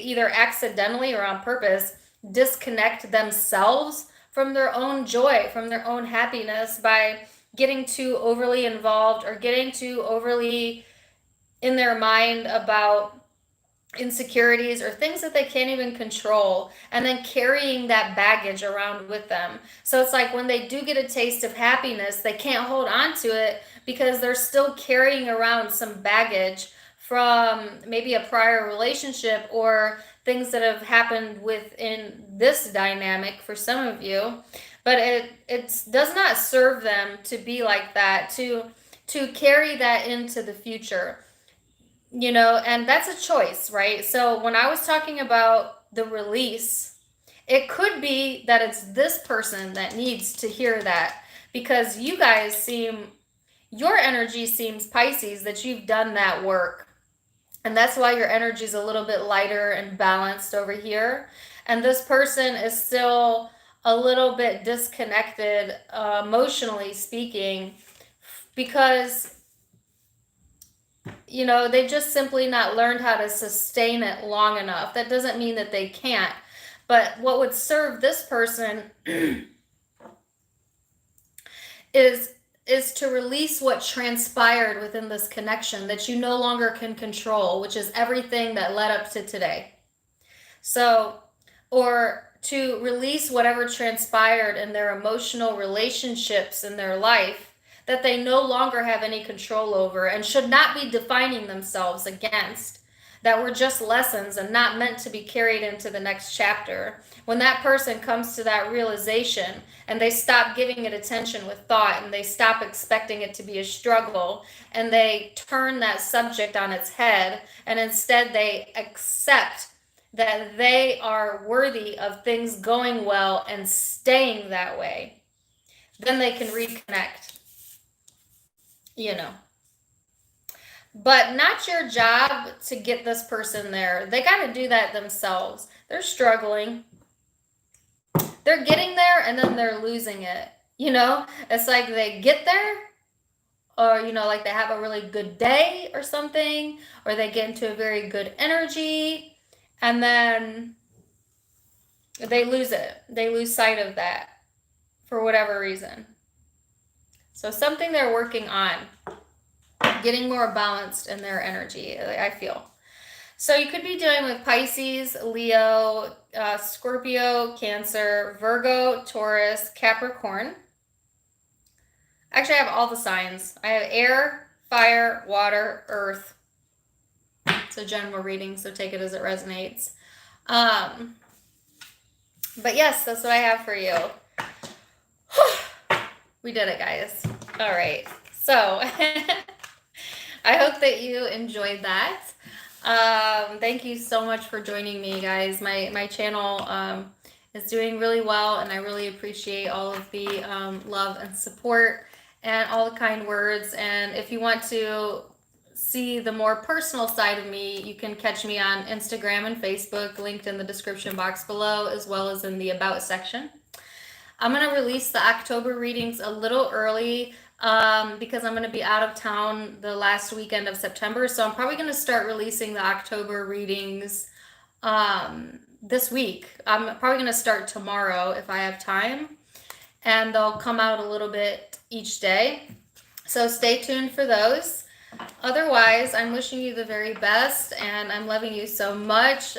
either accidentally or on purpose disconnect themselves from their own joy, from their own happiness by getting too overly involved or getting too overly in their mind about insecurities or things that they can't even control, and then carrying that baggage around with them. So it's like when they do get a taste of happiness, they can't hold on to it because they're still carrying around some baggage from maybe a prior relationship or things that have happened within this dynamic for some of you. But it does not serve them to be like that, to carry that into the future. And that's a choice, right? So when I was talking about the release, it could be that it's this person that needs to hear that, because you guys your energy seems, Pisces, that you've done that work. And that's why your energy is a little bit lighter and balanced over here. And this person is still a little bit disconnected, emotionally speaking, because they just simply not learned how to sustain it long enough. That doesn't mean that they can't. But what would serve this person is to release what transpired within this connection that you no longer can control, which is everything that led up to today. So, or to release whatever transpired in their emotional relationships in their life that they no longer have any control over and should not be defining themselves against, that were just lessons and not meant to be carried into the next chapter. When that person comes to that realization and they stop giving it attention with thought and they stop expecting it to be a struggle and they turn that subject on its head and instead they accept that they are worthy of things going well and staying that way, then they can reconnect, you know. But not your job to get this person there. They got to do that themselves. They're struggling. They're getting there and then they're losing it. You know, it's like they get there, or, you know, like they have a really good day or something, or they get into a very good energy, and then they lose it. They lose sight of that for whatever reason. So something they're working on, getting more balanced in their energy, I feel. So you could be dealing with Pisces, Leo, Scorpio, Cancer, Virgo, Taurus, Capricorn. Actually, I have all the signs. I have air, fire, water, earth. It's a general reading, so take it as it resonates. But yes, that's what I have for you. We did it, guys. All right. So I hope that you enjoyed that. Thank you so much for joining me, guys. My channel is doing really well, and I really appreciate all of the love and support and all the kind words. And if you want to see the more personal side of me, you can catch me on Instagram and Facebook, linked in the description box below, as well as in the About section. I'm going to release the October readings a little early because I'm going to be out of town the last weekend of September. So I'm probably going to start releasing the October readings this week. I'm probably going to start tomorrow if I have time. And they'll come out a little bit each day. So stay tuned for those. Otherwise, I'm wishing you the very best, and I'm loving you so much.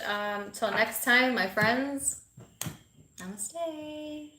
Till next time, my friends. Namaste.